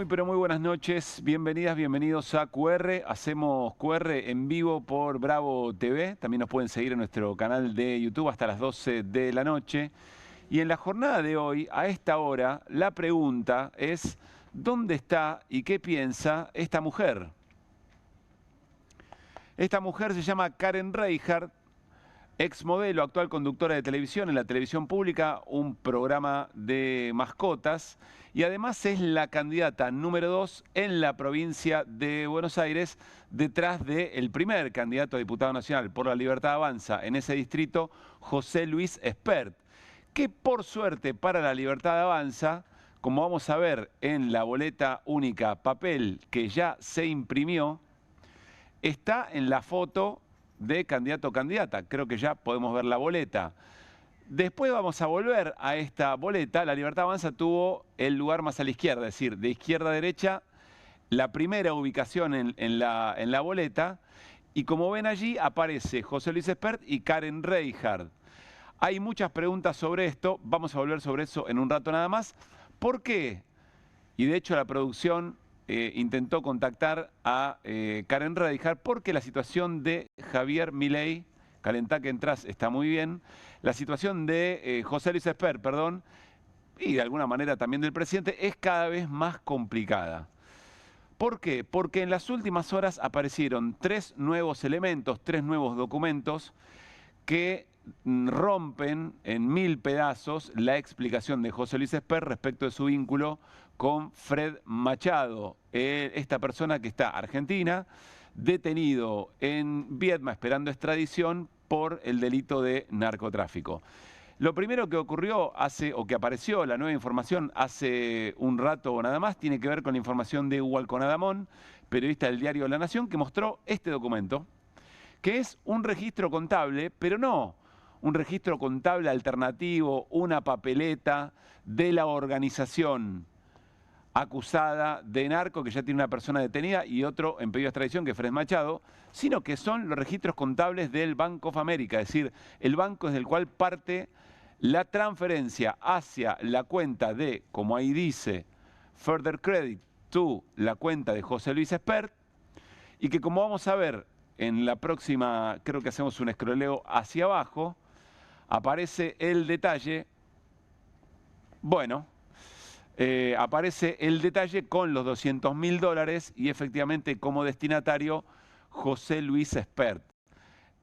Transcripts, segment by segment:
Muy buenas noches, bienvenidas, bienvenidos a QR. Hacemos QR en vivo por Bravo TV. También nos pueden seguir en nuestro canal de YouTube hasta las 12 de la noche. Y en la jornada de hoy, a esta hora, la pregunta es: ¿dónde está y qué piensa esta mujer? Esta mujer se llama Karen Reichert, ex modelo, actual conductora de televisión en la televisión pública, un programa de mascotas, y además es la candidata número 2 en la provincia de Buenos Aires, detrás del primer candidato a diputado nacional por la Libertad Avanza en ese distrito, José Luis Espert, que por suerte para la Libertad Avanza, como vamos a ver en la boleta única papel que ya se imprimió, está en la foto de candidato o candidata. Creo que ya podemos ver la boleta. Después vamos a volver a esta boleta. La Libertad Avanza tuvo el lugar más a la izquierda, es decir, de izquierda a derecha, la primera ubicación en la boleta. Y como ven allí, aparece José Luis Espert y Karen Reichert. Hay muchas preguntas sobre esto. Vamos a volver sobre eso en un rato nada más. ¿Por qué? Y de hecho la producción intentó contactar a Karen Reichert porque la situación de Javier Milei, calentá que entras, está muy bien, la situación de José Luis Espert, perdón, y de alguna manera también del presidente, es cada vez más complicada. ¿Por qué? Porque en las últimas horas aparecieron 3 nuevos elementos, 3 nuevos documentos que rompen en 1000 pedazos la explicación de José Luis Espert respecto de su vínculo con Fred Machado, esta persona que está argentina, detenido en Viedma esperando extradición por el delito de narcotráfico. Lo primero que ocurrió o que apareció, la nueva información hace un rato o nada más, tiene que ver con la información de Hugo Alconadamón, periodista del diario La Nación, que mostró este documento, que es un registro contable, pero no un registro contable alternativo, una papeleta de la organización acusada de narco, que ya tiene una persona detenida, y otro en pedido de extradición, que es Fred Machado, sino que son los registros contables del Bank of America, es decir, el banco desde el cual parte la transferencia hacia la cuenta de, como ahí dice, Further Credit to la cuenta de José Luis Espert, y que como vamos a ver en la próxima, creo que hacemos un escroleo hacia abajo, aparece el detalle, bueno, aparece el detalle con los $200.000 y efectivamente como destinatario José Luis Espert.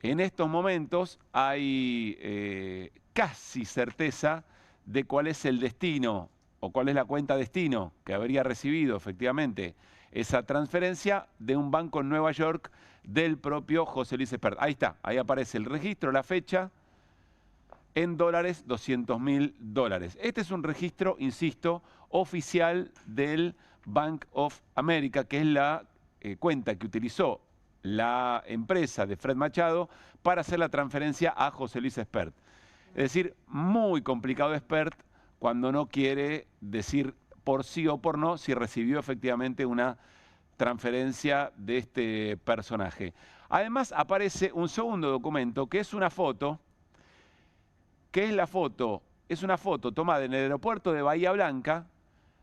En estos momentos hay casi certeza de cuál es el destino o cuál es la cuenta destino que habría recibido efectivamente esa transferencia de un banco en Nueva York del propio José Luis Espert. Ahí está, ahí aparece el registro, la fecha, en dólares, $200.000. Este es un registro, insisto, oficial del Bank of America, que es la cuenta que utilizó la empresa de Fred Machado para hacer la transferencia a José Luis Espert. Es decir, muy complicado Espert cuando no quiere decir por sí o por no si recibió efectivamente una transferencia de este personaje. Además aparece un segundo documento que es una foto, es una foto tomada en el aeropuerto de Bahía Blanca,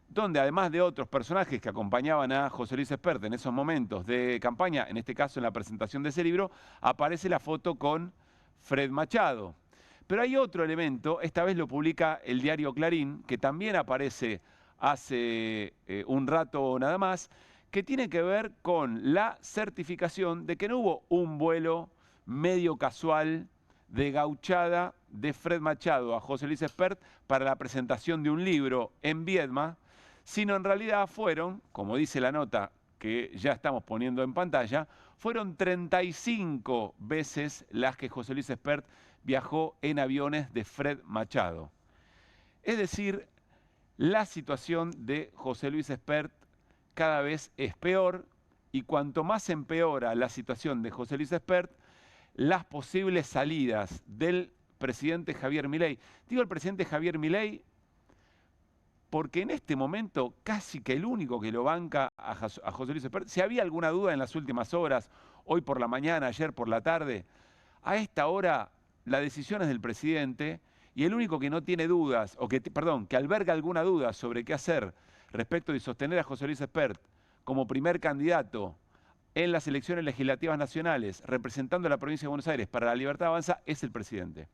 donde además de otros personajes que acompañaban a José Luis Espert en esos momentos de campaña, en este caso en la presentación de ese libro, aparece la foto con Fred Machado. Pero hay otro elemento, esta vez lo publica el diario Clarín, que también aparece hace un rato nada más, que tiene que ver con la certificación de que no hubo un vuelo medio casual de gauchada de Fred Machado a José Luis Espert para la presentación de un libro en Viedma, sino en realidad fueron, como dice la nota que ya estamos poniendo en pantalla, fueron 35 veces las que José Luis Espert viajó en aviones de Fred Machado. Es decir, la situación de José Luis Espert cada vez es peor, y cuanto más empeora la situación de José Luis Espert, las posibles salidas del presidente Javier Milei. Digo el presidente Javier Milei porque en este momento casi que el único que lo banca a José Luis Espert, si había alguna duda en las últimas horas, hoy por la mañana, ayer por la tarde, a esta hora la decisión es del presidente, y el único que no tiene dudas, que alberga alguna duda sobre qué hacer respecto de sostener a José Luis Espert como primer candidato en las elecciones legislativas nacionales, representando a la provincia de Buenos Aires para La Libertad Avanza, es el presidente.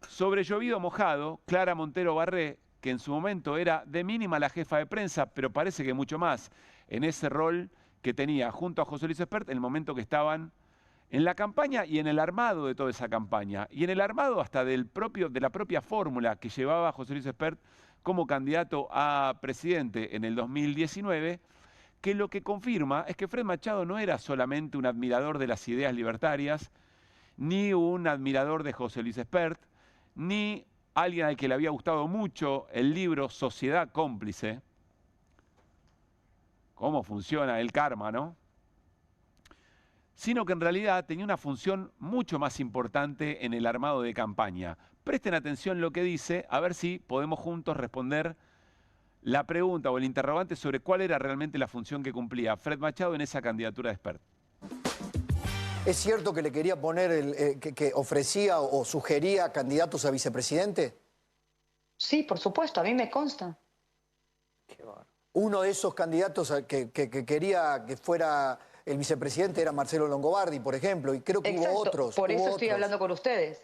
Sobre llovido mojado, Clara Montero Barré, que en su momento era de mínima la jefa de prensa, pero parece que mucho más, en ese rol que tenía junto a José Luis Espert en el momento que estaban en la campaña y en el armado de toda esa campaña, y en el armado hasta de la propia fórmula que llevaba José Luis Espert como candidato a presidente en el 2019, que lo que confirma es que Fred Machado no era solamente un admirador de las ideas libertarias, ni un admirador de José Luis Espert, ni alguien al que le había gustado mucho el libro Sociedad Cómplice. Cómo funciona el karma, ¿no? Sino que en realidad tenía una función mucho más importante en el armado de campaña. Presten atención lo que dice, a ver si podemos juntos responder la pregunta o el interrogante sobre cuál era realmente la función que cumplía Fred Machado en esa candidatura de Espert. ¿Es cierto que le quería poner, que ofrecía o sugería candidatos a vicepresidente? Sí, por supuesto, a mí me consta. Uno de esos candidatos que quería que fuera el vicepresidente era Marcelo Longobardi, por ejemplo, y creo que Exacto, hubo otros. por eso estoy hablando con ustedes.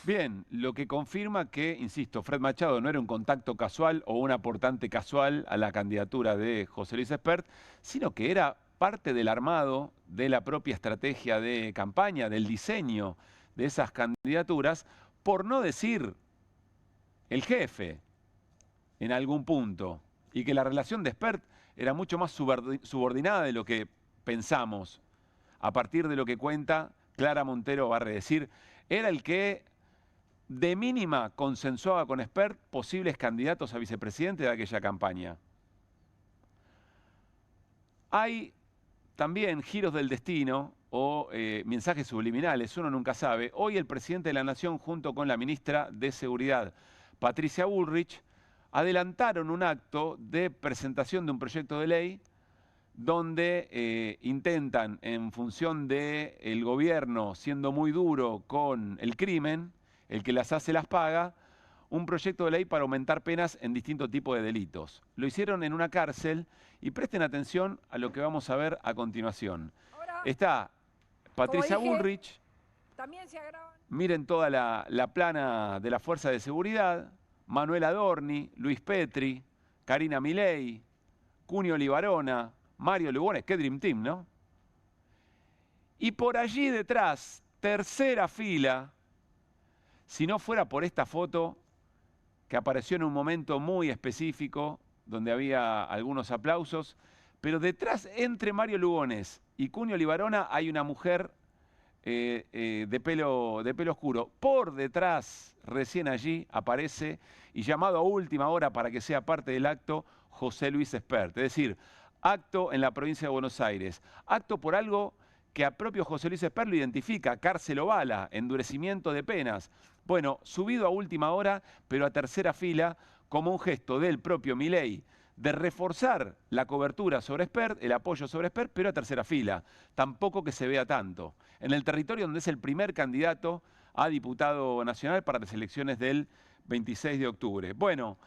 Bien, lo que confirma que, insisto, Fred Machado no era un contacto casual o un aportante casual a la candidatura de José Luis Espert, sino que era parte del armado de la propia estrategia de campaña, del diseño de esas candidaturas, por no decir el jefe en algún punto, y que la relación de Espert era mucho más subordinada de lo que pensamos, a partir de lo que cuenta Clara Montero Barré. Es decir, era el que de mínima consensuaba con Espert posibles candidatos a vicepresidente de aquella campaña. Hay también giros del destino o mensajes subliminales, uno nunca sabe. Hoy el presidente de la Nación, junto con la ministra de Seguridad, Patricia Bullrich, adelantaron un acto de presentación de un proyecto de ley donde intentan, en función del gobierno siendo muy duro con el crimen, el que las hace las paga, un proyecto de ley para aumentar penas en distintos tipos de delitos. Lo hicieron en una cárcel y presten atención a lo que vamos a ver a continuación. Ahora, está Patricia Bullrich, también se agravan. Miren toda la plana de la Fuerza de Seguridad, Manuel Adorni, Luis Petri, Karina Milei, Cunio Libarona, Mario Lugones, qué Dream Team, ¿no? Y por allí detrás, tercera fila, si no fuera por esta foto que apareció en un momento muy específico, donde había algunos aplausos, pero detrás, entre Mario Lugones y Cunio Libarona, hay una mujer de pelo oscuro. Por detrás, recién allí, aparece, y llamado a última hora para que sea parte del acto, José Luis Espert. Es decir, acto en la provincia de Buenos Aires. Acto por algo que a propio José Luis Espert lo identifica, cárcel o bala, endurecimiento de penas. Bueno, subido a última hora, pero a tercera fila, como un gesto del propio Milei, de reforzar la cobertura sobre Espert, el apoyo sobre Espert, pero a tercera fila. Tampoco que se vea tanto. En el territorio donde es el primer candidato a diputado nacional para las elecciones del 26 de octubre. Bueno,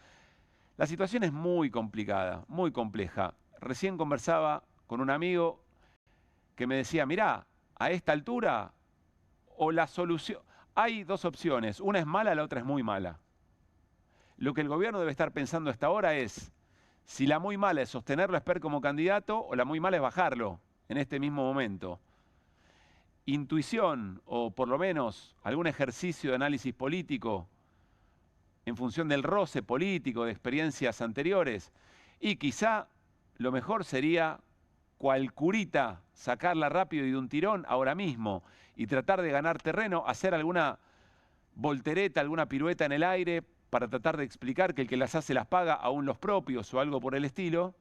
la situación es muy complicada, muy compleja. Recién conversaba con un amigo que me decía, mirá, a esta altura, o la solución... Hay dos opciones, una es mala, la otra es muy mala. Lo que el gobierno debe estar pensando hasta ahora es si la muy mala es sostenerlo a Espert como candidato o la muy mala es bajarlo en este mismo momento. Intuición, o por lo menos algún ejercicio de análisis político en función del roce político, de experiencias anteriores, y quizá lo mejor sería cual curita, sacarla rápido y de un tirón ahora mismo y tratar de ganar terreno, hacer alguna voltereta, alguna pirueta en el aire para tratar de explicar que el que las hace las paga, aún los propios o algo por el estilo,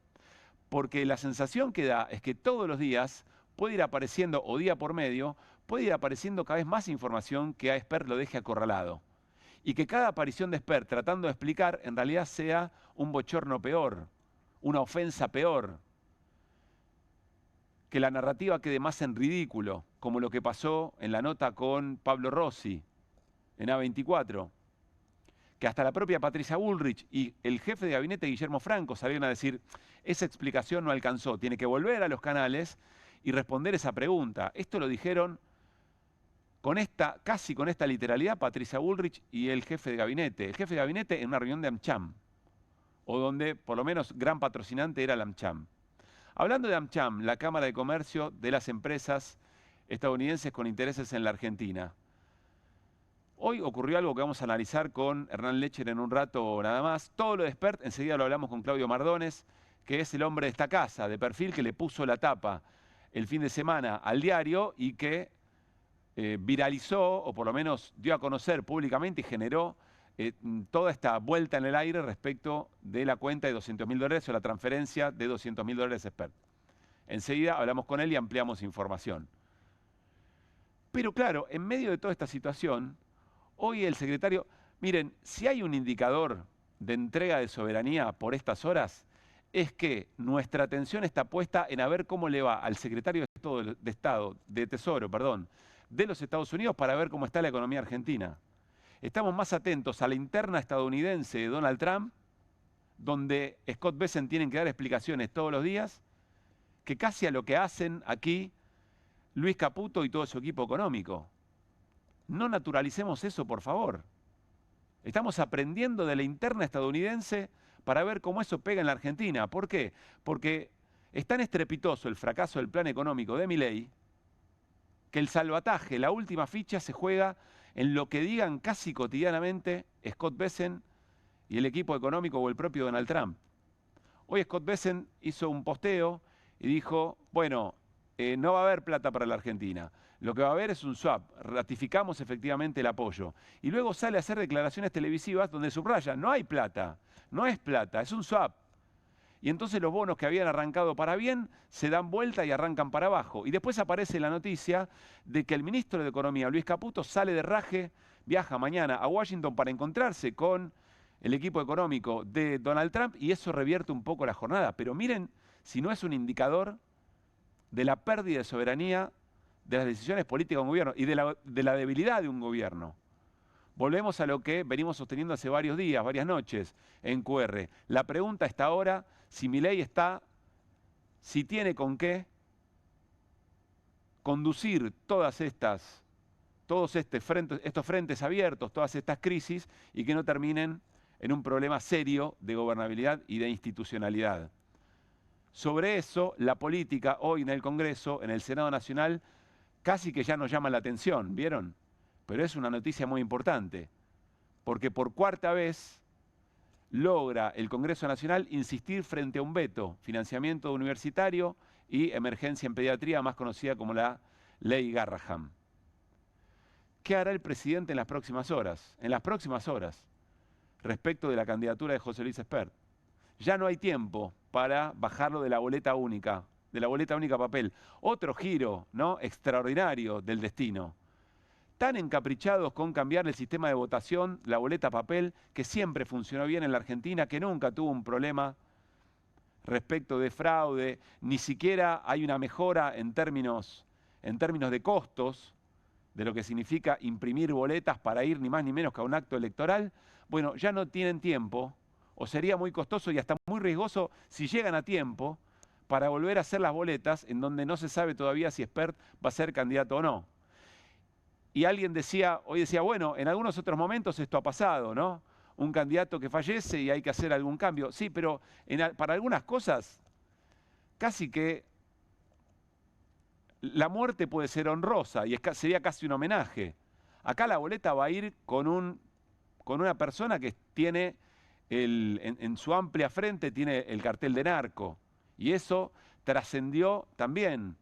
porque la sensación que da es que todos los días puede ir apareciendo, o día por medio, puede ir apareciendo cada vez más información que a Espert lo deje acorralado. Y que cada aparición de Espert tratando de explicar en realidad sea un bochorno peor, una ofensa peor, que la narrativa quede más en ridículo, como lo que pasó en la nota con Pablo Rossi en A24, que hasta la propia Patricia Bullrich y el jefe de gabinete Guillermo Franco salieron a decir, esa explicación no alcanzó, tiene que volver a los canales y responder esa pregunta. Esto lo dijeron casi con esta literalidad Patricia Bullrich y el jefe de gabinete. El jefe de gabinete en una reunión de AmCham, o donde por lo menos gran patrocinante era la AmCham. Hablando de AmCham, la Cámara de Comercio de las empresas estadounidenses con intereses en la Argentina. Hoy ocurrió algo que vamos a analizar con Hernán Lecher en un rato nada más. Todo lo de Spert, enseguida lo hablamos con Claudio Mardones, que es el hombre de esta casa, de perfil, que le puso la tapa el fin de semana al diario y que viralizó, o por lo menos dio a conocer públicamente y generó toda esta vuelta en el aire respecto de la cuenta de $200.000 o la transferencia de $200.000 Spert. Enseguida hablamos con él y ampliamos información. Pero claro, en medio de toda esta situación, hoy el secretario... Miren, si hay un indicador de entrega de soberanía por estas horas, es que nuestra atención está puesta en a ver cómo le va al secretario de Tesoro, de los Estados Unidos para ver cómo está la economía argentina. Estamos más atentos a la interna estadounidense de Donald Trump, donde Scott Bessent tiene que dar explicaciones todos los días, que casi a lo que hacen aquí Luis Caputo y todo su equipo económico. No naturalicemos eso, por favor. Estamos aprendiendo de la interna estadounidense para ver cómo eso pega en la Argentina. ¿Por qué? Porque es tan estrepitoso el fracaso del plan económico de Milei que el salvataje, la última ficha, se juega en lo que digan casi cotidianamente Scott Bessent y el equipo económico o el propio Donald Trump. Hoy Scott Bessent hizo un posteo y dijo, bueno, no va a haber plata para la Argentina. Lo que va a haber es un swap. Ratificamos efectivamente el apoyo. Y luego sale a hacer declaraciones televisivas donde subraya, no hay plata, no es plata, es un swap. Y entonces los bonos que habían arrancado para bien se dan vuelta y arrancan para abajo. Y después aparece la noticia de que el ministro de Economía, Luis Caputo, sale de raje, viaja mañana a Washington para encontrarse con el equipo económico de Donald Trump y eso revierte un poco la jornada. Pero miren si no es un indicador de la pérdida de soberanía de las decisiones políticas de un gobierno y de la debilidad de un gobierno. Volvemos a lo que venimos sosteniendo hace varios días, varias noches en QR. La pregunta está ahora si Milei si tiene con qué conducir todos estos frentes abiertos, todas estas crisis y que no terminen en un problema serio de gobernabilidad y de institucionalidad. Sobre eso, la política hoy en el Congreso, en el Senado Nacional, casi que ya nos llama la atención, ¿vieron? Pero es una noticia muy importante, porque por cuarta vez logra el Congreso Nacional insistir frente a un veto, financiamiento universitario y emergencia en pediatría, más conocida como la Ley Garrahan. ¿Qué hará el presidente en las próximas horas? En las próximas horas, respecto de la candidatura de José Luis Spert. Ya no hay tiempo para bajarlo de la boleta única papel. Otro giro, ¿no?, extraordinario del destino. Tan encaprichados con cambiar el sistema de votación, la boleta papel, que siempre funcionó bien en la Argentina, que nunca tuvo un problema respecto de fraude, ni siquiera hay una mejora en términos de costos, de lo que significa imprimir boletas para ir ni más ni menos que a un acto electoral. Bueno, ya no tienen tiempo, o sería muy costoso y hasta muy riesgoso si llegan a tiempo, para volver a hacer las boletas en donde no se sabe todavía si Spert va a ser candidato o no. Y alguien hoy decía, bueno, en algunos otros momentos esto ha pasado, ¿no? Un candidato que fallece y hay que hacer algún cambio. Sí, pero para algunas cosas, casi que la muerte puede ser honrosa y sería casi un homenaje. Acá la boleta va a ir con una persona que tiene, en su amplia frente, tiene el cartel de narco. Y eso trascendió también.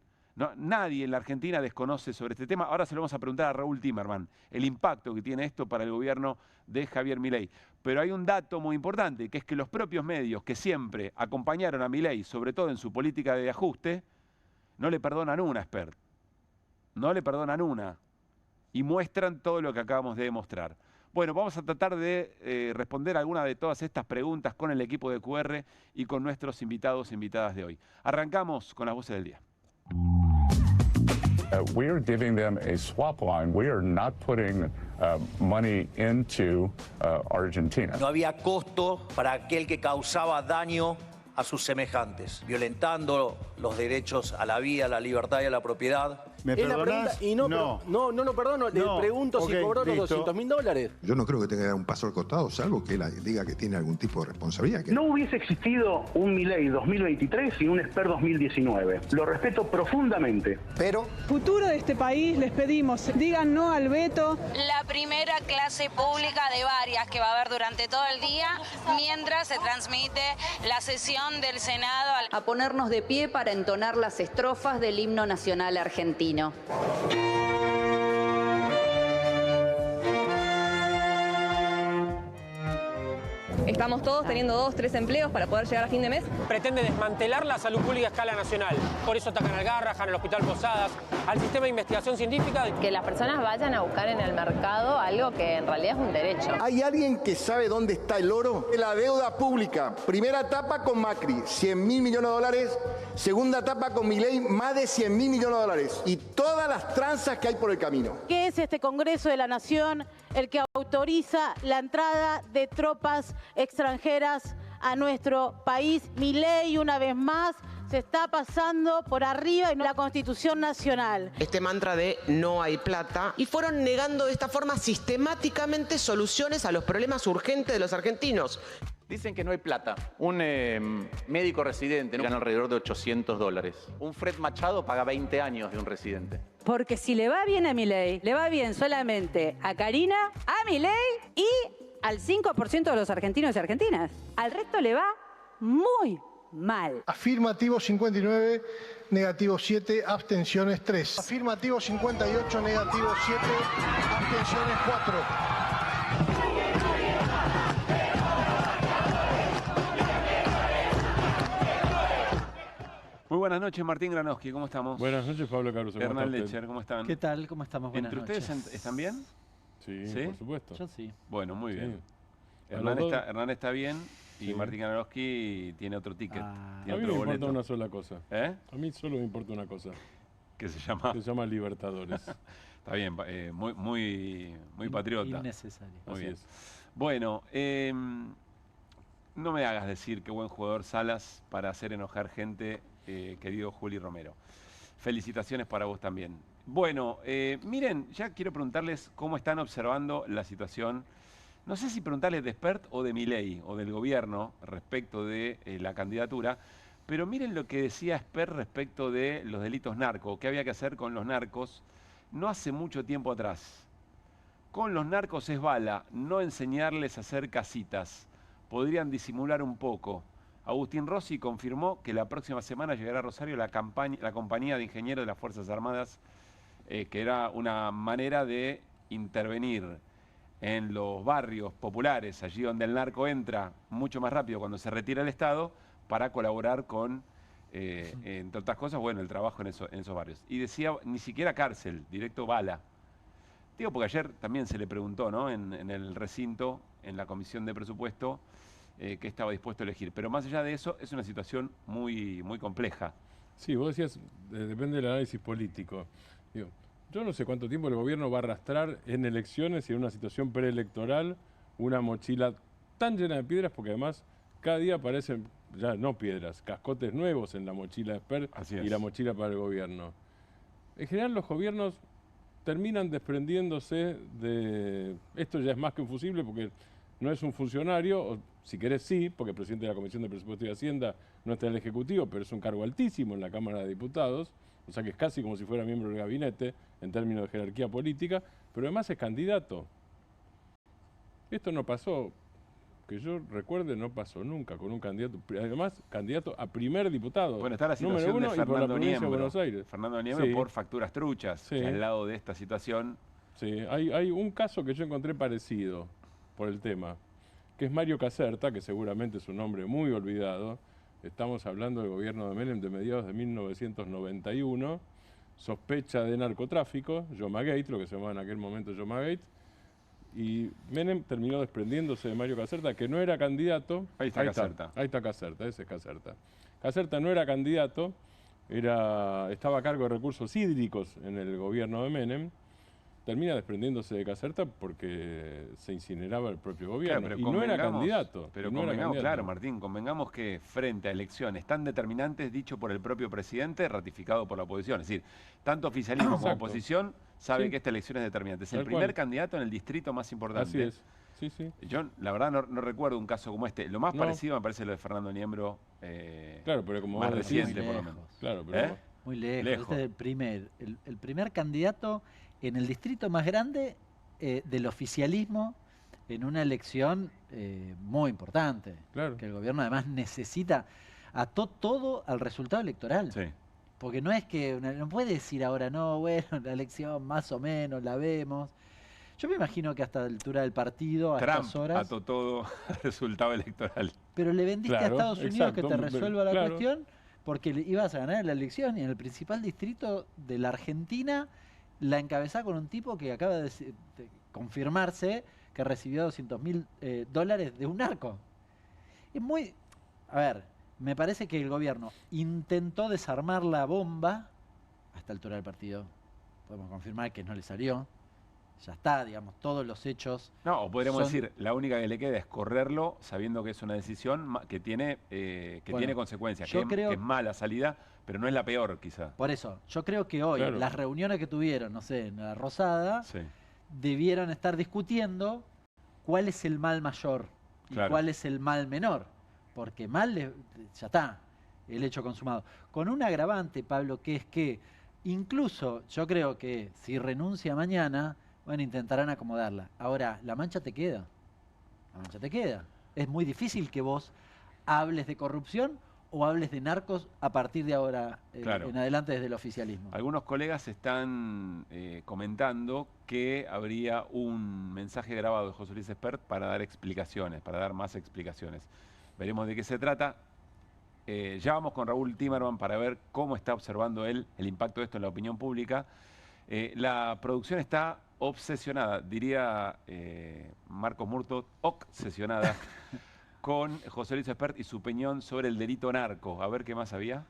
Nadie en la Argentina desconoce sobre este tema. Ahora se lo vamos a preguntar a Raúl Timerman, el impacto que tiene esto para el gobierno de Javier Milei. Pero hay un dato muy importante, que es que los propios medios que siempre acompañaron a Milei, sobre todo en su política de ajuste, no le perdonan una, Spert. No le perdonan una. Y muestran todo lo que acabamos de demostrar. Bueno, vamos a tratar de responder algunas de todas estas preguntas con el equipo de QR y con nuestros invitados e invitadas de hoy. Arrancamos con las voces del día. We're giving them a swap line. We are not putting money into Argentina. No había costo para aquel que causaba daño a sus semejantes, violentando los derechos a la vida, a la libertad y a la propiedad. ¿Me perdonás? Y no, perdono. Le pregunto si cobró los $200.000. Yo no creo que tenga que dar un paso al costado, salvo que él diga que tiene algún tipo de responsabilidad. No hubiese existido un Milei 2023 sin un Esper 2019. Lo respeto profundamente. Pero... Futuro de este país, les pedimos, digan no al veto. La primera clase pública de varias que va a haber durante todo el día, mientras se transmite la sesión del Senado. A ponernos de pie para entonar las estrofas del himno nacional argentino. Estamos todos teniendo 2, 3 empleos para poder llegar a fin de mes. Pretende desmantelar la salud pública a escala nacional. Por eso atacan al Garrahan, al Hospital Posadas, al sistema de investigación científica. Que las personas vayan a buscar en el mercado algo que en realidad es un derecho. ¿Hay alguien que sabe dónde está el oro? La deuda pública. Primera etapa con Macri, $100.000 millones. Segunda etapa con Milei, más de $100.000 millones. Y todas las tranzas que hay por el camino. ¿Qué es este Congreso de la Nación el que autoriza la entrada de tropas extranjeras a nuestro país? Milei, una vez más, se está pasando por arriba en la Constitución Nacional. Este mantra de no hay plata, y fueron negando de esta forma sistemáticamente soluciones a los problemas urgentes de los argentinos. Dicen que no hay plata. Un médico residente gana alrededor de $800. Un Fred Machado paga 20 años de un residente. Porque si le va bien a Milei, le va bien solamente a Karina, a Milei y al 5% de los argentinos y argentinas. Al resto le va muy mal. Afirmativo 59, negativo 7, abstenciones 3. Afirmativo 58, negativo 7, abstenciones 4. Muy buenas noches, Martín Granowski, ¿cómo estamos? Buenas noches, Pablo Caruso. Hernán Lecher, ¿cómo están? ¿Qué tal? ¿Cómo estamos? Buenas ¿Entre noches. ustedes están bien? Sí, por supuesto. Yo sí. Bueno, muy bien. Sí. Hernán está bien y Sí. Martín Granowski tiene otro ticket. Tiene A mí otro me boleto. importa una sola cosa. ¿Eh? A mí solo me importa una cosa. ¿Qué se llama? Se llama Libertadores. Está bien, muy patriota. Innecesario. Muy Así bien. es. Bueno, no me hagas decir qué buen jugador Salas para hacer enojar gente, querido Juli Romero. Felicitaciones para vos también. Bueno, miren, ya quiero preguntarles cómo están observando la situación. No sé si preguntarles de Spert o de Milei o del gobierno respecto de la candidatura, pero miren lo que decía Spert respecto de los delitos narcos, qué había que hacer con los narcos no hace mucho tiempo atrás. Con los narcos es bala, no enseñarles a hacer casitas. Podrían disimular un poco. Agustín Rossi confirmó que la próxima semana llegará a Rosario la compañía de ingenieros de las Fuerzas Armadas, que era una manera de intervenir en los barrios populares, allí donde el narco entra mucho más rápido cuando se retira el Estado, para colaborar con, entre otras cosas, bueno, el trabajo en esos barrios. Y decía, ni siquiera cárcel, directo bala. Digo, porque ayer también se le preguntó, ¿no?, en el recinto, en la comisión de presupuesto, que estaba dispuesto a elegir. Pero más allá de eso, es una situación muy compleja. Sí, vos decías, depende del análisis político. Digo, yo no sé cuánto tiempo el gobierno va a arrastrar en elecciones y en una situación preelectoral una mochila tan llena de piedras, porque además cada día aparecen, ya no piedras, cascotes nuevos en la mochila de Spert y la mochila para el gobierno. En general los gobiernos terminan desprendiéndose de... Esto ya es más que un fusible porque no es un funcionario, o si querés sí, porque el presidente de la Comisión de Presupuesto y Hacienda no está en el Ejecutivo, pero es un cargo altísimo en la Cámara de Diputados, o sea que es casi como si fuera miembro del gabinete en términos de jerarquía política, pero además es candidato. Esto no pasó, que yo recuerde, no pasó nunca con un candidato, además candidato a primer diputado. Bueno, está la situación de Fernando Niembro. Fernando Niembro Sí. por facturas truchas, Sí. que al lado de esta situación... Sí, hay un caso que yo encontré parecido por el tema, que es Mario Caserta, que seguramente es un nombre muy olvidado. Estamos hablando del gobierno de Menem de mediados de 1991, sospecha de narcotráfico, Yomagate, lo que se llamaba en aquel momento Yomagate, y Menem terminó desprendiéndose de Mario Caserta, que no era candidato. Ahí está Caserta. Ahí está Caserta, ese es Caserta. Caserta no era candidato, estaba a cargo de recursos hídricos en el gobierno de Menem, termina desprendiéndose de Caserta porque se incineraba el propio gobierno. Claro, y no era candidato. Pero no era convengamos, candidato. claro, Martín, convengamos que frente a elecciones tan determinantes, dicho por el propio presidente, ratificado por la oposición. Es decir, tanto oficialismo como oposición saben que esta elección es determinante. Es el primer candidato en el distrito más importante. Así es. Sí, sí. Yo, la verdad, no recuerdo un caso como este. Lo más parecido me parece lo de Fernando Niembro, claro, pero como más vos decís, reciente, por lo menos. Claro, pero muy lejos. Este es el primer candidato en el distrito más grande del oficialismo en una elección muy importante. Claro. Que el gobierno además necesita, ató todo al resultado electoral. Sí. Porque no es que, no puede decir ahora, no, bueno, la elección más o menos la vemos. Yo me imagino que hasta la altura del partido, a estas horas... ató todo al resultado electoral. Pero le vendiste a Estados Unidos que te resuelva la cuestión porque ibas a ganar la elección y en el principal distrito de la Argentina la encabezás con un tipo que acaba de confirmarse que recibió $200.000 de un narco. Es muy... A ver, me parece que el gobierno intentó desarmar la bomba a esta altura del partido. Podemos confirmar que no le salió. Ya está, digamos, todos los hechos... No, o podríamos decir, la única que le queda es correrlo sabiendo que es una decisión que tiene, tiene consecuencias, que es mala salida, pero no es la peor quizá. Por eso, yo creo que hoy las reuniones que tuvieron, no sé, en la Rosada, debieron estar discutiendo cuál es el mal mayor y cuál es el mal menor. Porque mal, ya está, el hecho consumado. Con un agravante, Pablo, que es que incluso yo creo que si renuncia mañana... Bueno, intentarán acomodarla. Ahora, la mancha te queda. La mancha te queda. Es muy difícil que vos hables de corrupción o hables de narcos a partir de ahora en adelante desde el oficialismo. Algunos colegas están comentando que habría un mensaje grabado de José Luis Espert para dar explicaciones, para dar más explicaciones. Veremos de qué se trata. Ya vamos con Raúl Timerman para ver cómo está observando él el impacto de esto en la opinión pública. La producción está obsesionada, diría Marcos Murto, obsesionada con José Luis Espert y su opinión sobre el delito narco. A ver qué más había.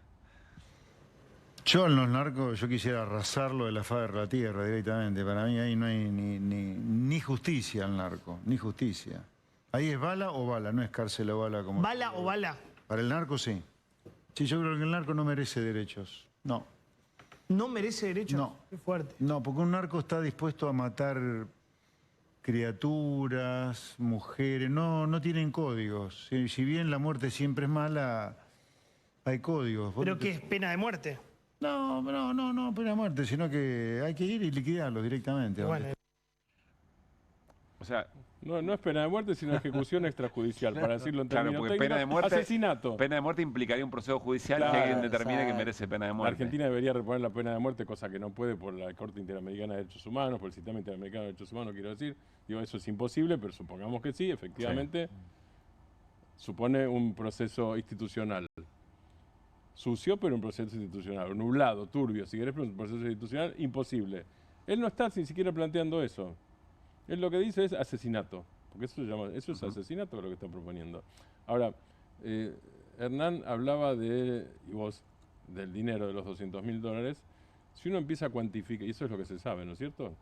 Yo en los narcos, yo quisiera arrasarlo de la faz de la tierra directamente. Para mí ahí no hay ni justicia al narco, ni justicia. Ahí es bala o bala, no es cárcel o bala. Como ¿Bala o bala? Para el narco sí. Sí, yo creo que el narco no merece derechos, no. ¿No merece derechos? No. Qué fuerte. No, porque un narco está dispuesto a matar criaturas, mujeres, no tienen códigos. Si bien la muerte siempre es mala, hay códigos. ¿Pero qué es pena de muerte? No, pena de muerte, sino que hay que ir y liquidarlo directamente. Bueno. O sea... No es pena de muerte, sino ejecución extrajudicial, para decirlo en términos técnicos. Pena de muerte, asesinato. Pena de muerte implicaría un proceso judicial que alguien determine que merece pena de muerte. La Argentina debería reponer la pena de muerte, cosa que no puede por la Corte Interamericana de Derechos Humanos, por el Sistema Interamericano de Derechos Humanos, quiero decir. Digo, eso es imposible, pero supongamos que sí, efectivamente, supone un proceso institucional. Sucio, pero un proceso institucional. Nublado, turbio, si querés, pero un proceso institucional imposible. Él no está ni siquiera planteando eso. Él lo que dice es asesinato, porque eso es asesinato lo que está proponiendo. Ahora, Hernán hablaba y vos, del dinero de los $200.000. Si uno empieza a cuantificar, y eso es lo que se sabe, ¿no es cierto?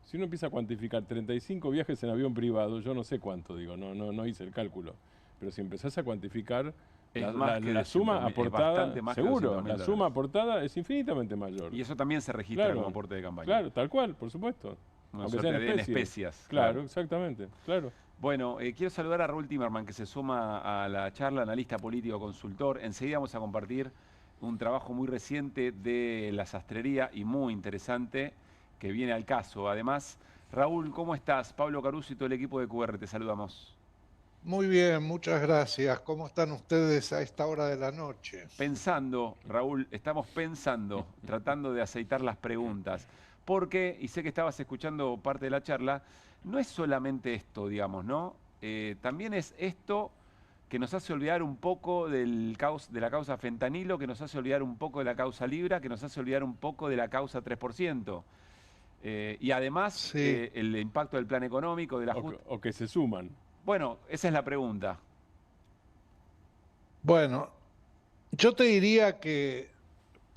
Si uno empieza a cuantificar 35 viajes en avión privado, yo no sé cuánto, digo, no hice el cálculo, pero si empezás a cuantificar la suma aportada, seguro, la suma aportada es infinitamente mayor. Y eso también se registra como aporte de campaña. Claro, tal cual, por supuesto. Aunque sean en especias. Claro, exactamente, claro. Bueno, quiero saludar a Raúl Timerman, que se suma a la charla, analista político, consultor. Enseguida vamos a compartir un trabajo muy reciente de la sastrería y muy interesante que viene al caso. Además, Raúl, ¿cómo estás? Pablo Caruso y todo el equipo de QR, te saludamos. Muy bien, muchas gracias. ¿Cómo están ustedes a esta hora de la noche? Pensando, Raúl, estamos pensando, tratando de aceitar las preguntas. Porque, y sé que estabas escuchando parte de la charla, no es solamente esto, digamos, ¿no? También es esto que nos hace olvidar un poco de la causa fentanilo, que nos hace olvidar un poco de la causa Libra, que nos hace olvidar un poco de la causa 3%. Y además, el impacto del plan económico, de la o que se suman. Bueno, esa es la pregunta. Bueno, yo te diría que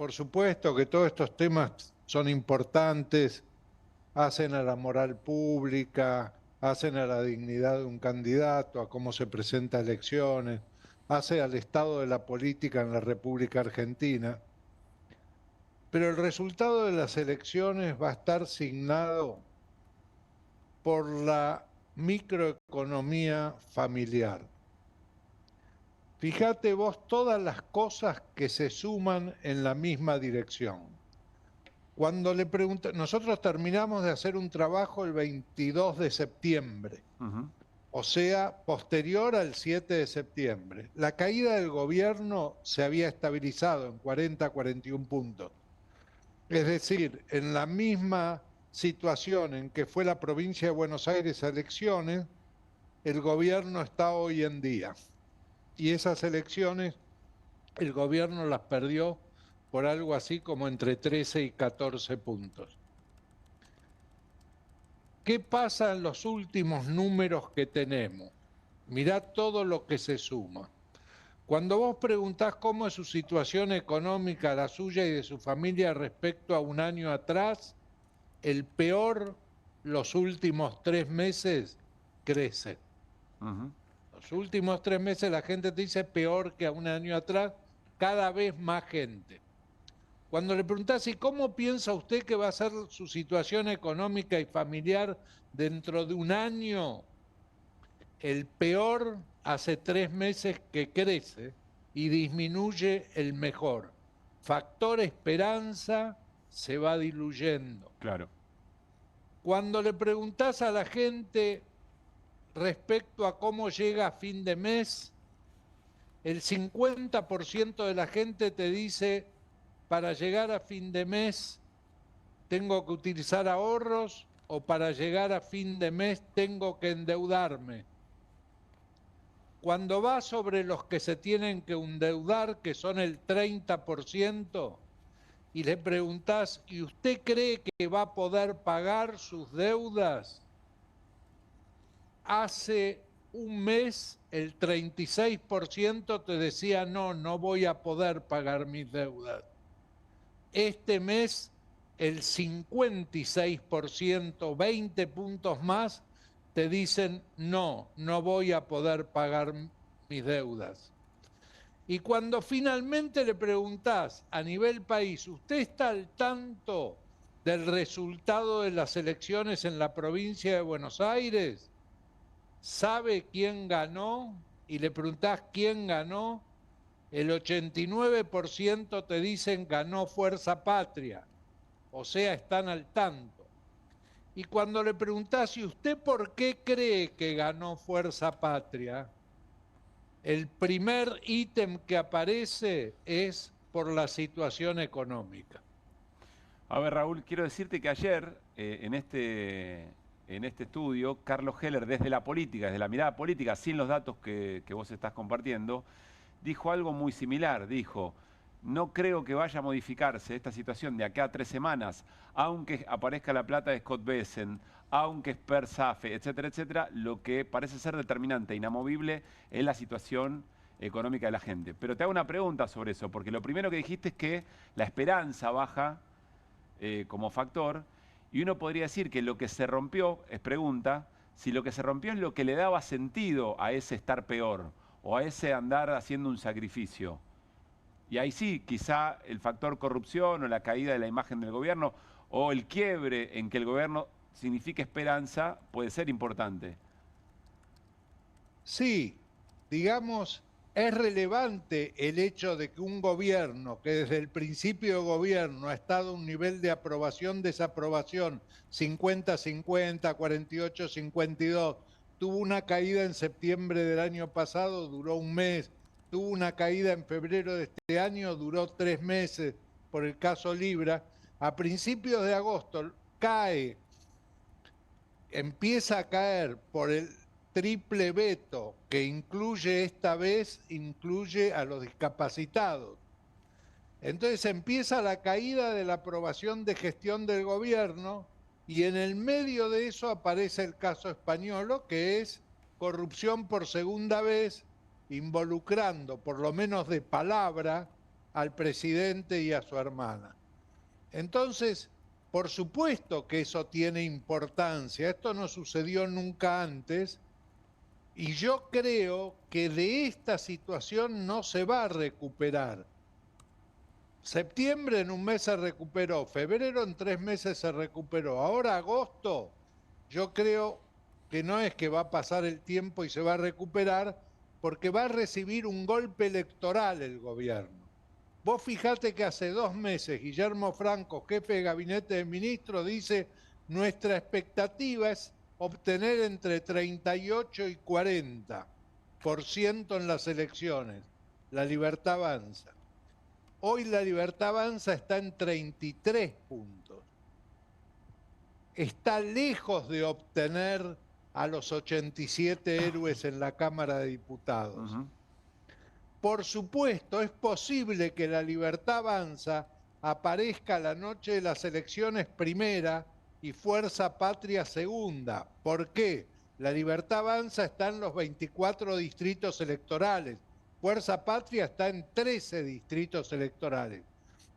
por supuesto que todos estos temas son importantes, hacen a la moral pública, hacen a la dignidad de un candidato, a cómo se presenta a elecciones, hace al estado de la política en la República Argentina. Pero el resultado de las elecciones va a estar signado por la microeconomía familiar. Fíjate vos todas las cosas que se suman en la misma dirección. Cuando le preguntan, nosotros terminamos de hacer un trabajo el 22 de septiembre, o sea, posterior al 7 de septiembre. La caída del gobierno se había estabilizado en 40, 41 puntos. Es decir, en la misma situación en que fue la provincia de Buenos Aires a elecciones, el gobierno está hoy en día. Y esas elecciones, el gobierno las perdió por algo así como entre 13 y 14 puntos. ¿Qué pasa en los últimos números que tenemos? Mirá todo lo que se suma. Cuando vos preguntás cómo es su situación económica, la suya y de su familia respecto a un año atrás, el peor, los últimos 3 meses, crece. Los últimos 3 meses la gente te dice peor que a un año atrás, cada vez más gente. Cuando le preguntás, ¿y cómo piensa usted que va a ser su situación económica y familiar dentro de un año? El peor hace 3 meses que crece y disminuye el mejor. Factor esperanza se va diluyendo. Claro. Cuando le preguntás a la gente respecto a cómo llega a fin de mes, el 50% de la gente te dice, para llegar a fin de mes tengo que utilizar ahorros o para llegar a fin de mes tengo que endeudarme. Cuando va sobre los que se tienen que endeudar, que son el 30%, y le preguntás, ¿y usted cree que va a poder pagar sus deudas? Hace un mes el 36% te decía, no voy a poder pagar mis deudas. Este mes el 56%, 20 puntos más, te dicen, no voy a poder pagar mis deudas. Y cuando finalmente le preguntás a nivel país, ¿usted está al tanto del resultado de las elecciones en la provincia de Buenos Aires? ¿Sabe quién ganó? Y le preguntás quién ganó, el 89% te dicen ganó Fuerza Patria, o sea, están al tanto. Y cuando le preguntás, ¿y usted por qué cree que ganó Fuerza Patria? El primer ítem que aparece es por la situación económica. A ver, Raúl, quiero decirte que ayer, en este estudio, Carlos Heller, desde la política, desde la mirada política, sin los datos que vos estás compartiendo, dijo algo muy similar. Dijo, no creo que vaya a modificarse esta situación de acá a 3 semanas, aunque aparezca la plata de Scott Bessent, aunque Esper zafe, etcétera, etcétera. Lo que parece ser determinante, inamovible, es la situación económica de la gente. Pero te hago una pregunta sobre eso, porque lo primero que dijiste es que la esperanza baja como factor, y uno podría decir que lo que se rompió, si lo que se rompió es lo que le daba sentido a ese estar peor, o a ese andar haciendo un sacrificio. Y ahí sí, quizá el factor corrupción o la caída de la imagen del gobierno o el quiebre en que el gobierno significa esperanza puede ser importante. Sí, digamos, es relevante el hecho de que un gobierno que desde el principio de gobierno ha estado a un nivel de aprobación-desaprobación 50-50, 48-52, tuvo una caída en septiembre del año pasado, duró un mes, tuvo una caída en febrero de este año, duró 3 meses por el caso Libra. A principios de agosto empieza a caer por el triple veto que incluye a los discapacitados. Entonces empieza la caída de la aprobación de gestión del gobierno y en el medio de eso aparece el caso Españolo, que es corrupción por segunda vez, involucrando, por lo menos de palabra, al presidente y a su hermana. Entonces, por supuesto que eso tiene importancia. Esto no sucedió nunca antes. Y yo creo que de esta situación no se va a recuperar. Septiembre en un mes se recuperó, febrero en 3 meses se recuperó. Ahora agosto, yo creo que no es que va a pasar el tiempo y se va a recuperar, porque va a recibir un golpe electoral el gobierno. Vos fijate que hace 2 meses Guillermo Franco, jefe de gabinete de ministros, dice: nuestra expectativa es obtener entre 38 y 40% en las elecciones. La Libertad Avanza. Hoy la Libertad Avanza está en 33 puntos. Está lejos de obtener a los 87 héroes en la Cámara de Diputados. Por supuesto, es posible que la Libertad Avanza aparezca la noche de las elecciones primera y Fuerza Patria segunda. ¿Por qué? La Libertad Avanza está en los 24 distritos electorales. Fuerza Patria está en 13 distritos electorales.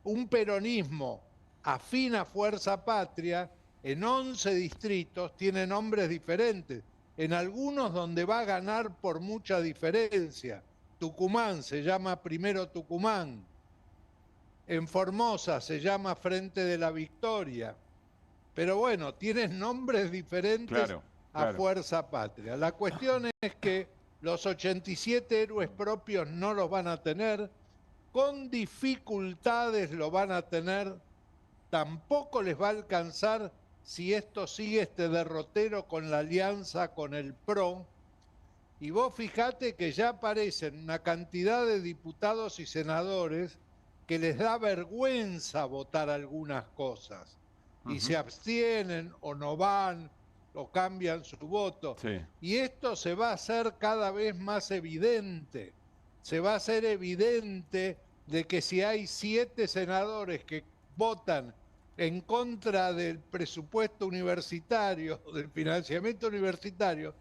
Un peronismo afín a Fuerza Patria en 11 distritos tiene nombres diferentes. En algunos donde va a ganar por mucha diferencia. Tucumán se llama Primero Tucumán. En Formosa se llama Frente de la Victoria. Pero bueno, tienen nombres diferentes a Fuerza Patria. La cuestión es que los 87 héroes propios no los van a tener, con dificultades lo van a tener, tampoco les va a alcanzar si esto sigue este derrotero con la alianza con el PRO. Y vos fijate que ya aparecen una cantidad de diputados y senadores que les da vergüenza votar algunas cosas. Y se abstienen o no van o cambian su voto. Y esto se va a hacer cada vez más evidente. Se va a hacer evidente de que si hay 7 senadores que votan en contra del presupuesto universitario, del financiamiento universitario,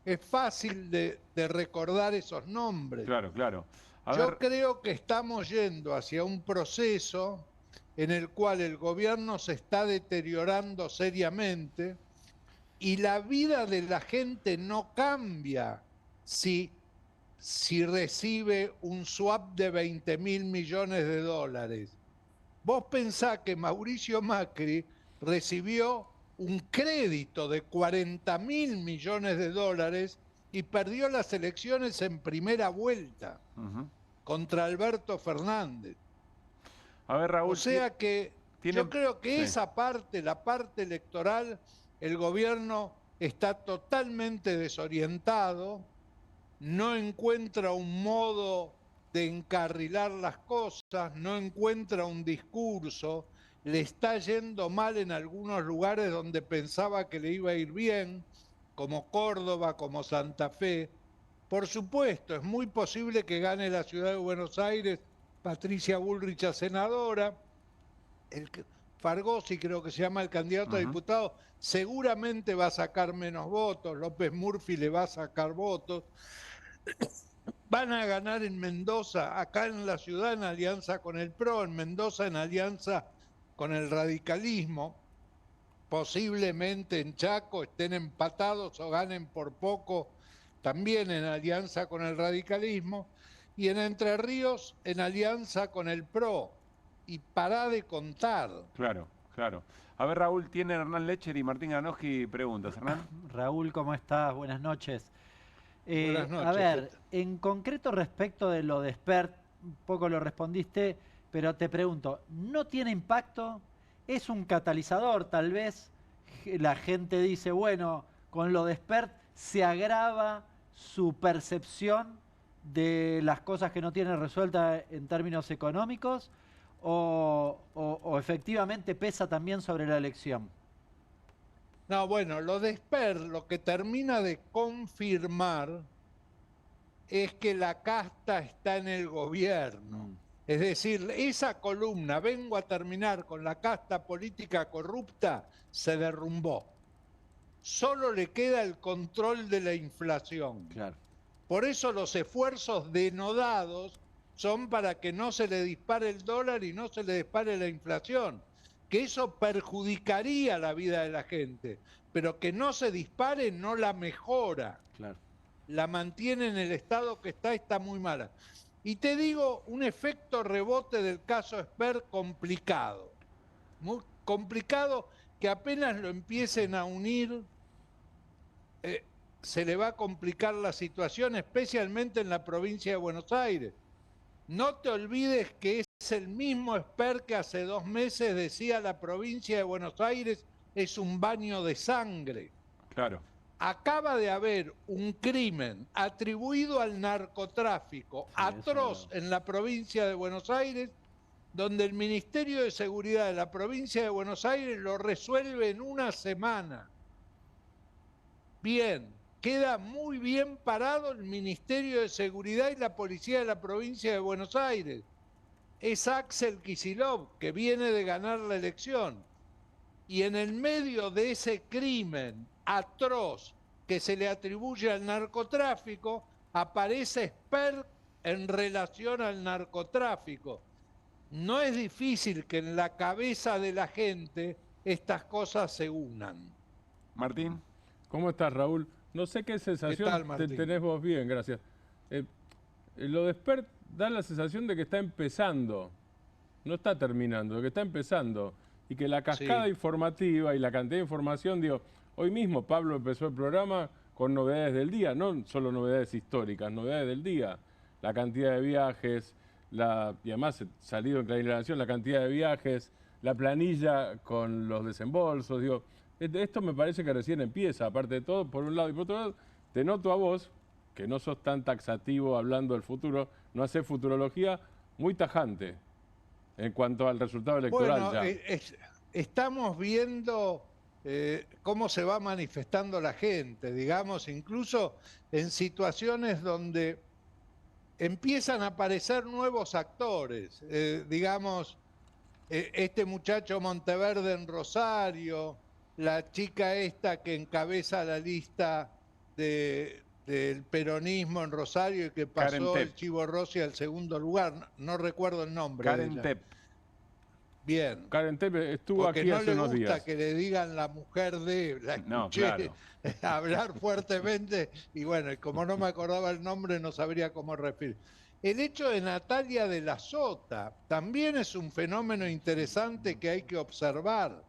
es fácil de recordar esos nombres. Yo creo que estamos yendo hacia un proceso en el cual el gobierno se está deteriorando seriamente y la vida de la gente no cambia si recibe un swap de 20.000 millones de dólares. Vos pensás que Mauricio Macri recibió un crédito de 40.000 millones de dólares y perdió las elecciones en primera vuelta contra Alberto Fernández. A ver, Raúl, o sea que yo creo que esa parte, la parte electoral, el gobierno está totalmente desorientado, no encuentra un modo de encarrilar las cosas, no encuentra un discurso, le está yendo mal en algunos lugares donde pensaba que le iba a ir bien, como Córdoba, como Santa Fe. Por supuesto, es muy posible que gane la ciudad de Buenos Aires Patricia Bullrich a senadora, Fargosi creo que se llama el candidato a diputado, seguramente va a sacar menos votos, López Murphy le va a sacar votos. Van a ganar en Mendoza, acá en la ciudad en alianza con el PRO, en Mendoza en alianza con el radicalismo, posiblemente en Chaco estén empatados o ganen por poco también en alianza con el radicalismo, y en Entre Ríos en alianza con el PRO, y pará de contar. Claro. A ver, Raúl, tiene Hernán Lecher y Martín Ganoski preguntas. Hernán. Raúl, ¿cómo estás? Buenas noches. Buenas noches. A ver, en concreto respecto de lo de Spert, un poco lo respondiste, pero te pregunto, ¿no tiene impacto? ¿Es un catalizador? Tal vez la gente dice, bueno, con lo de Spert se agrava su percepción de las cosas que no tiene resueltas en términos económicos, o efectivamente pesa también sobre la elección. No, bueno, lo de Spert lo que termina de confirmar es que la casta está en el gobierno. Es decir, esa columna, vengo a terminar con la casta política corrupta, se derrumbó. Solo le queda el control de la inflación. Por eso los esfuerzos denodados son para que no se le dispare el dólar y no se le dispare la inflación, que eso perjudicaría la vida de la gente, pero que no se dispare no la mejora. Claro. La mantiene en el estado que está muy mala. Y te digo, un efecto rebote del caso Esper complicado. Muy complicado, que apenas lo empiecen a unir, se le va a complicar la situación, especialmente en la provincia de Buenos Aires. No te olvides que es el mismo Esper que hace 2 meses decía la provincia de Buenos Aires es un baño de sangre. Claro. Acaba de haber un crimen atribuido al narcotráfico atroz en la provincia de Buenos Aires, donde el Ministerio de Seguridad de la provincia de Buenos Aires lo resuelve en 1 semana. Bien, queda muy bien parado el Ministerio de Seguridad y la Policía de la provincia de Buenos Aires. Es Axel Kicillof, que viene de ganar la elección. Y en el medio de ese crimen atroz que se le atribuye al narcotráfico, aparece Esper en relación al narcotráfico. No es difícil que en la cabeza de la gente estas cosas se unan. Martín. ¿Cómo estás, Raúl? No sé qué sensación tenés vos. Bien, gracias. Lo de Esper da la sensación de que está empezando, no está terminando, que está empezando. Y que la cascada informativa y la cantidad de información, digo, hoy mismo Pablo empezó el programa con novedades del día, no solo novedades históricas, novedades del día. La cantidad de viajes, y además salido en Clarín de la Nación, la cantidad de viajes, la planilla con los desembolsos, digo, esto me parece que recién empieza, aparte de todo, por un lado, y por otro lado, te noto a vos, que no sos tan taxativo hablando del futuro, no haces futurología, muy tajante en cuanto al resultado electoral. Bueno, ya. Estamos viendo cómo se va manifestando la gente, digamos, incluso en situaciones donde empiezan a aparecer nuevos actores, digamos, este muchacho Monteverde en Rosario, la chica esta que encabeza la lista del peronismo en Rosario y que pasó el Chivo Rossi al segundo lugar, no recuerdo el nombre. Karen Tepp. Bien. Karen Tepp estuvo aquí hace unos días. Porque no le gusta que le digan la mujer de... La escuché hablar fuertemente y bueno, como no me acordaba el nombre no sabría cómo referir. El hecho de Natalia de la Sota también es un fenómeno interesante que hay que observar,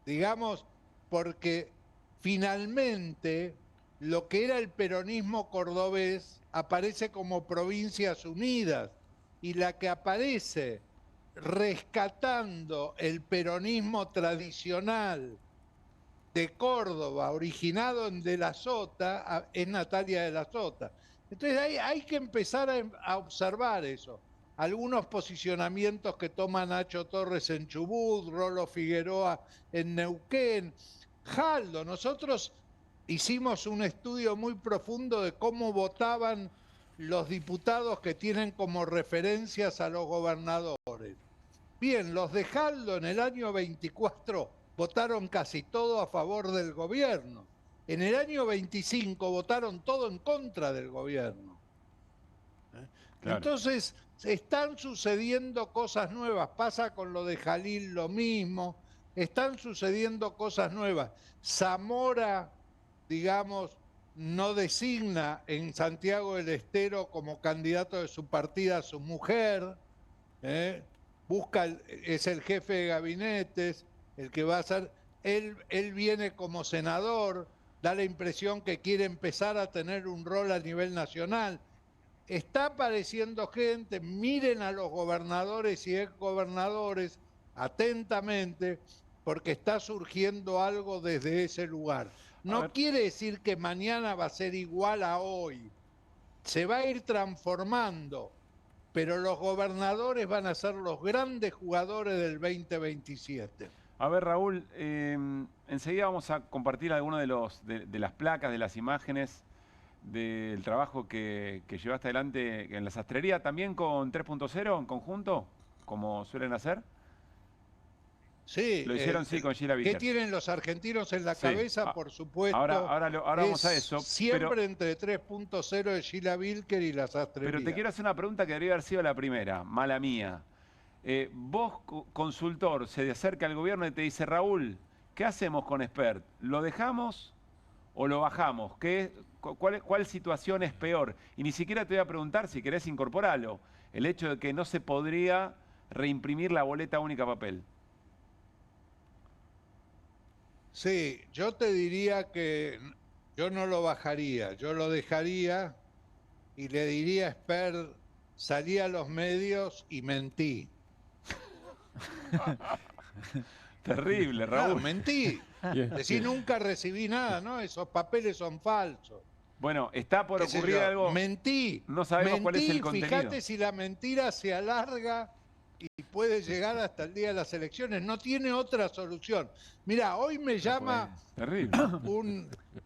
digamos, porque finalmente lo que era el peronismo cordobés aparece como Provincias Unidas y la que aparece rescatando el peronismo tradicional de Córdoba, originado en De la Sota, es Natalia de la Sota. Entonces hay que empezar a observar eso. Algunos posicionamientos que toma Nacho Torres en Chubut, Rolo Figueroa en Neuquén, Jaldo. Nosotros hicimos un estudio muy profundo de cómo votaban los diputados que tienen como referencias a los gobernadores. Bien, los de Jaldo en el año 24 votaron casi todo a favor del gobierno. En el año 25 votaron todo en contra del gobierno. Claro. Entonces, están sucediendo cosas nuevas. Pasa con lo de Jalil lo mismo. Están sucediendo cosas nuevas. Zamora, digamos, no designa en Santiago del Estero como candidato de su partida a su mujer. Es el jefe de gabinetes, el que va a ser... Él viene como senador, da la impresión que quiere empezar a tener un rol a nivel nacional. Está apareciendo gente, miren a los gobernadores y exgobernadores atentamente, porque está surgiendo algo desde ese lugar. No quiere decir que mañana va a ser igual a hoy. Se va a ir transformando, pero los gobernadores van a ser los grandes jugadores del 2027. A ver, Raúl, enseguida vamos a compartir algunas de las placas, de las imágenes del trabajo que llevaste adelante en la sastrería, también con 3.0 en conjunto, como suelen hacer. Sí, Lo hicieron sí con Sheila Vicker. ¿Qué tienen los argentinos en la Sí. cabeza? Por supuesto. Ahora vamos a eso. Siempre entre 3.0 de Sheila Vicker y las sastrerías. Pero te quiero hacer una pregunta que debería haber sido la primera, mala mía. Vos, consultor, se acerca al gobierno y te dice, Raúl, ¿qué hacemos con Spert? ¿Lo dejamos o lo bajamos? ¿Cuál situación es peor? Y ni siquiera te voy a preguntar si querés incorporarlo. El hecho de que no se podría reimprimir la boleta única papel. Sí, yo te diría que yo no lo bajaría, yo lo dejaría y le diría a Spert, salí a los medios y mentí. Terrible, Raúl. Claro, mentí. Decí nunca recibí nada, ¿no? Esos papeles son falsos. Bueno, está por ocurrir algo. Mentí. No sabemos cuál es el contenido. Fíjate si la mentira se alarga y puede llegar hasta el día de las elecciones. No tiene otra solución. Mira, hoy me llama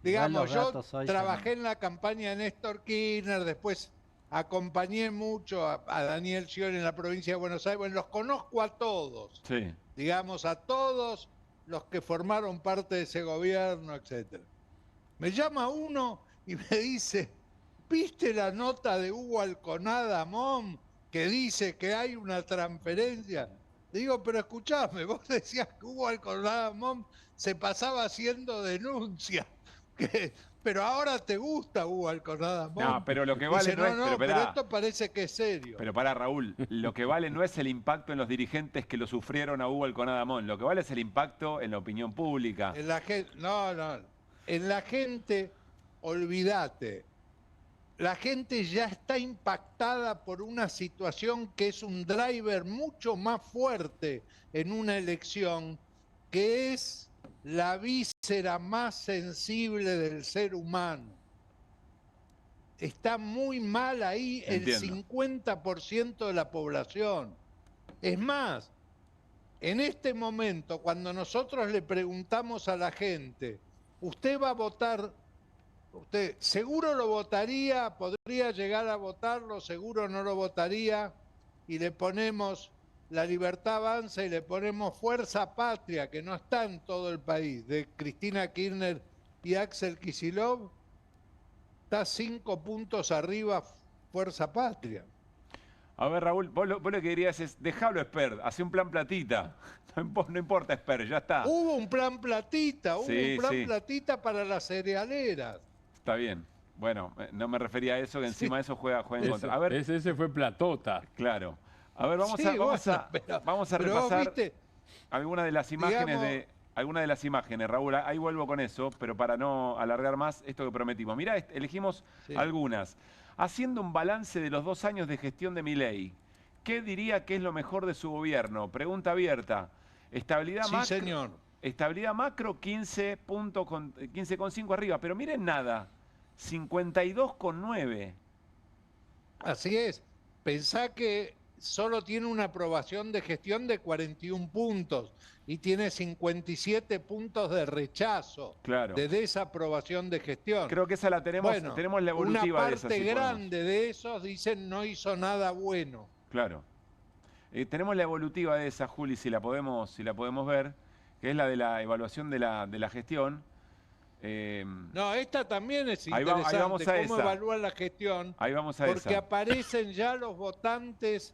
digamos, yo trabajé en la campaña de Néstor Kirchner, después acompañé mucho a Daniel Scioli en la provincia de Buenos Aires. Bueno, los conozco a todos. Sí. Digamos, a todos los que formaron parte de ese gobierno, etcétera. Me llama uno y me dice, ¿viste la nota de Hugo Alconada Mom que dice que hay una transferencia? Digo, pero escuchame, vos decías que Hugo Alconada Mom se pasaba haciendo denuncias. Pero ahora te gusta Hugo Alconada Mom. No, pero lo que vale dice, no es... pero esto parece que es serio. Pero pará, Raúl, lo que vale no es el impacto en los dirigentes que lo sufrieron a Hugo Alconada Mom. Lo que vale es el impacto en la opinión pública. En la gente, no. En la gente, olvídate. La gente ya está impactada por una situación que es un driver mucho más fuerte en una elección, que es la víscera más sensible del ser humano. Está muy mal ahí. Entiendo. El 50% de la población. Es más, en este momento, cuando nosotros le preguntamos a la gente, ¿usted va a votar? ¿Usted seguro lo votaría? ¿Podría llegar a votarlo? ¿Seguro no lo votaría? Y le ponemos La Libertad Avanza y le ponemos Fuerza Patria, que no está en todo el país, de Cristina Kirchner y Axel Kicillof. Está 5 puntos arriba Fuerza Patria. A ver, Raúl, vos lo que dirías es, dejalo Spert, hace un plan platita. No importa Spert, ya está. Hubo un plan platita, platita para las cerealeras. Está bien. Bueno, no me refería a eso, que encima de eso juega en contra. A ver, ese fue platota. Claro. A ver, vamos a repasar algunas de las imágenes algunas de las imágenes, Raúl. Ahí vuelvo con eso, pero para no alargar más esto que prometimos. Mirá, elegimos algunas. Haciendo un balance de los 2 años de gestión de Milei, ¿qué diría que es lo mejor de su gobierno? Pregunta abierta. Estabilidad macro. Sí, señor. Estabilidad macro, 15,5 arriba. Pero miren nada, 52,9. Así es. Pensá que solo tiene una aprobación de gestión de 41 puntos y tiene 57 puntos de rechazo, de desaprobación de gestión. Creo que esa la tenemos, tenemos la evolutiva de esa. Una parte grande de esos dicen no hizo nada bueno. Claro. Tenemos la evolutiva de esa, Juli, si la podemos ver, que es la de la evaluación de la gestión. No, esta también es interesante, ahí vamos a cómo evalúan la gestión. Ahí vamos a porque aparecen ya los votantes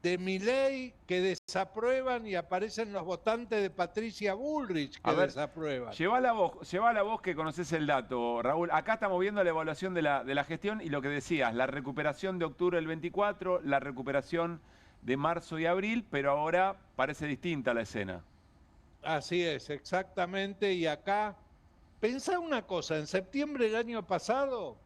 de Milei que desaprueban y aparecen los votantes de Patricia Bullrich que desaprueban. Lleva la voz que conoces el dato, Raúl. Acá estamos viendo la evaluación de la gestión y lo que decías, la recuperación de octubre del 24, la recuperación de marzo y abril, pero ahora parece distinta la escena. Así es, exactamente. Y acá, pensá una cosa, en septiembre del año pasado,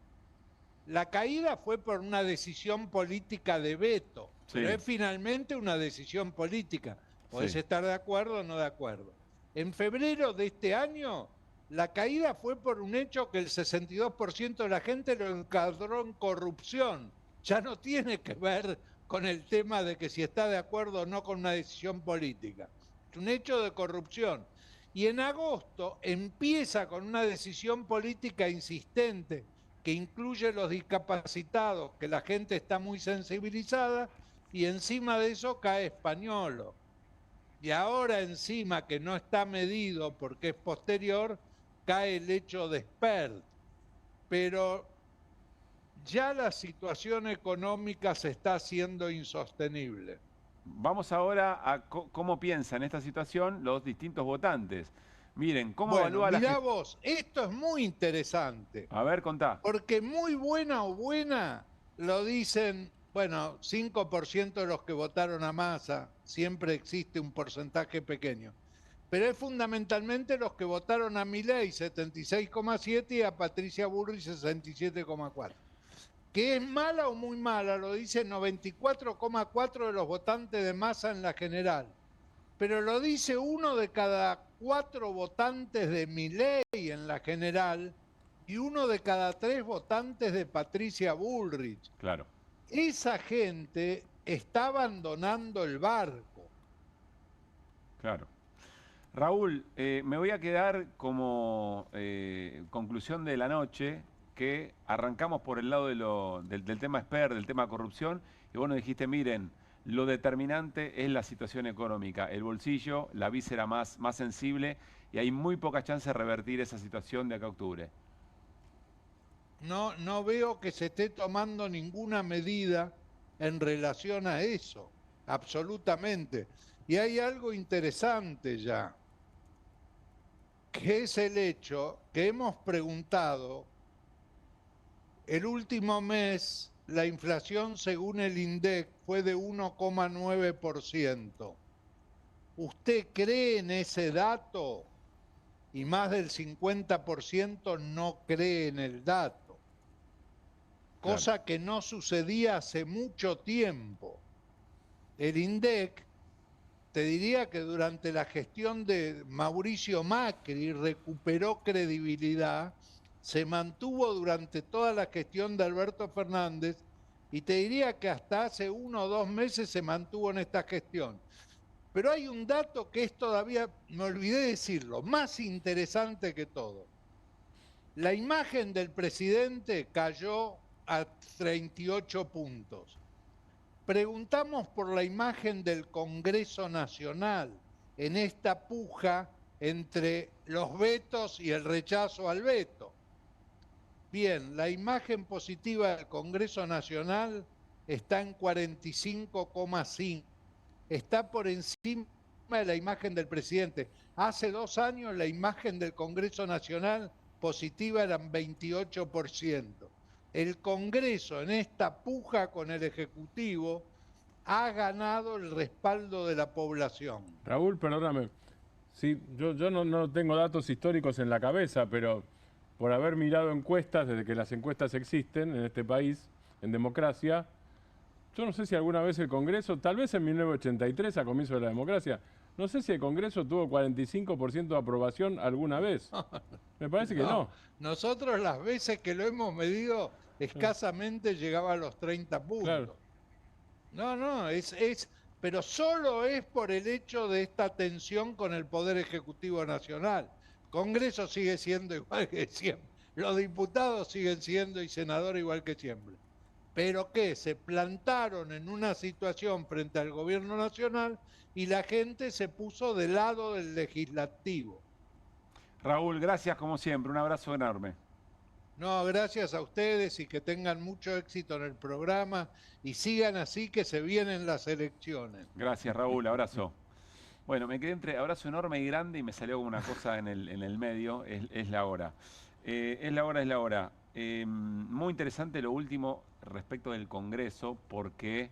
la caída fue por una decisión política de veto, pero es finalmente una decisión política. Podés estar de acuerdo o no de acuerdo. En febrero de este año, la caída fue por un hecho que el 62% de la gente lo encadró en corrupción. Ya no tiene que ver con el tema de que si está de acuerdo o no con una decisión política. Es un hecho de corrupción. Y en agosto empieza con una decisión política insistente que incluye los discapacitados, que la gente está muy sensibilizada, y encima de eso cae Españolo. Y ahora encima que no está medido porque es posterior, cae el hecho de Spert. Pero ya la situación económica se está haciendo insostenible. Vamos ahora a cómo piensan esta situación los distintos votantes. Miren, ¿cómo evalúa la gente? Mirá vos, esto es muy interesante. A ver, contá. Porque muy buena o buena lo dicen, bueno, 5% de los que votaron a Massa, siempre existe un porcentaje pequeño. Pero es fundamentalmente los que votaron a Milei, 76,7%, y a Patricia Bullrich, 67,4%. ¿Que es mala o muy mala? Lo dice 94,4% de los votantes de Massa en la general. Pero lo dice 1 de cada 4 votantes de Milei en la general y 1 de cada 3 votantes de Patricia Bullrich. Claro. Esa gente está abandonando el barco. Claro. Raúl, me voy a quedar como conclusión de la noche que arrancamos por el lado del tema Spert, del tema corrupción, y vos nos dijiste, miren, lo determinante es la situación económica, el bolsillo, la víscera más sensible, y hay muy poca chance de revertir esa situación de acá a octubre. No veo que se esté tomando ninguna medida en relación a eso, absolutamente. Y hay algo interesante ya, que es el hecho que hemos preguntado, el último mes la inflación según el INDEC fue de 1,9%. ¿Usted cree en ese dato? Y más del 50% no cree en el dato. Cosa que no sucedía hace mucho tiempo. El INDEC, te diría que durante la gestión de Mauricio Macri recuperó credibilidad, se mantuvo durante toda la gestión de Alberto Fernández y te diría que hasta hace 1 o 2 meses se mantuvo en esta gestión. Pero hay un dato que es todavía, me olvidé decirlo, más interesante que todo. La imagen del presidente cayó a 38 puntos. Preguntamos por la imagen del Congreso Nacional en esta puja entre los vetos y el rechazo al veto. Bien, la imagen positiva del Congreso Nacional está en 45,5. Está por encima de la imagen del presidente. Hace 2 años la imagen del Congreso Nacional positiva eran 28%. El Congreso en esta puja con el Ejecutivo ha ganado el respaldo de la población. Raúl, perdóname. Sí, yo no tengo datos históricos en la cabeza, pero por haber mirado encuestas, desde que las encuestas existen en este país, en democracia, yo no sé si alguna vez el Congreso, tal vez en 1983, a comienzo de la democracia, no sé si el Congreso tuvo 45% de aprobación alguna vez. Me parece que no. Nosotros las veces que lo hemos medido, escasamente llegaba a los 30 puntos. Claro. Pero solo es por el hecho de esta tensión con el Poder Ejecutivo Nacional. Congreso sigue siendo igual que siempre. Los diputados siguen siendo y senadores igual que siempre. Pero que se plantaron en una situación frente al gobierno nacional y la gente se puso del lado del legislativo. Raúl, gracias como siempre. Un abrazo enorme. No, gracias a ustedes y que tengan mucho éxito en el programa y sigan así que se vienen las elecciones. Gracias, Raúl. Abrazo. Bueno, me quedé entre abrazo enorme y grande y me salió como una cosa en el medio. Es la hora. Es la hora. Muy interesante lo último respecto del Congreso, porque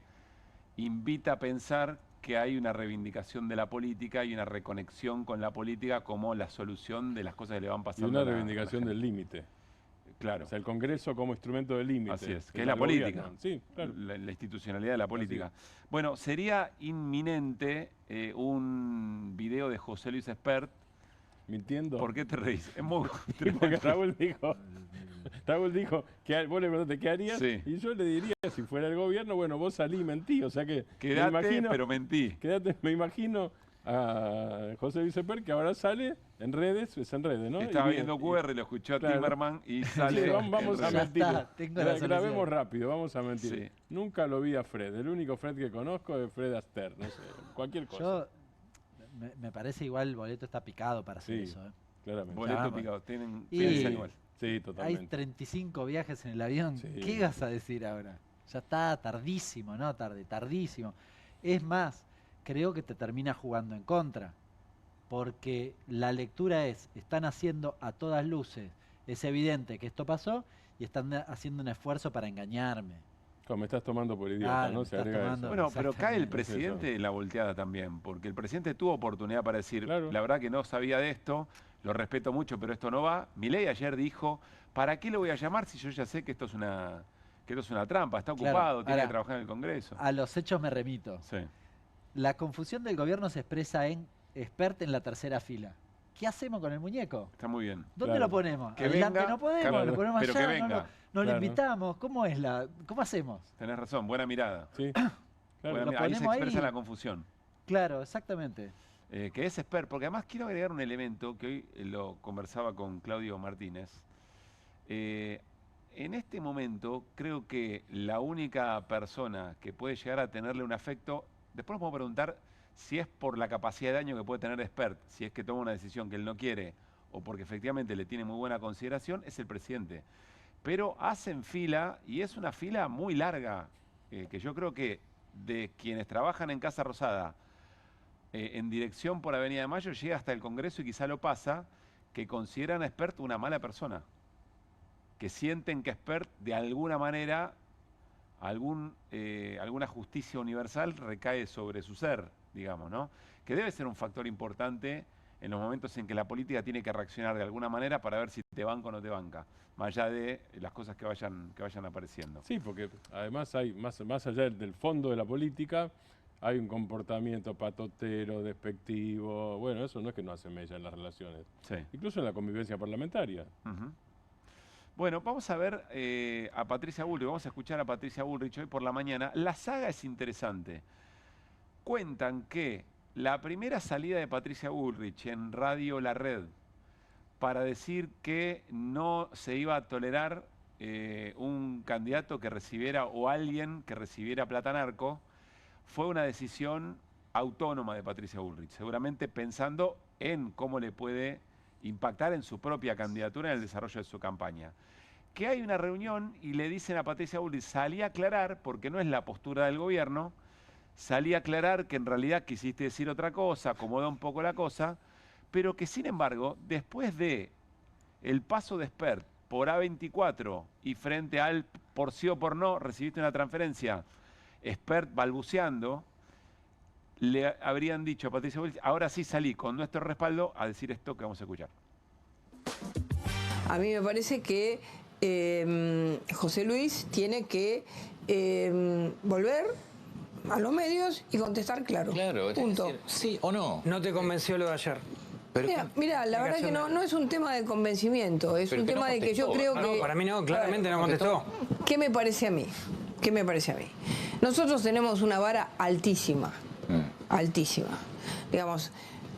invita a pensar que hay una reivindicación de la política y una reconexión con la política como la solución de las cosas que le van pasando. Y una reivindicación del límite. Claro. O sea, el Congreso como instrumento de límite. Así es, que es la política. Gobierno. Sí, claro. La institucionalidad de la política. Bueno, sería inminente un video de José Luis Spert. ¿Mintiendo? ¿Por qué te reís? Es muy... Porque Raúl dijo, vos le preguntaste qué harías, sí. Y yo le diría, si fuera el gobierno, bueno, vos salí y mentí. O sea que... Quedate, pero mentí. Quedate, me imagino a José Luis Spert, que ahora sale en redes, es en redes, ¿no? Estaba viendo QR, lo escuchó a Timerman y sale. Sí, vamos a mentir. Grabemos rápido, vamos a mentir. Sí. Nunca lo vi a Fred. El único Fred que conozco es Fred Astaire, no sé, cualquier cosa. me parece igual el boleto está picado para hacer eso. Claramente. Boleto picado, tienen igual. Sí, totalmente. Hay 35 viajes en el avión. Sí. ¿Qué vas a decir ahora? Ya está tardísimo, ¿no? Tardísimo. Es más, creo que te termina jugando en contra. Porque la lectura están haciendo a todas luces, es evidente que esto pasó y están haciendo un esfuerzo para engañarme. Como me estás tomando por idiota, ¿no? Se agrega eso. Bueno, pero cae el presidente en la volteada también, porque el presidente tuvo oportunidad para decir, la verdad que no sabía de esto, lo respeto mucho, pero esto no va. Milei ayer dijo, ¿para qué lo voy a llamar si yo ya sé que esto es una trampa? Está ocupado, tiene que trabajar en el Congreso. A los hechos me remito. Sí. La confusión del gobierno se expresa en expert en la tercera fila. ¿Qué hacemos con el muñeco? Está muy bien. ¿Dónde lo ponemos? Que Adelante venga, no podemos, lo ponemos pero allá, que venga. no lo invitamos. ¿Cómo hacemos? Tenés razón, buena mirada. Sí. Buena Lo mirada. Ahí se ponemos expresa ahí. la confusión. Claro, exactamente. Que es expert, porque además quiero agregar un elemento que hoy lo conversaba con Claudio Martínez. En este momento creo que la única persona que puede llegar a tenerle un afecto, después nos podemos preguntar si es por la capacidad de daño que puede tener expert, si es que toma una decisión que él no quiere o porque efectivamente le tiene muy buena consideración, es el presidente. Pero hacen fila, y es una fila muy larga, que yo creo que de quienes trabajan en Casa Rosada, en dirección por Avenida de Mayo, llega hasta el Congreso y quizá lo pasa, que consideran a expert una mala persona. Que sienten que expert de alguna manera, alguna justicia universal recae sobre su ser, digamos, ¿no? Que debe ser un factor importante en los momentos en que la política tiene que reaccionar de alguna manera para ver si te banca o no te banca, más allá de las cosas que vayan apareciendo. Sí, porque además hay, más allá del fondo de la política, hay un comportamiento patotero, despectivo. Bueno, eso no es que no hace mella en las relaciones. Sí. Incluso en la convivencia parlamentaria. Bueno, vamos a ver a Patricia Bullrich, vamos a escuchar a Patricia Bullrich hoy por la mañana. La saga es interesante. Cuentan que la primera salida de Patricia Bullrich en Radio La Red para decir que no se iba a tolerar un candidato que recibiera o alguien que recibiera plata narco fue una decisión autónoma de Patricia Bullrich, seguramente pensando en cómo le puede impactar en su propia candidatura en el desarrollo de su campaña. Que hay una reunión y le dicen a Patricia Bullrich, salí a aclarar, porque no es la postura del gobierno, salí a aclarar que en realidad quisiste decir otra cosa, acomodó un poco la cosa, pero que sin embargo, después de el paso de expert por A24 y frente al por sí o por no, recibiste una transferencia, expert balbuceando, le habrían dicho a Patricia Bullrich, ahora sí salí con nuestro respaldo a decir esto que vamos a escuchar. A mí me parece que José Luis tiene que volver a los medios y contestar claro. Claro, punto. Decir, sí o no. ¿No te convenció lo de ayer? Mira, la verdad que no es un tema de convencimiento, es un tema de que yo creo que... No, para mí no, claramente no contestó. ¿Qué me parece a mí? ¿Qué me parece a mí? Nosotros tenemos una vara altísima, altísima. Digamos,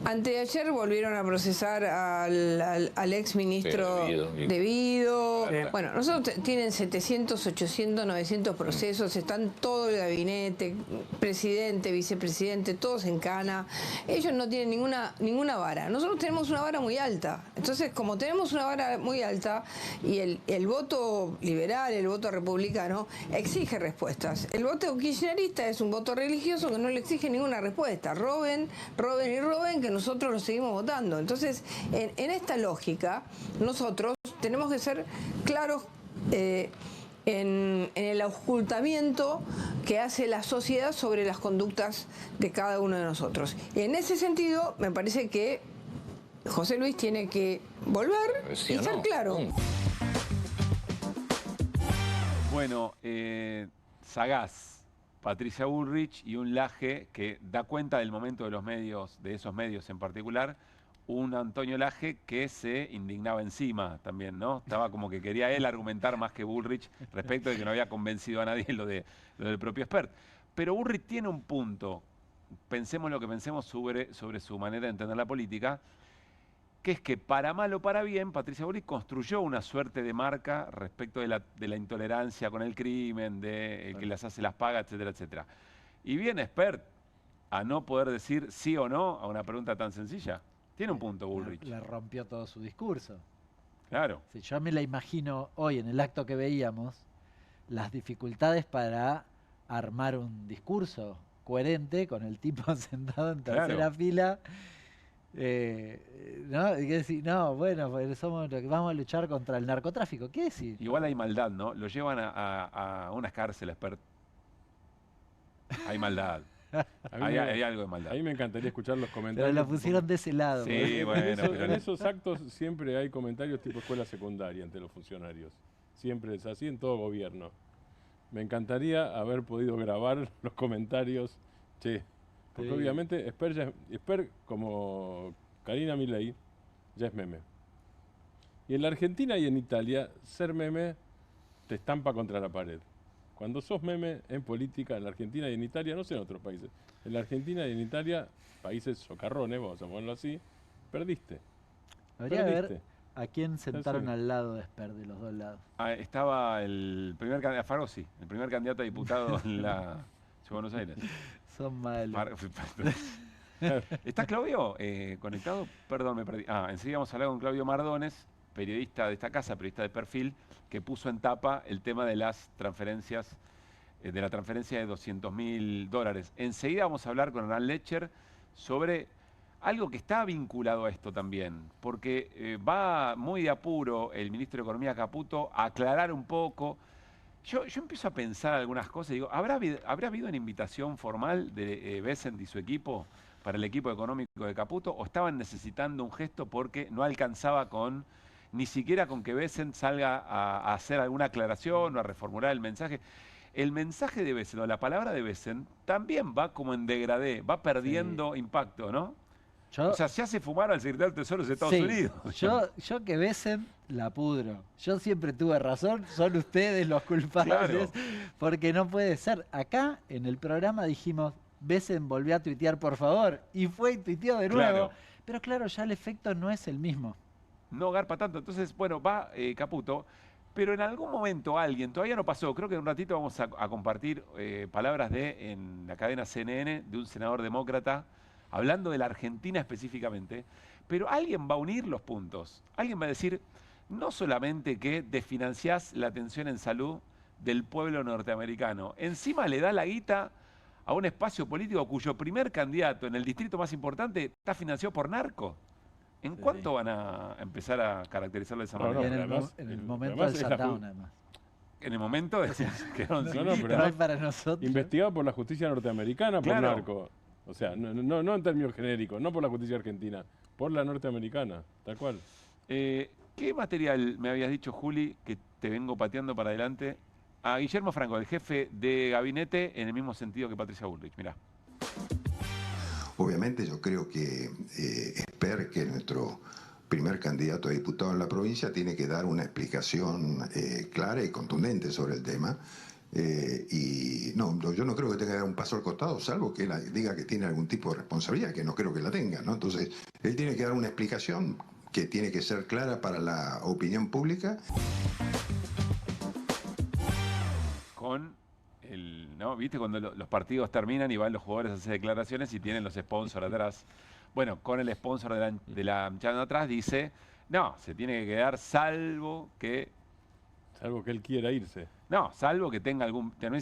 anteayer volvieron a procesar al ex ministro de Vido. Bueno, nosotros tienen 700, 800, 900 procesos, están todo el gabinete, presidente, vicepresidente, todos en cana. Ellos no tienen ninguna vara. Nosotros tenemos una vara muy alta. Entonces, como tenemos una vara muy alta y el voto liberal, el voto republicano, exige respuestas. El voto kirchnerista es un voto religioso que no le exige ninguna respuesta. Roben, roben y roben, que nosotros lo seguimos votando. Entonces, en esta lógica, nosotros tenemos que ser claros en el ocultamiento que hace la sociedad sobre las conductas de cada uno de nosotros. Y en ese sentido, me parece que José Luis tiene que volver y ser claro. Bueno, sagaz. Patricia Bullrich y un Laje que da cuenta del momento de los medios, de esos medios en particular, un Antonio Laje que se indignaba encima también, ¿no? Estaba como que quería él argumentar más que Bullrich respecto de que no había convencido a nadie lo del propio expert. Pero Bullrich tiene un punto, pensemos lo que pensemos sobre su manera de entender la política, que es que para mal o para bien, Patricia Bullrich construyó una suerte de marca respecto de la intolerancia con el crimen, de el que las hace las paga, etcétera, etcétera. Y bien expert, a no poder decir sí o no a una pregunta tan sencilla. Tiene un punto Bullrich. Le rompió todo su discurso. Claro. Si yo me la imagino hoy en el acto que veíamos, las dificultades para armar un discurso coherente con el tipo sentado en tercera fila. ¿No? Y decir, no, bueno, pues vamos a luchar contra el narcotráfico. ¿Qué decir? Igual hay maldad, ¿no? Lo llevan a unas cárceles. Hay maldad. Hay algo de maldad. A mí me encantaría escuchar los comentarios. Pero lo pusieron de ese lado. Sí, bueno. En esos actos siempre hay comentarios tipo escuela secundaria entre los funcionarios. Siempre es así en todo gobierno. Me encantaría haber podido grabar los comentarios. Che, porque obviamente Esper, como Karina Milei, ya es meme. Y en la Argentina y en Italia, ser meme te estampa contra la pared. Cuando sos meme en política, en la Argentina y en Italia, no sé en otros países, en la Argentina y en Italia, países socarrones, vamos a ponerlo así, perdiste. Habría que ver a quién sentaron al lado de Esper, de los dos lados. Estaba el primer candidato, Farossi, el primer candidato a diputado en la de Buenos Aires. Son malos. ¿Está Claudio conectado? Perdón, me perdí. Enseguida vamos a hablar con Claudio Mardones, periodista de esta casa, periodista de perfil, que puso en tapa el tema de las transferencias, de la transferencia de $200.000. Enseguida vamos a hablar con Hernán Lecher sobre algo que está vinculado a esto también, porque va muy de apuro el ministro de Economía Caputo a aclarar un poco. Yo empiezo a pensar algunas cosas y digo, ¿habrá habido una invitación formal de Bessent y su equipo para el equipo económico de Caputo, o estaban necesitando un gesto porque no alcanzaba ni siquiera con que Bessent salga a hacer alguna aclaración o a reformular el mensaje? El mensaje de Bessent o la palabra de Bessent también va como en degradé, va perdiendo impacto, ¿no? O sea, se hace fumar al secretario de Tesoros de Estados Unidos. Yo que Bessent la pudro. Yo siempre tuve razón, son ustedes los culpables, porque no puede ser. Acá en el programa dijimos, Bessent volvió a tuitear, por favor, y fue y tuiteó de nuevo. Pero claro, ya el efecto no es el mismo. No garpa tanto. Entonces, bueno, va Caputo, pero en algún momento alguien, todavía no pasó, creo que en un ratito vamos a compartir palabras en la cadena CNN de un senador demócrata, hablando de la Argentina específicamente, pero alguien va a unir los puntos. Alguien va a decir, no solamente que desfinanciás la atención en salud del pueblo norteamericano, encima le da la guita a un espacio político cuyo primer candidato en el distrito más importante está financiado por narco. ¿En cuánto van a empezar a caracterizarlo de esa manera? En el momento del shutdown, además. En el momento de pero para nosotros. Investigado por la justicia norteamericana por narco. O sea, no en términos genéricos, no por la justicia argentina, por la norteamericana, tal cual. ¿Qué material me habías dicho, Juli, que te vengo pateando para adelante? A Guillermo Franco, el jefe de gabinete, en el mismo sentido que Patricia Bullrich. Mirá. Obviamente yo creo que Esper, que es nuestro primer candidato a diputado en la provincia, tiene que dar una explicación clara y contundente sobre el tema. Y yo no creo que tenga que dar un paso al costado, salvo que él diga que tiene algún tipo de responsabilidad, que no creo que la tenga, ¿no? Entonces, él tiene que dar una explicación que tiene que ser clara para la opinión pública. ¿No? ¿Viste cuando los partidos terminan y van los jugadores a hacer declaraciones y tienen los sponsors atrás? Bueno, con el sponsor de la hinchada atrás dice, no, se tiene que quedar salvo que él quiera irse. No, salvo que tenga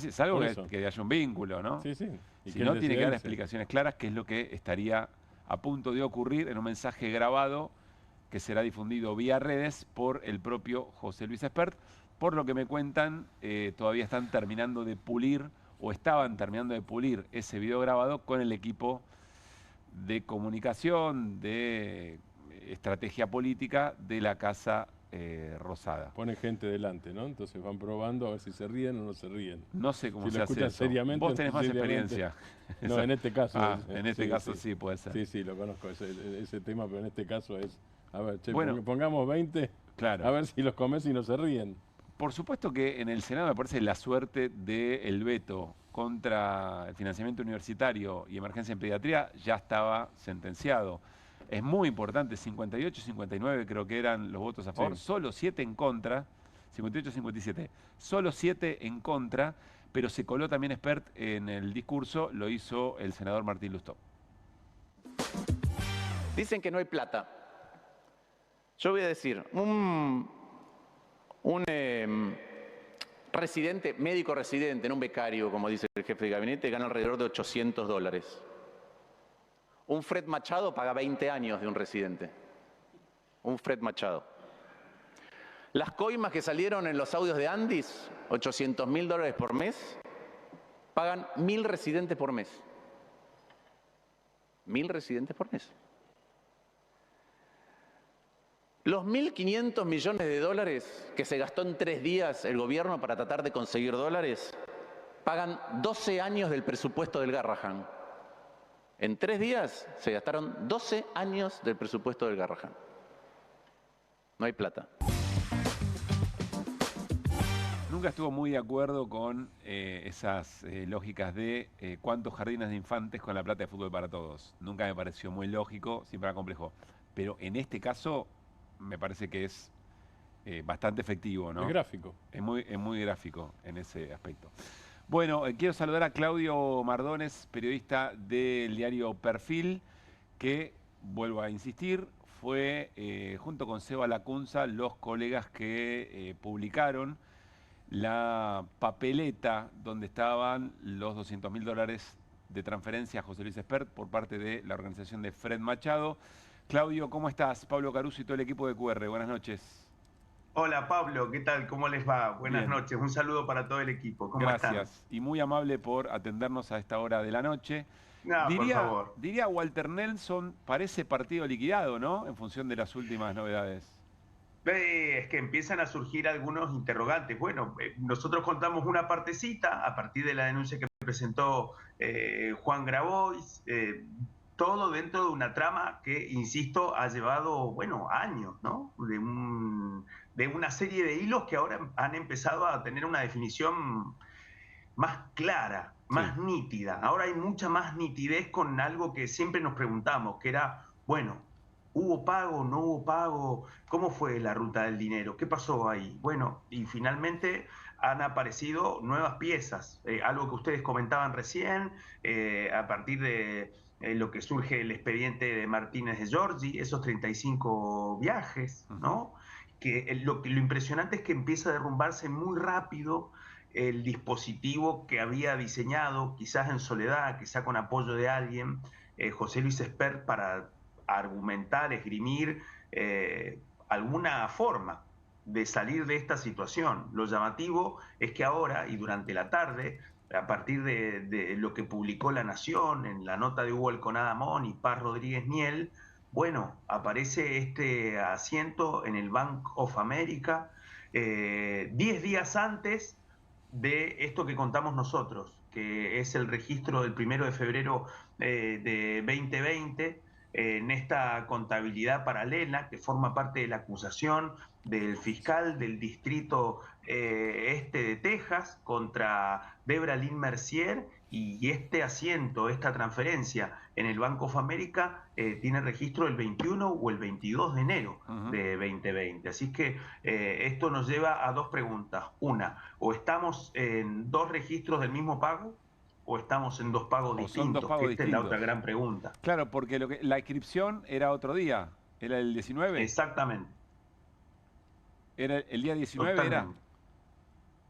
salvo que haya un vínculo, ¿no? Sí, sí. Si no, tiene que dar explicaciones claras, que es lo que estaría a punto de ocurrir en un mensaje grabado que será difundido vía redes por el propio José Luis Espert. Por lo que me cuentan, todavía están terminando de pulir, o estaban terminando de pulir ese video grabado con el equipo de comunicación, de estrategia política de la Casa Rosada. Pone gente delante, ¿no? Entonces van probando a ver si se ríen o no se ríen. No sé cómo si se hace eso. Seriamente, vos tenés más experiencia. No, en este caso. En este caso sí puede ser. Sí, lo conozco ese tema, pero en este caso es, a ver, bueno, pongamos 20, a ver si los comes y no se ríen. Por supuesto que en el Senado me parece la suerte del veto contra el financiamiento universitario y emergencia en pediatría ya estaba sentenciado. Es muy importante, 58 y 59 creo que eran los votos a favor, solo 7 en contra, 58 y 57, solo 7 en contra, pero se coló también Espert en el discurso, lo hizo el senador Martín Lustó. Dicen que no hay plata. Yo voy a decir, un residente, médico residente, no un becario, como dice el jefe de gabinete, gana alrededor de $800. Un Fred Machado paga 20 años de un residente. Un Fred Machado. Las coimas que salieron en los audios de Andis, $800.000 por mes, pagan 1.000 residentes por mes. 1.000 residentes por mes. Los 1.500 millones de dólares que se gastó en 3 días el gobierno para tratar de conseguir dólares, pagan 12 años del presupuesto del Garrahan. En 3 días se gastaron 12 años del presupuesto del Garrahan. No hay plata. Nunca estuvo muy de acuerdo con esas lógicas de cuántos jardines de infantes con la plata de Fútbol para Todos. Nunca me pareció muy lógico, siempre era complejo. Pero en este caso me parece que es bastante efectivo, ¿no? Es gráfico. Es muy gráfico en ese aspecto. Bueno, quiero saludar a Claudio Mardones, periodista del diario Perfil, que, vuelvo a insistir, fue junto con Seba Lacunza los colegas que publicaron la papeleta donde estaban los $200.000 de transferencia a José Luis Espert por parte de la organización de Fred Machado. Claudio, ¿cómo estás? Pablo Caruso y todo el equipo de QR, buenas noches. Hola Pablo, ¿qué tal? ¿Cómo les va? Buenas noches, un saludo para todo el equipo. ¿Cómo están? Gracias, y muy amable por atendernos a esta hora de la noche. No, por favor. Diría Walter Nelson, parece partido liquidado, ¿no? En función de las últimas novedades. Es que empiezan a surgir algunos interrogantes. Bueno, nosotros contamos una partecita a partir de la denuncia que presentó Juan Grabois, todo dentro de una trama que, insisto, ha llevado, bueno, años, ¿no? De una serie de hilos que ahora han empezado a tener una definición más clara, más nítida. Ahora hay mucha más nitidez con algo que siempre nos preguntamos, que era, bueno, ¿hubo pago? ¿No hubo pago? ¿Cómo fue la ruta del dinero? ¿Qué pasó ahí? Bueno, y finalmente han aparecido nuevas piezas, algo que ustedes comentaban recién, a partir de lo que surge el expediente de Martínez de Giorgi, esos 35 viajes, ¿no? Que lo impresionante es que empieza a derrumbarse muy rápido el dispositivo que había diseñado, quizás en soledad, quizás con apoyo de alguien, José Luis Espert, para argumentar, esgrimir alguna forma de salir de esta situación. Lo llamativo es que ahora y durante la tarde, a partir de lo que publicó La Nación en la nota de Hugo Alconada Mon y Paz Rodríguez Miel, bueno, aparece este asiento en el Bank of America 10 días antes de esto que contamos nosotros, que es el registro del 1 de febrero de 2020, en esta contabilidad paralela que forma parte de la acusación del fiscal del distrito este de Texas contra Debra Lynn Mercier, y este asiento, esta transferencia en el Bank of America tiene registro el 21 o el 22 de enero de 2020. Así que esto nos lleva a dos preguntas. Una, o estamos en dos registros del mismo pago, o estamos en dos pagos distintos, esta es la otra gran pregunta. Claro, porque la inscripción era otro día, era el 19. Exactamente. Era el día 19. Totalmente.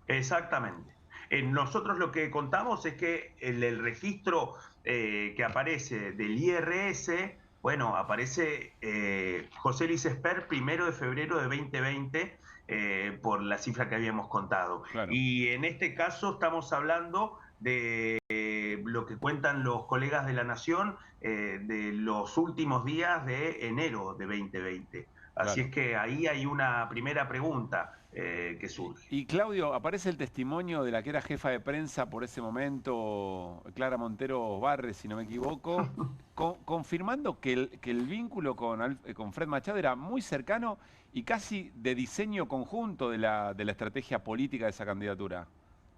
Exactamente. Nosotros lo que contamos es que el registro que aparece del IRS, bueno, aparece José Luis Espert 1 de febrero de 2020 por la cifra que habíamos contado. Claro. Y en este caso estamos hablando de lo que cuentan los colegas de La Nación de los últimos días de enero de 2020. Así claro. Es que ahí hay una primera pregunta que surge. Y Claudio, aparece el testimonio de la que era jefa de prensa por ese momento, Clara Montero Barres, si no me equivoco, confirmando que el vínculo con Fred Machado era muy cercano y casi de diseño conjunto de la estrategia política de esa candidatura.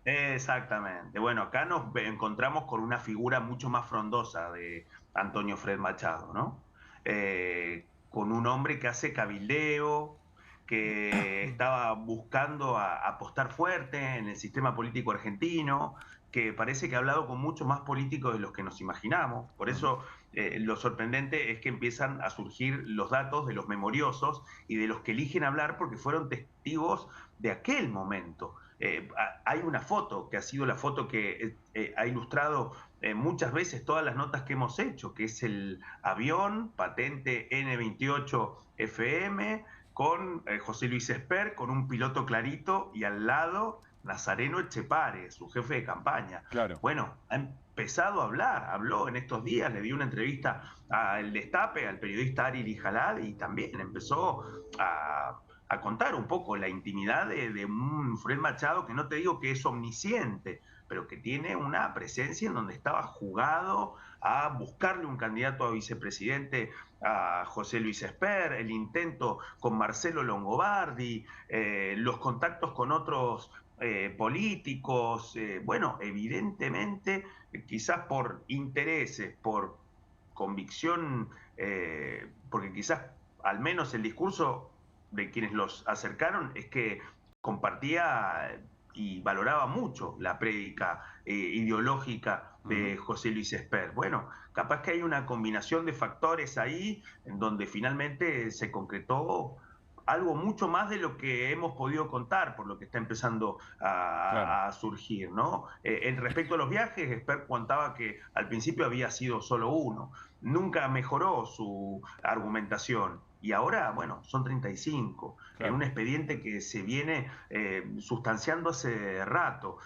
Exactamente. Bueno, acá nos encontramos con una figura mucho más frondosa de Antonio Fred Machado, ¿no? Con un hombre que hace cabildeo, que estaba buscando apostar fuerte en el sistema político argentino, que parece que ha hablado con muchos más políticos de los que nos imaginamos. Por eso lo sorprendente es que empiezan a surgir los datos de los memoriosos y de los que eligen hablar porque fueron testigos de aquel momento. Hay una foto que ha sido la foto que ha ilustrado muchas veces todas las notas que hemos hecho, que es el avión patente N28 FM con José Luis Esper, con un piloto clarito y al lado Nazareno Echepare, su jefe de campaña. Claro. Bueno, ha empezado a hablar, habló en estos días, le dio una entrevista al Destape, al periodista Ari Lijalad, y también empezó a contar un poco la intimidad de un Fred Machado que no te digo que es omnisciente, pero que tiene una presencia en donde estaba jugado a buscarle un candidato a vicepresidente a José Luis Esper, el intento con Marcelo Longobardi, los contactos con otros políticos, bueno, evidentemente, quizás por intereses, por convicción, porque quizás al menos el discurso de quienes los acercaron es que compartía y valoraba mucho la prédica ideológica de José Luis Esper. Bueno, capaz que hay una combinación de factores ahí en donde finalmente se concretó algo mucho más de lo que hemos podido contar, por lo que está empezando a surgir, ¿no? En respecto a los viajes, Esper contaba que al principio había sido solo uno. Nunca mejoró su argumentación. Y ahora, bueno, son 35, en un expediente que se viene sustanciando hace rato.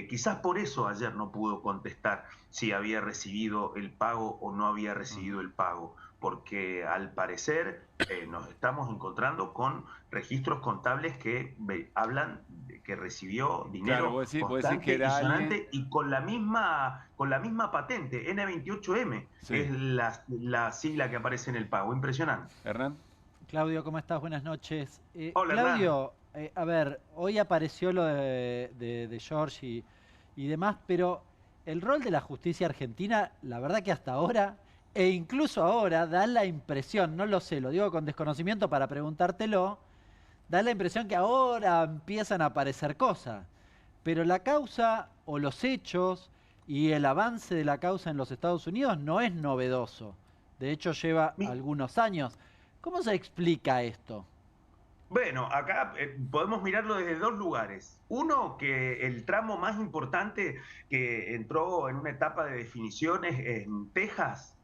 Quizás por eso ayer no pudo contestar si había recibido el pago o no había recibido el pago, porque al parecer nos estamos encontrando con registros contables que hablan de que recibió dinero constante que era y con la misma patente, N28M, sí, es la sigla que aparece en el pago. Impresionante. Hernán. Claudio, ¿cómo estás? Buenas noches. Hola, Claudio, a ver, hoy apareció lo de George y demás, pero el rol de la justicia argentina, la verdad que hasta ahora, e incluso ahora, da la impresión, no lo sé, lo digo con desconocimiento para preguntártelo, da la impresión que ahora empiezan a aparecer cosas, pero la causa o los hechos y el avance de la causa en los Estados Unidos no es novedoso. De hecho, lleva algunos años. ¿Cómo se explica esto? Bueno, acá podemos mirarlo desde dos lugares. Uno, que el tramo más importante que entró en una etapa de definiciones en Texas,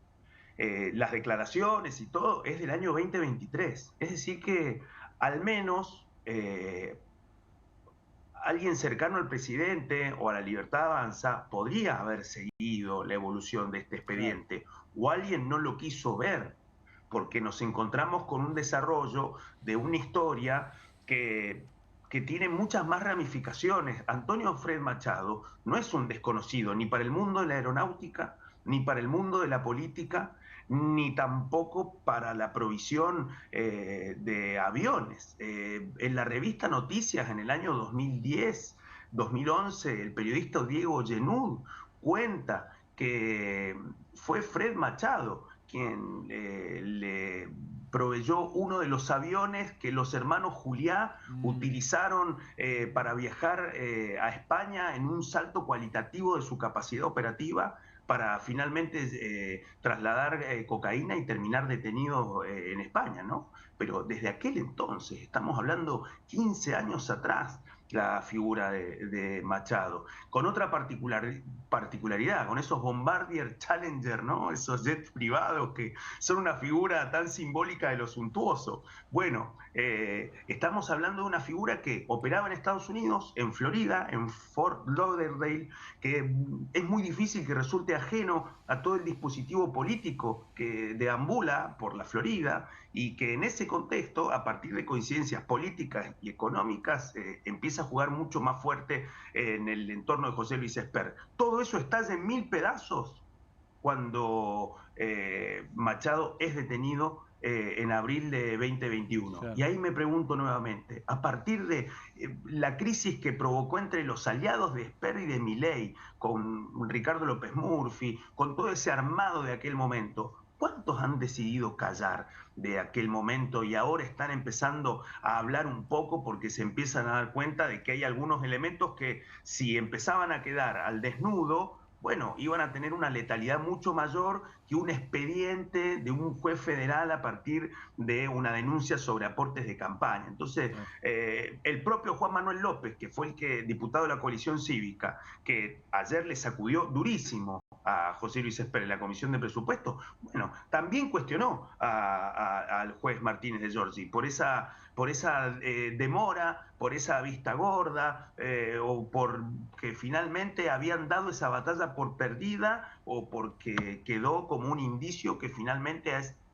las declaraciones y todo, es del año 2023. Es decir que al menos alguien cercano al presidente o a la Libertad Avanza podría haber seguido la evolución de este expediente, o alguien no lo quiso ver, porque nos encontramos con un desarrollo de una historia que tiene muchas más ramificaciones. Antonio Fred Machado no es un desconocido ni para el mundo de la aeronáutica, ni para el mundo de la política, ni tampoco para la provisión de aviones. En la revista Noticias, en el año 2010, 2011, el periodista Diego Genud cuenta que fue Fred Machado quien le proveyó uno de los aviones que los hermanos Juliá utilizaron para viajar a España en un salto cualitativo de su capacidad operativa para finalmente trasladar cocaína y terminar detenido en España, ¿no? Pero desde aquel entonces, estamos hablando 15 años atrás, la figura de Machado, con otra particularidad, con esos Bombardier Challenger, ¿no? Esos jets privados que son una figura tan simbólica de lo suntuoso. Bueno, estamos hablando de una figura que operaba en Estados Unidos, en Florida, en Fort Lauderdale, que es muy difícil que resulte ajeno a todo el dispositivo político que deambula por la Florida, y que en ese contexto, a partir de coincidencias políticas y económicas, empieza a jugar mucho más fuerte en el entorno de José Luis Esper. Todo eso estalla en 1000 pedazos cuando Machado es detenido en abril de 2021. Claro. Y ahí me pregunto nuevamente, a partir de la crisis que provocó entre los aliados de Esper y de Milei, con Ricardo López Murphy, con todo ese armado de aquel momento, ¿Cuántos han decidido callar de aquel momento y ahora están empezando a hablar un poco porque se empiezan a dar cuenta de que hay algunos elementos que si empezaban a quedar al desnudo, bueno, iban a tener una letalidad mucho mayor que un expediente de un juez federal a partir de una denuncia sobre aportes de campaña? Entonces, el propio Juan Manuel López, que fue diputado de la coalición cívica, que ayer le sacudió durísimo a José Luis Esper en la Comisión de Presupuestos, bueno, también cuestionó al juez Martínez de Giorgi por esa demora, por esa vista gorda, o por que finalmente habían dado esa batalla por perdida, o porque quedó como un indicio que finalmente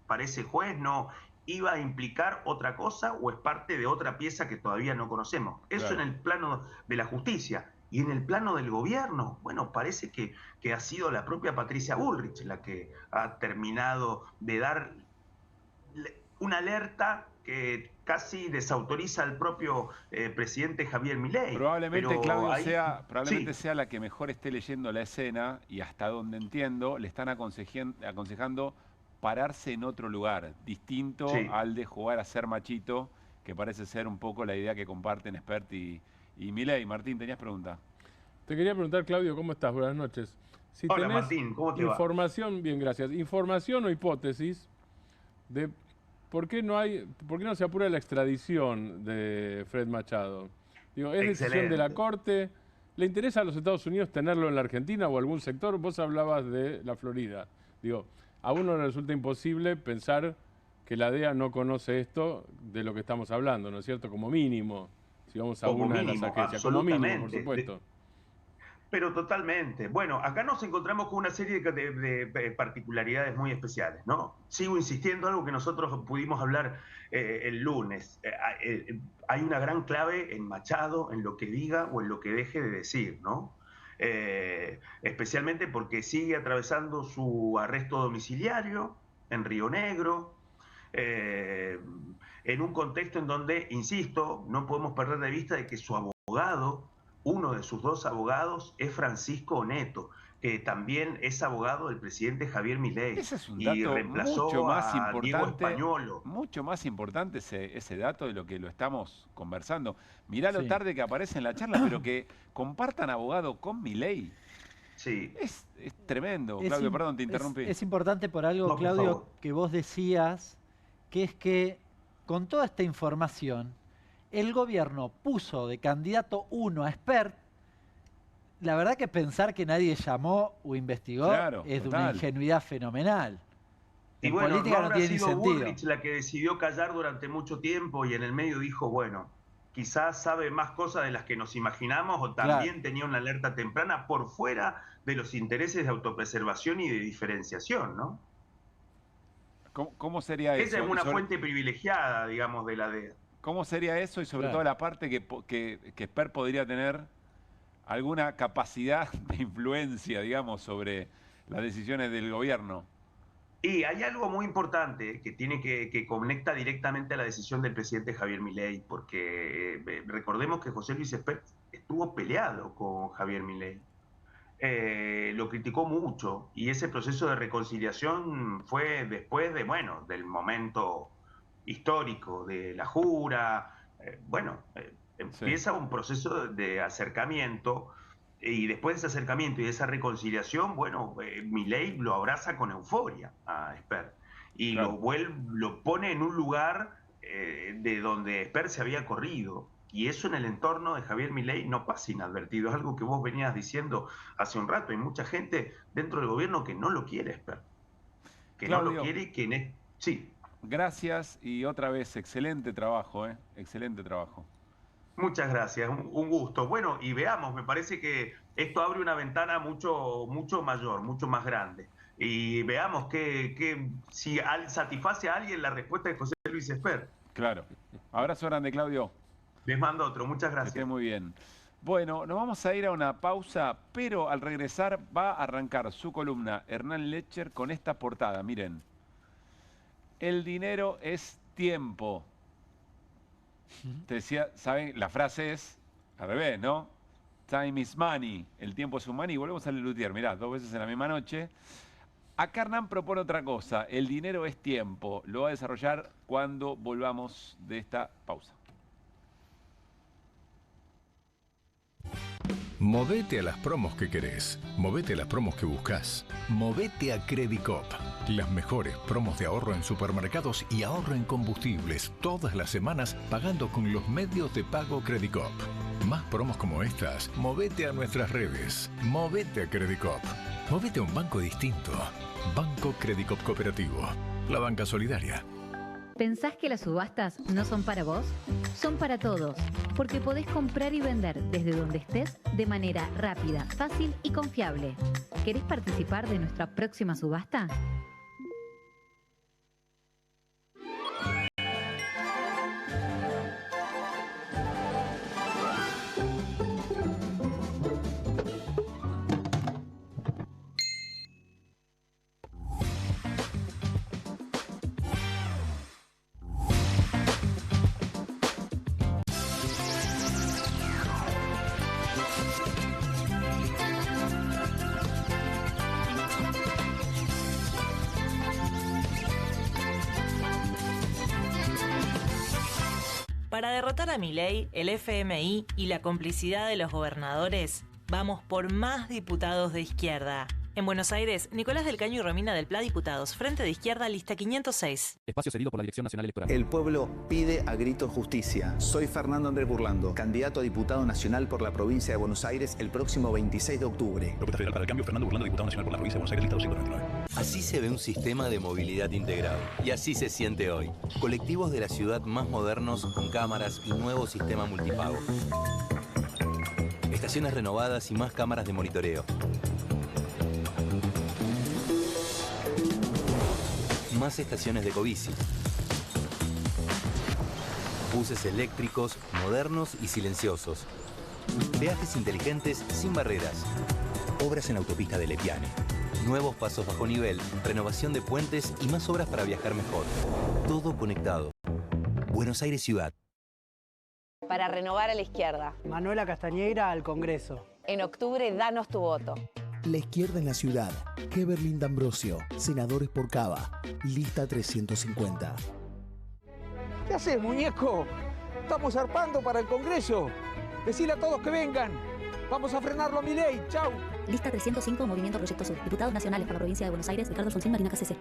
para ese juez no iba a implicar otra cosa o es parte de otra pieza que todavía no conocemos. Eso Claro. en el plano de la justicia. Y en el plano del gobierno, bueno, parece que ha sido la propia Patricia Bullrich la que ha terminado de dar una alerta que casi desautoriza al propio presidente Javier Milei. Probablemente, Pero Claudio, ahí- probablemente sí. sea la que mejor esté leyendo la escena y hasta donde entiendo le están aconsejando pararse en otro lugar, distinto Sí. al de jugar a ser machito, que parece ser un poco la idea que comparten Espert y Milei. Martín, ¿tenías pregunta? Te quería preguntar, Claudio, ¿cómo estás? Buenas noches. Si Hola, tenés Martín, ¿cómo te va? información, bien, gracias. Información o hipótesis de por qué no se apura la extradición de Fred Machado. Digo, ¿es decisión de la Excelente. Corte? ¿Le interesa a los Estados Unidos tenerlo en la Argentina o algún sector? Vos hablabas de la Florida. Digo, a uno le resulta imposible pensar que la DEA no conoce esto de lo que estamos hablando, ¿no es cierto? Como mínimo, si vamos a Como una de mínimo, las agencias. Como mínimo, por absolutamente. supuesto. Pero totalmente. Bueno, acá nos encontramos con una serie de particularidades muy especiales, ¿no? Sigo insistiendo algo que nosotros pudimos hablar el lunes. Hay una gran clave en Machado, en lo que diga o en lo que deje de decir, ¿no? Especialmente porque sigue atravesando su arresto domiciliario en Río Negro, en un contexto en donde, insisto, no podemos perder de vista de que su abogado, uno de sus dos abogados, es Francisco Oneto, que también es abogado del presidente Javier Milei. Ese es un y dato reemplazó mucho más a Diego importante, Españolo. mucho más importante ese dato de lo que lo estamos conversando. Mirá lo Sí. tarde que aparece en la charla, pero que compartan abogado con Milei. Sí. Es tremendo. Es Claudio, im- perdón, te interrumpí. Es importante por algo, No, por Claudio, favor. que vos decías, que es que con toda esta información, el gobierno puso de candidato 1 a Espert. La verdad que pensar que nadie llamó o investigó Claro, es de una total. ingenuidad fenomenal. Y En bueno, política no no habrá tiene ni sido sentido. Bullrich la que decidió callar durante mucho tiempo y en el medio dijo, bueno, quizás sabe más cosas de las que nos imaginamos o también tenía una alerta temprana por fuera de los intereses de autopreservación y de diferenciación, ¿no? ¿Cómo sería eso? Esa es una Y sobre- fuente privilegiada, digamos, de la DEA. ¿Cómo sería eso? Y sobre Claro. todo la parte que Espert podría tener alguna capacidad de influencia, digamos, sobre las decisiones del gobierno. Y hay algo muy importante que tiene que conecta directamente a la decisión del presidente Javier Milei, porque recordemos que José Luis Espert estuvo peleado con Javier Milei. Lo criticó mucho y ese proceso de reconciliación fue después del momento histórico de la jura. Empieza un proceso de acercamiento y después de ese acercamiento y de esa reconciliación, Milei lo abraza con euforia a Espert y Claro. lo pone en un lugar de donde Espert se había corrido. Y eso en el entorno de Javier Milei no pasa inadvertido. Es algo que vos venías diciendo hace un rato. Hay mucha gente dentro del gobierno que no lo quiere, Espert. Que no Claudio. lo quiere y que... Sí. Gracias y otra vez, excelente trabajo, excelente trabajo. Muchas gracias, un gusto. Bueno, y veamos, me parece que esto abre una ventana mucho mayor, mucho más grande. Y veamos si satisface a alguien la respuesta de José Luis Espert. Claro. Abrazo grande, Claudio. Les mando otro, muchas Que gracias. esté muy bien. Bueno, nos vamos a ir a una pausa, pero al regresar va a arrancar su columna Hernán Lecher con esta portada. Miren, el dinero es tiempo. Te decía, ¿saben? La frase es al revés, ¿no? Time is money. El tiempo es un money. Volvemos a Lelutier, mirá, 2 veces en la misma noche. Acá Hernán propone otra cosa. El dinero es tiempo. Lo va a desarrollar cuando volvamos de esta pausa. Movete a las promos que querés. Movete a las promos que buscas. Movete a Credicop. Las mejores promos de ahorro en supermercados y ahorro en combustibles todas las semanas pagando con los medios de pago Credicop. Más promos como estas, movete a nuestras redes. Movete a Credicop. Movete a un banco distinto. Banco Credicop Cooperativo. La banca solidaria. ¿Pensás que las subastas no son para vos? Son para todos, porque podés comprar y vender desde donde estés de manera rápida, fácil y confiable. ¿Querés participar de nuestra próxima subasta? Para derrotar a Milei, el FMI y la complicidad de los gobernadores, vamos por más diputados de izquierda. En Buenos Aires, Nicolás del Caño y Romina del Pla, diputados. Frente de Izquierda, lista 506. Espacio cedido por la Dirección Nacional Electoral. El pueblo pide a gritos justicia. Soy Fernando Andrés Burlando, candidato a diputado nacional por la provincia de Buenos Aires el próximo 26 de octubre. Propuesta Federal para el Cambio, Fernando Burlando, diputado nacional por la provincia de Buenos Aires, lista 299. Así se ve un sistema de movilidad integrado. Y así se siente hoy. Colectivos de la ciudad más modernos con cámaras y nuevo sistema multipago. Estaciones renovadas y más cámaras de monitoreo. Más estaciones de Ecobici. Buses eléctricos, modernos y silenciosos. Peajes inteligentes sin barreras. Obras en la autopista de Lepiane. Nuevos pasos bajo nivel, renovación de puentes y más obras para viajar mejor. Todo conectado. Buenos Aires Ciudad. Para renovar a la izquierda. Manuela Castañeira al Congreso. En octubre, danos tu voto. La izquierda en la ciudad. Heberlin D'Ambrosio, senadores por Cava, lista 350. ¿Qué haces, muñeco? Estamos zarpando para el Congreso. Decile a todos que vengan. Vamos a frenarlo a Milei. Chau. Lista 305, Movimiento Proyecto Sur. Diputados nacionales por la provincia de Buenos Aires, Ricardo Alfonsín, Marina KCC.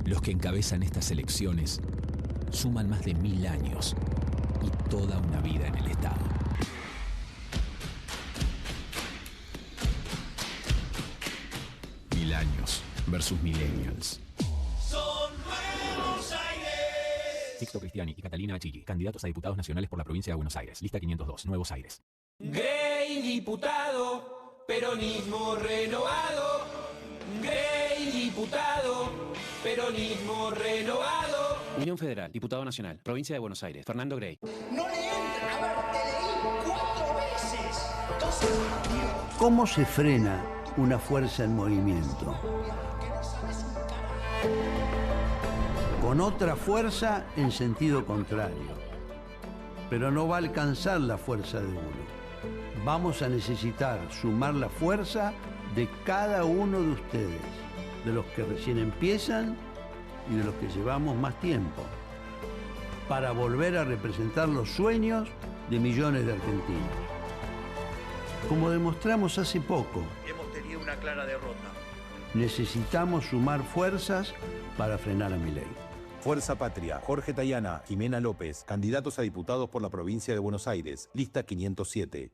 Los que encabezan estas elecciones suman más de 1000 años y toda una vida en el Estado. Años versus millennials. Son Buenos Aires. Sixto Cristiani y Catalina Achilli, candidatos a diputados nacionales por la provincia de Buenos Aires. Lista 502, Nuevos Aires. Grey diputado, peronismo renovado. Grey diputado, peronismo renovado. Unión Federal, diputado nacional, provincia de Buenos Aires. Fernando Grey. No le entra, a ver, te leí 4 veces. Entonces, ¿cómo se frena una fuerza en movimiento? Con otra fuerza en sentido contrario. Pero no va a alcanzar la fuerza de uno. Vamos a necesitar sumar la fuerza de cada uno de ustedes, de los que recién empiezan y de los que llevamos más tiempo, para volver a representar los sueños de millones de argentinos. Como demostramos hace poco, hemos tenido una clara derrota. Necesitamos sumar fuerzas para frenar a Milei. Fuerza Patria, Jorge Tayana, Jimena López, candidatos a diputados por la provincia de Buenos Aires, lista 507.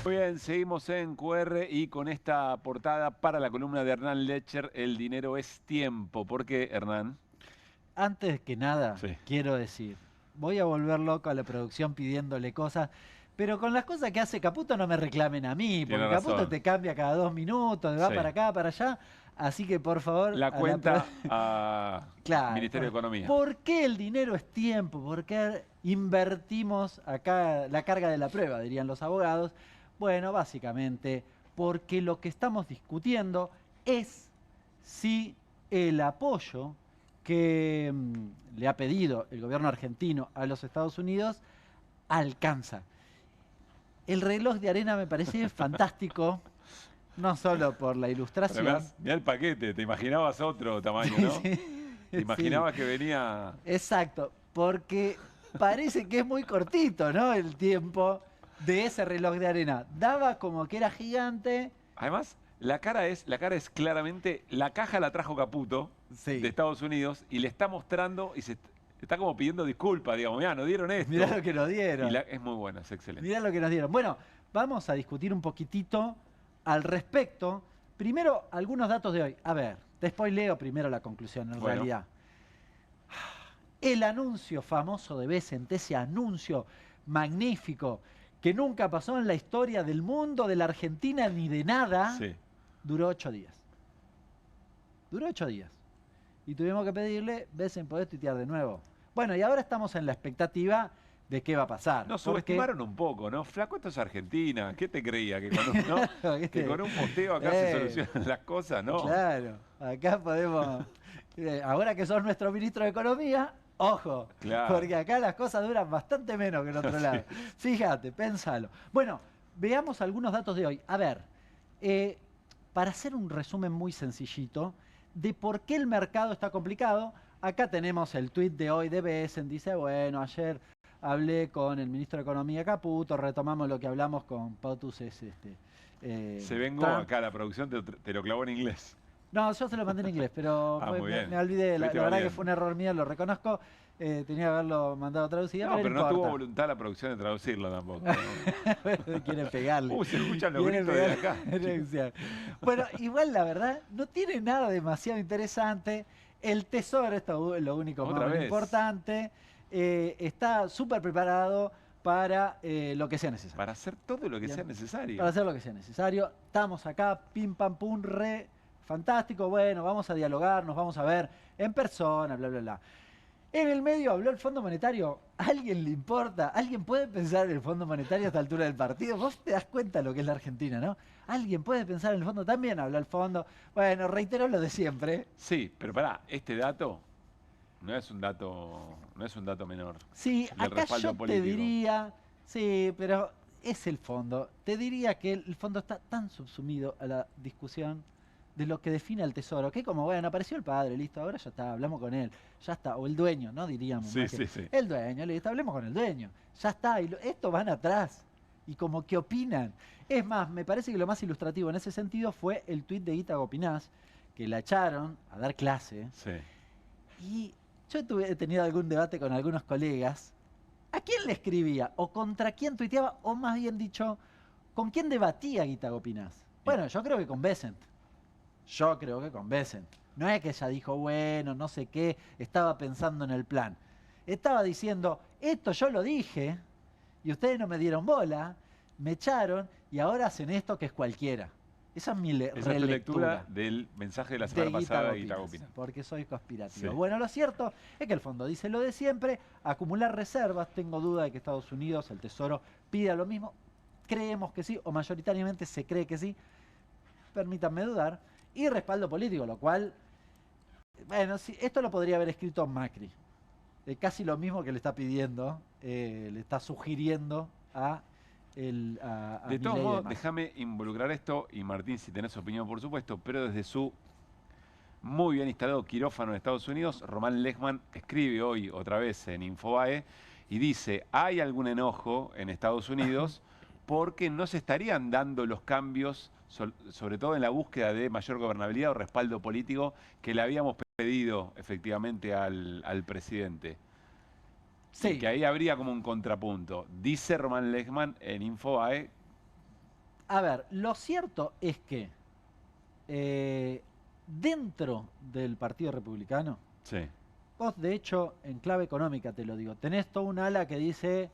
Muy bien, seguimos en QR y con esta portada para la columna de Hernán Lecher, el dinero es tiempo. ¿Por qué, Hernán? Antes que nada, quiero decir, voy a volver loco a la producción pidiéndole cosas, pero con las cosas que hace Caputo no me reclamen a mí, porque Caputo te cambia cada 2 minutos, va para acá, para allá. Así que, por favor... La cuenta al Ministerio de Economía. ¿Por qué el dinero es tiempo? ¿Por qué invertimos acá la carga de la prueba, dirían los abogados? Bueno, básicamente porque lo que estamos discutiendo es si el apoyo que le ha pedido el gobierno argentino a los Estados Unidos alcanza. El reloj de arena me parece fantástico, no solo por la ilustración. Mirá el paquete, te imaginabas otro tamaño, ¿no? Te imaginabas que venía... Exacto, porque parece que es muy cortito, ¿no? El tiempo de ese reloj de arena. Daba como que era gigante. Además, la cara es claramente... La caja la trajo Caputo de Estados Unidos y le está mostrando y se está como pidiendo disculpas, digamos. Mirá, nos dieron esto. Mirá lo que nos dieron. Es muy buena, es excelente. Mirá lo que nos dieron. Bueno, vamos a discutir un poquitito al respecto. Primero, algunos datos de hoy. A ver, después leo primero la conclusión, en realidad. El anuncio famoso de Bessent, ese anuncio magnífico que nunca pasó en la historia del mundo, de la Argentina, ni de nada, duró 8 días. Duró 8 días. Y tuvimos que pedirle, Bessent, ¿podés tuitear de nuevo? Bueno, y ahora estamos en la expectativa de qué va a pasar. Nos subestimaron un poco, ¿no? Flaco, esto es Argentina. ¿Qué te creía? Que con un posteo acá se solucionan las cosas, ¿no? Claro, acá podemos... Ahora que sos nuestro ministro de Economía, ojo, porque acá las cosas duran bastante menos que en otro lado. Fíjate, pénsalo. Bueno, veamos algunos datos de hoy. A ver, para hacer un resumen muy sencillito de por qué el mercado está complicado, acá tenemos el tuit de hoy de Bessent. Dice, bueno, ayer hablé con el ministro de Economía Caputo, retomamos lo que hablamos con Pautus. Se vengo acá, la producción te lo clavó en inglés. No, yo se lo mandé en inglés, pero me olvidé. La verdad que fue un error mío, lo reconozco. Tenía que haberlo mandado traducido. No, pero no tuvo voluntad la producción de traducirlo tampoco. ¿No? Quieren pegarle. Se escuchan los gritos de acá. Bueno, igual la verdad, no tiene nada demasiado interesante. El Tesoro, esto es lo único más importante, está súper preparado para lo que sea necesario. Para hacer todo lo que sea necesario. Para hacer lo que sea necesario. Estamos acá, pim, pam, pum, fantástico. Bueno, vamos a dialogar, nos vamos a ver en persona, bla, bla, bla. En el medio habló el Fondo Monetario. ¿A alguien le importa? ¿Alguien puede pensar en el Fondo Monetario a esta altura del partido? Vos te das cuenta de lo que es la Argentina, ¿no? ¿Alguien puede pensar en el Fondo? También habló el Fondo. Bueno, reitero lo de siempre. Sí, pero pará, este dato no es un dato menor. Sí, acá yo te diría, sí, pero es el Fondo. Te diría que el Fondo está tan subsumido a la discusión de lo que define al Tesoro, que como, bueno, apareció el padre, listo, ahora ya está, hablamos con él, ya está, o el dueño, ¿no? Diríamos. Sí. El dueño, listo, hablemos con el dueño, ya está, y estos van atrás, y como que opinan. Es más, me parece que lo más ilustrativo en ese sentido fue el tuit de Ita Gopinás, que la echaron a dar clase, y yo he tenido algún debate con algunos colegas, ¿a quién le escribía? ¿O contra quién tuiteaba? O más bien dicho, ¿con quién debatía Ita Gopinás? Bueno, yo creo que con Bessent. Yo creo que con Bessent. No es que ella dijo, bueno, no sé qué, estaba pensando en el plan. Estaba diciendo, esto yo lo dije, y ustedes no me dieron bola, me echaron, y ahora hacen esto que es cualquiera. Esa es mi relectura del mensaje de la semana pasada de Ita Gopinás. Porque soy conspirativo. Bueno, lo cierto es que el fondo dice lo de siempre, acumular reservas. Tengo duda de que Estados Unidos, el Tesoro, pida lo mismo. Creemos que sí, o mayoritariamente se cree que sí. Permítanme dudar. Y respaldo político, lo cual, bueno, sí, esto lo podría haber escrito Macri. Casi lo mismo que le está pidiendo, le está sugiriendo a de todos modos, déjame involucrar esto, y Martín, si tenés opinión, por supuesto, pero desde su muy bien instalado quirófano en Estados Unidos, Román Lechman escribe hoy otra vez en Infobae y dice, hay algún enojo en Estados Unidos porque no se estarían dando los cambios, sobre todo en la búsqueda de mayor gobernabilidad o respaldo político que le habíamos pedido efectivamente al presidente. Sí. Y que ahí habría como un contrapunto. Dice Román Lechman en Infobae. A ver, lo cierto es que dentro del Partido Republicano, vos de hecho en clave económica te lo digo, tenés toda un ala que dice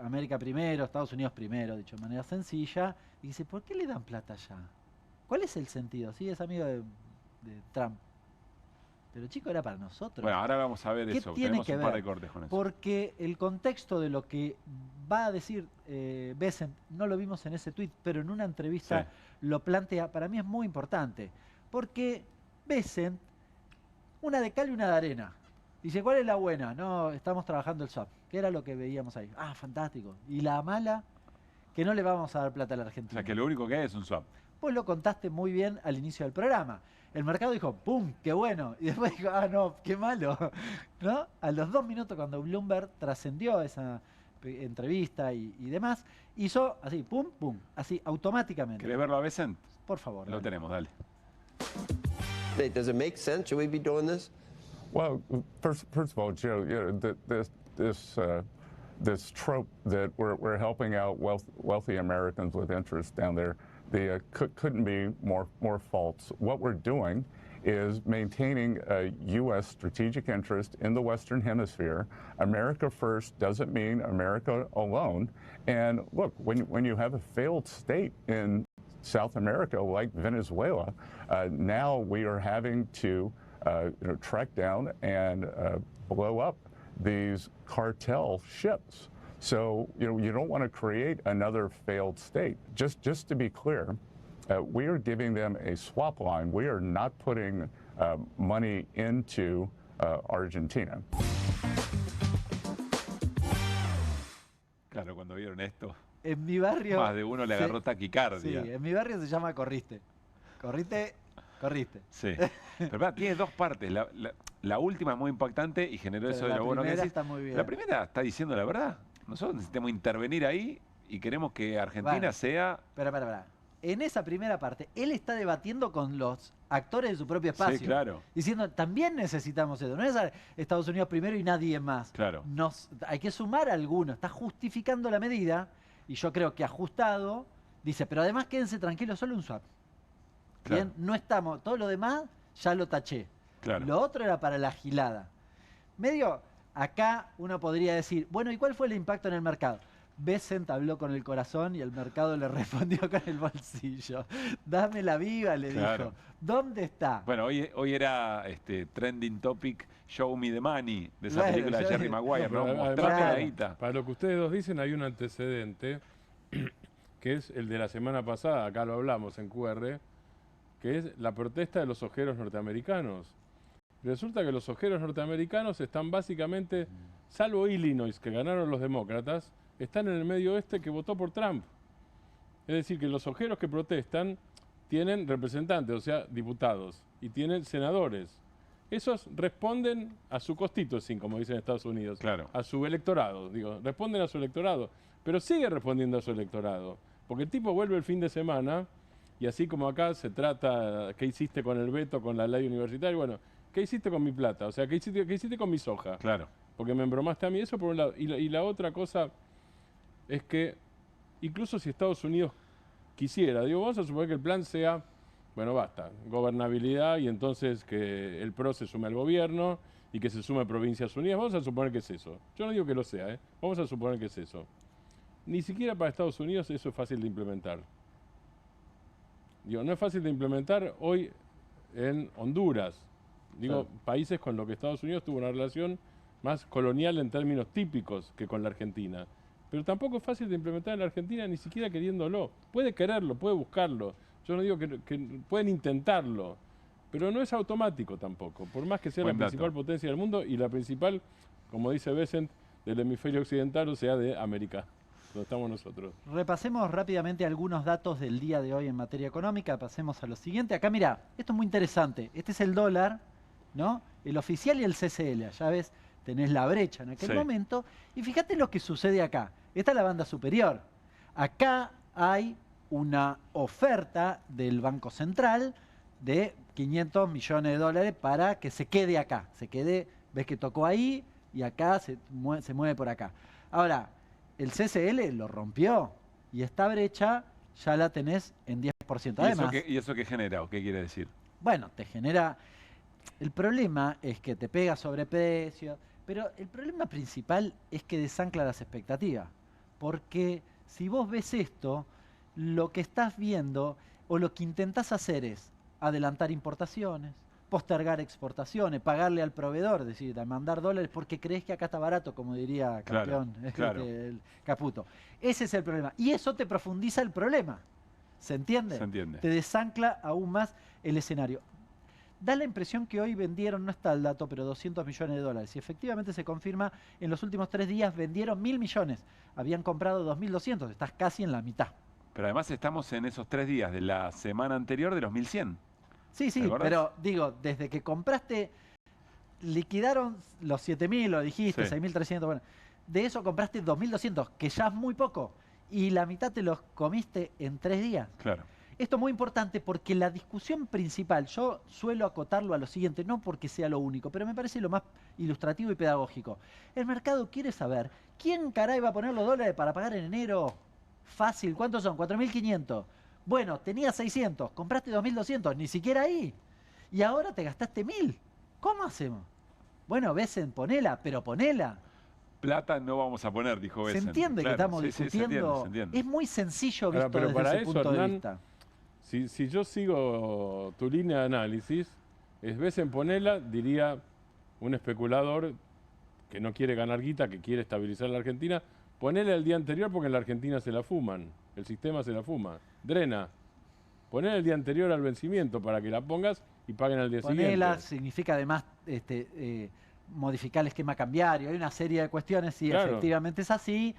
América primero, Estados Unidos primero, dicho de manera sencilla, y dice, ¿por qué le dan plata allá? ¿Cuál es el sentido? ¿Sí? Es amigo de Trump. Pero chico, era para nosotros. Bueno, ahora vamos a ver ¿Qué eso. tiene Tenemos que un ver? par de cortes con eso. Porque el contexto de lo que va a decir Bessent, no lo vimos en ese tuit, pero en una entrevista lo plantea, para mí es muy importante. Porque Bessent, una de cal y una de arena. Dice, ¿cuál es la buena? No, estamos trabajando el swap, que era lo que veíamos ahí. Ah, fantástico. Y la mala, que no le vamos a dar plata a la Argentina. O sea, que lo único que hay es un swap. Pues lo contaste muy bien al inicio del programa. El mercado dijo, ¡pum! ¡Qué bueno! Y después dijo, ¡ah, no! ¡Qué malo! ¿No? A los 2 minutos, cuando Bloomberg trascendió esa entrevista y demás, hizo así, ¡pum! ¡Pum! Así, automáticamente. ¿Querés verlo a Bessent? Por favor. Lo tenemos, dale. Does it make sense? Should we be doing this? Well, first of all, Joe, this trope that we're helping out wealthy Americans with interest down there, couldn't be more false. What we're doing is maintaining a U.S. strategic interest in the Western Hemisphere. America first doesn't mean America alone. And look, when you have a failed state in South America like Venezuela, now we are having to track down and blow up these cartel ships. So you don't want to create another failed state. Just to be clear, we are giving them a swap line. We are not putting money into Argentina. Claro, cuando vieron esto, en mi barrio, más de uno le agarró taquicardia. Sí, en mi barrio se llama corriste. Corriste. Sí. Pero tiene dos partes. La última es muy impactante y generó eso de lo bueno que decís. Está muy bien. La primera está diciendo la verdad. Nosotros necesitamos intervenir ahí y queremos que Argentina sea... Espera. En esa primera parte, él está debatiendo con los actores de su propio espacio. Sí, claro. Diciendo, también necesitamos eso. No es Estados Unidos primero y nadie más. Claro. Hay que sumar a algunos. Está justificando la medida y yo creo que ajustado, dice, pero además quédense tranquilos, solo un swap. Claro. Bien, no estamos, todo lo demás ya lo taché. Claro. Lo otro era para la gilada. Medio, acá uno podría decir, bueno, ¿y cuál fue el impacto en el mercado? Bessent habló con el corazón y el mercado le respondió con el bolsillo. Dame la viva, le dijo. ¿Dónde está? Bueno, hoy era trending topic, Show Me the Money, de esa película de Jerry Maguire, ¿no? Mostrame la guita. Para lo que ustedes dos dicen, hay un antecedente, que es el de la semana pasada, acá lo hablamos en QR, que es la protesta de los ojeros norteamericanos. Resulta que los ojeros norteamericanos están básicamente, salvo Illinois, que ganaron los demócratas, están en el medio oeste que votó por Trump. Es decir, que los ojeros que protestan tienen representantes, o sea, diputados, y tienen senadores. Esos responden a su constituency, como dicen en Estados Unidos, claro, a su electorado, responden a su electorado, pero sigue respondiendo a su electorado, porque el tipo vuelve el fin de semana, y así como acá se trata, ¿qué hiciste con el veto, con la ley universitaria? Bueno, ¿qué hiciste con mi plata? O sea, ¿qué hiciste con mi soja? Claro. Porque me embromaste a mí, eso por un lado. Y la otra cosa es que, incluso si Estados Unidos quisiera, vamos a suponer que el plan sea, bueno, basta, gobernabilidad y entonces que el PRO se sume al gobierno y que se sume Provincias Unidas, vamos a suponer que es eso. Yo no digo que lo sea, vamos a suponer que es eso. Ni siquiera para Estados Unidos eso es fácil de implementar. No es fácil de implementar hoy en Honduras. Países con los que Estados Unidos tuvo una relación más colonial en términos típicos que con la Argentina. Pero tampoco es fácil de implementar en la Argentina, ni siquiera queriéndolo. Puede quererlo, puede buscarlo. Yo no digo que pueden intentarlo, pero no es automático tampoco. Por más que sea la principal potencia del mundo y la principal, como dice Bessent, del hemisferio occidental, o sea, de América, donde estamos nosotros. Repasemos rápidamente algunos datos del día de hoy en materia económica. Pasemos a lo siguiente. Acá, mira, esto es muy interesante. Este es el dólar, ¿no? El oficial y el CCL. Ya ves, tenés la brecha en aquel momento. Y fíjate lo que sucede acá. Esta es la banda superior. Acá hay una oferta del Banco Central de 500 millones de dólares para que se quede acá. Se quede, ves que tocó ahí y acá se mueve por acá. Ahora, el CCL lo rompió y esta brecha ya la tenés en 10%. Además, ¿Y eso qué genera o qué quiere decir? Bueno, te genera... El problema es que te pega sobreprecio, pero el problema principal es que desancla las expectativas. Porque si vos ves esto, lo que estás viendo o lo que intentás hacer es adelantar importaciones, postergar exportaciones, pagarle al proveedor, es decir, a mandar dólares porque crees que acá está barato, como diría campeón, el Caputo. Ese es el problema. Y eso te profundiza el problema. ¿Se entiende? Se entiende. Te desancla aún más el escenario. Da la impresión que hoy vendieron, no está el dato, pero 200 millones de dólares. Y efectivamente se confirma, en los últimos 3 días vendieron 1.000 millones. Habían comprado 2.200, estás casi en la mitad. Pero además estamos en esos 3 días de la semana anterior de los 1.100. Sí, pero digo, desde que compraste, liquidaron los 7.000, lo dijiste, 6.300, bueno. De eso compraste 2.200, que ya es muy poco. Y la mitad te los comiste en 3 días. Claro. Esto es muy importante porque la discusión principal, yo suelo acotarlo a lo siguiente, no porque sea lo único, pero me parece lo más ilustrativo y pedagógico. El mercado quiere saber quién caray va a poner los dólares para pagar en enero. Fácil, ¿cuántos son? 4.500. Bueno, tenías 600, compraste 2.200, ni siquiera ahí. Y ahora te gastaste 1.000. ¿Cómo hacemos? Bueno, Besen, ponela, pero ponela. Plata no vamos a poner, dijo Besen. ¿Se entiende que estamos discutiendo? Se entiende. Es muy sencillo visto pero desde para ese eso, punto de Hernán, vista. Si yo sigo tu línea de análisis, es Besen ponela, diría un especulador que no quiere ganar guita, que quiere estabilizar la Argentina, ponela el día anterior porque en la Argentina se la fuman, el sistema se la fuma. Drena, ponela el día anterior al vencimiento para que la pongas y paguen al día siguiente. Ponela significa además modificar el esquema cambiario. Hay una serie de cuestiones, sí, efectivamente es así.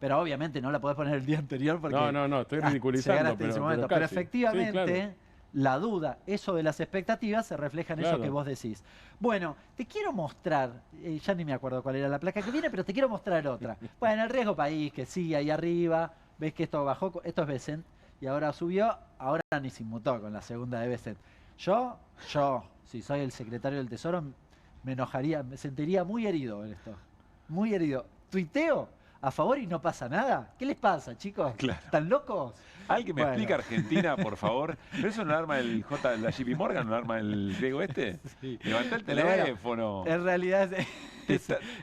Pero obviamente no la podés poner el día anterior porque... No, estoy ridiculizando. Pero efectivamente, la duda, eso de las expectativas, se refleja en eso que vos decís. Bueno, te quiero mostrar, ya ni me acuerdo cuál era la placa que viene, pero te quiero mostrar otra. Bueno, el riesgo país, que sigue ahí arriba, ves que esto bajó, esto es Besen, y ahora subió, ahora ni se inmutó con la segunda de Besen. Yo, si soy el secretario del Tesoro, me enojaría, me sentiría muy herido en esto. Muy herido. Tuiteo a favor y no pasa nada. ¿Qué les pasa, chicos? Claro. ¿Están locos? ¿Alguien me explica Argentina, por favor? ¿Pero eso no arma el la JP Morgan, no arma el griego este? Sí. Levantá el teléfono. Bueno, en realidad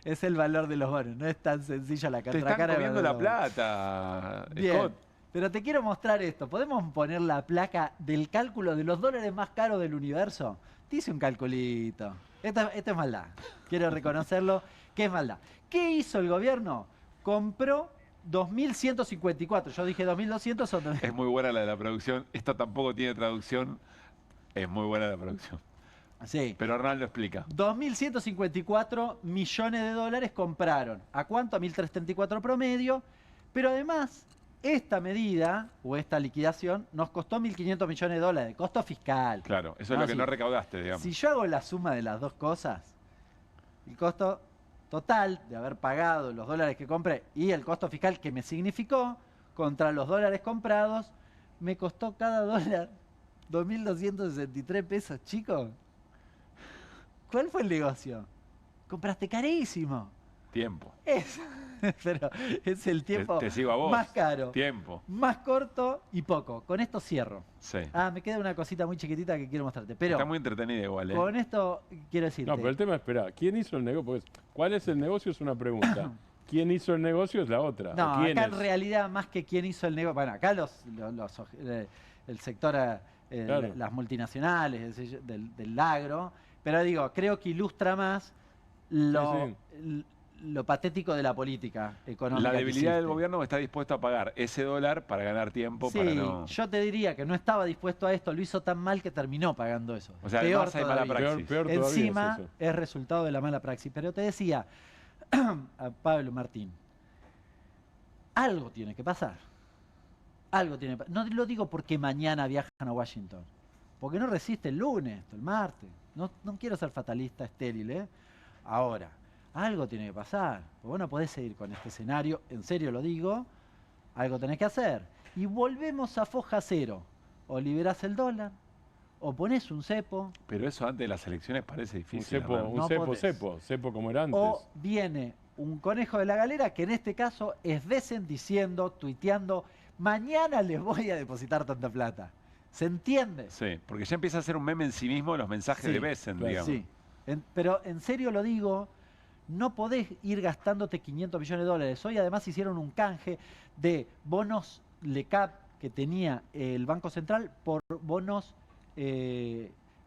es el valor de los bonos. No es tan sencilla la contracara. Te están comiendo la plata, bien, Scott. Pero te quiero mostrar esto. ¿Podemos poner la placa del cálculo de los dólares más caros del universo? Te hice un calculito. Esto es maldad. Quiero reconocerlo que es maldad. ¿Qué hizo el gobierno? Compró 2.154. Yo dije 2.200 son... Es muy buena la de la producción. Esto tampoco tiene traducción. Es muy buena la producción. Sí. Pero Hernán lo explica. 2.154 millones de dólares compraron. ¿A cuánto? A 1.334 promedio. Pero además, esta medida o esta liquidación nos costó 1.500 millones de dólares de costo fiscal. Claro, eso es lo que no recaudaste, digamos. Si yo hago la suma de las dos cosas, el costo total de haber pagado los dólares que compré y el costo fiscal que me significó contra los dólares comprados, me costó cada dólar 2.263 pesos, chicos. ¿Cuál fue el negocio? Compraste carísimo. Tiempo. Pero es el tiempo te sigo a vos. Más caro. Tiempo. Más corto y poco. Con esto cierro. Sí. Me queda una cosita muy chiquitita que quiero mostrarte. Pero está muy entretenida igual, ¿eh? Con esto quiero decirte. No, pero el tema es, espera, ¿quién hizo el negocio? Pues, ¿cuál es el negocio? Es una pregunta. ¿Quién hizo el negocio? Es la otra. No, acá en realidad más que quién hizo el negocio. Bueno, acá el sector, claro, las multinacionales, del agro. Pero digo, creo que ilustra más lo patético de la política económica. La debilidad del gobierno está dispuesto a pagar ese dólar para ganar tiempo. Sí, para no... yo te diría que no estaba dispuesto a esto, lo hizo tan mal que terminó pagando eso. O sea, además hay mala praxis. Peor encima es resultado de la mala praxis. Pero te decía, a Pablo Martín, algo tiene que pasar. Algo tiene que pasar. No lo digo porque mañana viajan a Washington, porque no resiste el lunes, el martes. No quiero ser fatalista estéril, ¿eh? Ahora, algo tiene que pasar. Vos no podés seguir con este escenario, en serio lo digo, algo tenés que hacer. Y volvemos a foja cero. O liberás el dólar, o ponés un cepo. Pero eso antes de las elecciones parece difícil. Cepo como era antes. O viene un conejo de la galera, que en este caso es Besen diciendo, tuiteando, mañana les voy a depositar tanta plata. ¿Se entiende? Sí, porque ya empieza a ser un meme en sí mismo los mensajes de Besen, digamos. Sí, pero en serio lo digo, no podés ir gastándote 500 millones de dólares. Hoy además hicieron un canje de bonos LECAP que tenía el Banco Central por bonos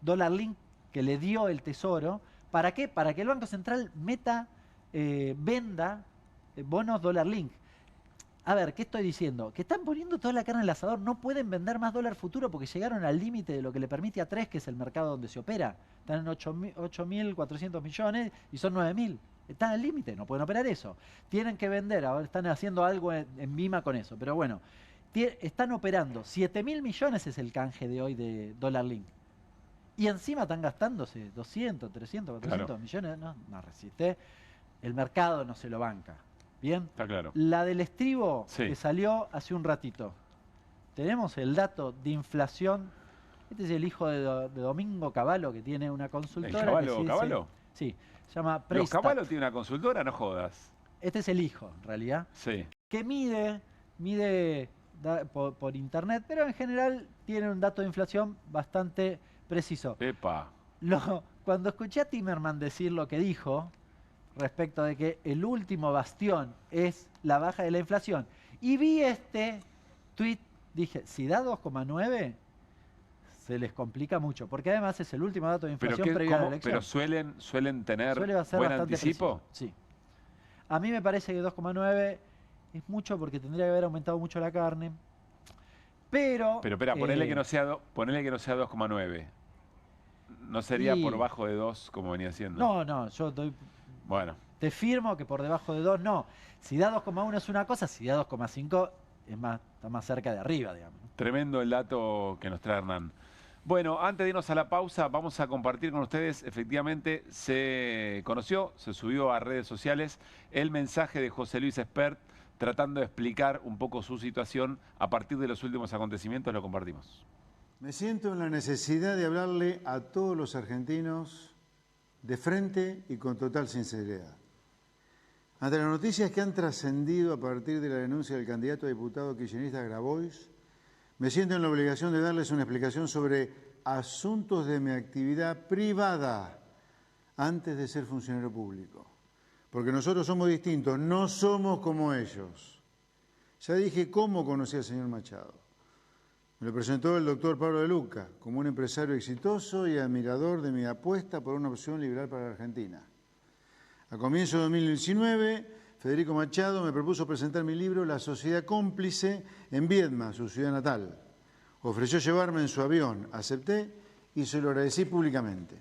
Dollar Link que le dio el Tesoro. ¿Para qué? Para que el Banco Central venda bonos dólar link. A ver, ¿qué estoy diciendo? Que están poniendo toda la carne en el asador. No pueden vender más dólar futuro porque llegaron al límite de lo que le permite a 3, que es el mercado donde se opera. Están en 8.400 millones y son 9.000. Están al límite, no pueden operar eso. Tienen que vender, ahora están haciendo algo en Vima con eso. Pero bueno, están operando. 7.000 millones es el canje de hoy de dólar link. Y encima están gastándose 200, 300, 400 millones. No resiste. El mercado no se lo banca. Bien. Está claro. La del estribo que salió hace un ratito. Tenemos el dato de inflación. Este es el hijo de Domingo Cavallo, que tiene una consultora. ¿El Cavallo? Sí, se llama ¿Los Prestat. Cavallo tiene una consultora? No jodas. Este es el hijo, en realidad. Sí. Que mide por internet, pero en general tiene un dato de inflación bastante preciso. Epa. Cuando escuché a Timerman decir lo que dijo respecto de que el último bastión es la baja de la inflación, y vi este tweet, dije, si da 2,9, se les complica mucho, porque además es el último dato de inflación previo a la elección. Pero suelen tener buen anticipo. Preciso. Sí. A mí me parece que 2,9 es mucho porque tendría que haber aumentado mucho la carne. Pero espera, ponele que no sea 2,9. ¿No sería por debajo de 2 como venía siendo? No, yo doy... Bueno. Te firmo que por debajo de 2 no. Si da 2,1 es una cosa, si da 2,5 está más cerca de arriba, digamos. Tremendo el dato que nos trae Hernán. Bueno, antes de irnos a la pausa, vamos a compartir con ustedes, efectivamente, se subió a redes sociales el mensaje de José Luis Espert, tratando de explicar un poco su situación a partir de los últimos acontecimientos. Lo compartimos. Me siento en la necesidad de hablarle a todos los argentinos de frente y con total sinceridad. Ante las noticias que han trascendido a partir de la denuncia del candidato a diputado kirchnerista Grabois, me siento en la obligación de darles una explicación sobre asuntos de mi actividad privada antes de ser funcionario público. Porque nosotros somos distintos, no somos como ellos. Ya dije cómo conocí al señor Machado. Me lo presentó el doctor Pablo de Luca como un empresario exitoso y admirador de mi apuesta por una opción liberal para la Argentina. A comienzo de 2019, Federico Machado me propuso presentar mi libro La Sociedad Cómplice en Viedma, su ciudad natal. Ofreció llevarme en su avión, acepté y se lo agradecí públicamente.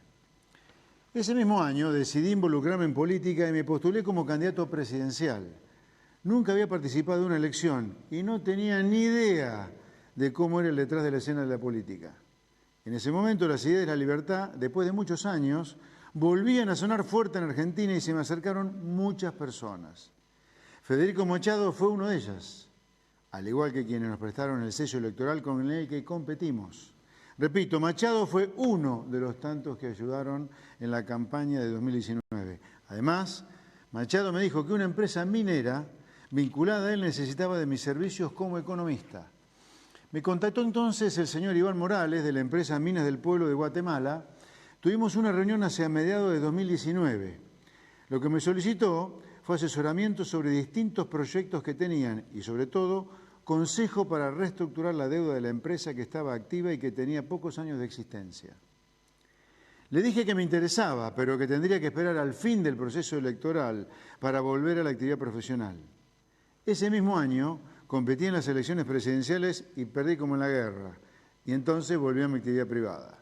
Ese mismo año decidí involucrarme en política y me postulé como candidato presidencial. Nunca había participado en una elección y no tenía ni idea de cómo era el detrás de la escena de la política. En ese momento las ideas de la libertad, después de muchos años, volvían a sonar fuerte en Argentina y se me acercaron muchas personas. Federico Machado fue uno de ellas, al igual que quienes nos prestaron el sello electoral con el que competimos. Repito, Machado fue uno de los tantos que ayudaron en la campaña de 2019. Además, Machado me dijo que una empresa minera vinculada a él necesitaba de mis servicios como economista. Me contactó entonces el señor Iván Morales, de la empresa Minas del Pueblo de Guatemala. Tuvimos una reunión hacia mediados de 2019. Lo que me solicitó fue asesoramiento sobre distintos proyectos que tenían y, sobre todo, consejo para reestructurar la deuda de la empresa que estaba activa y que tenía pocos años de existencia. Le dije que me interesaba, pero que tendría que esperar al fin del proceso electoral para volver a la actividad profesional. Ese mismo año competí en las elecciones presidenciales y perdí como en la guerra, y entonces volví a mi actividad privada.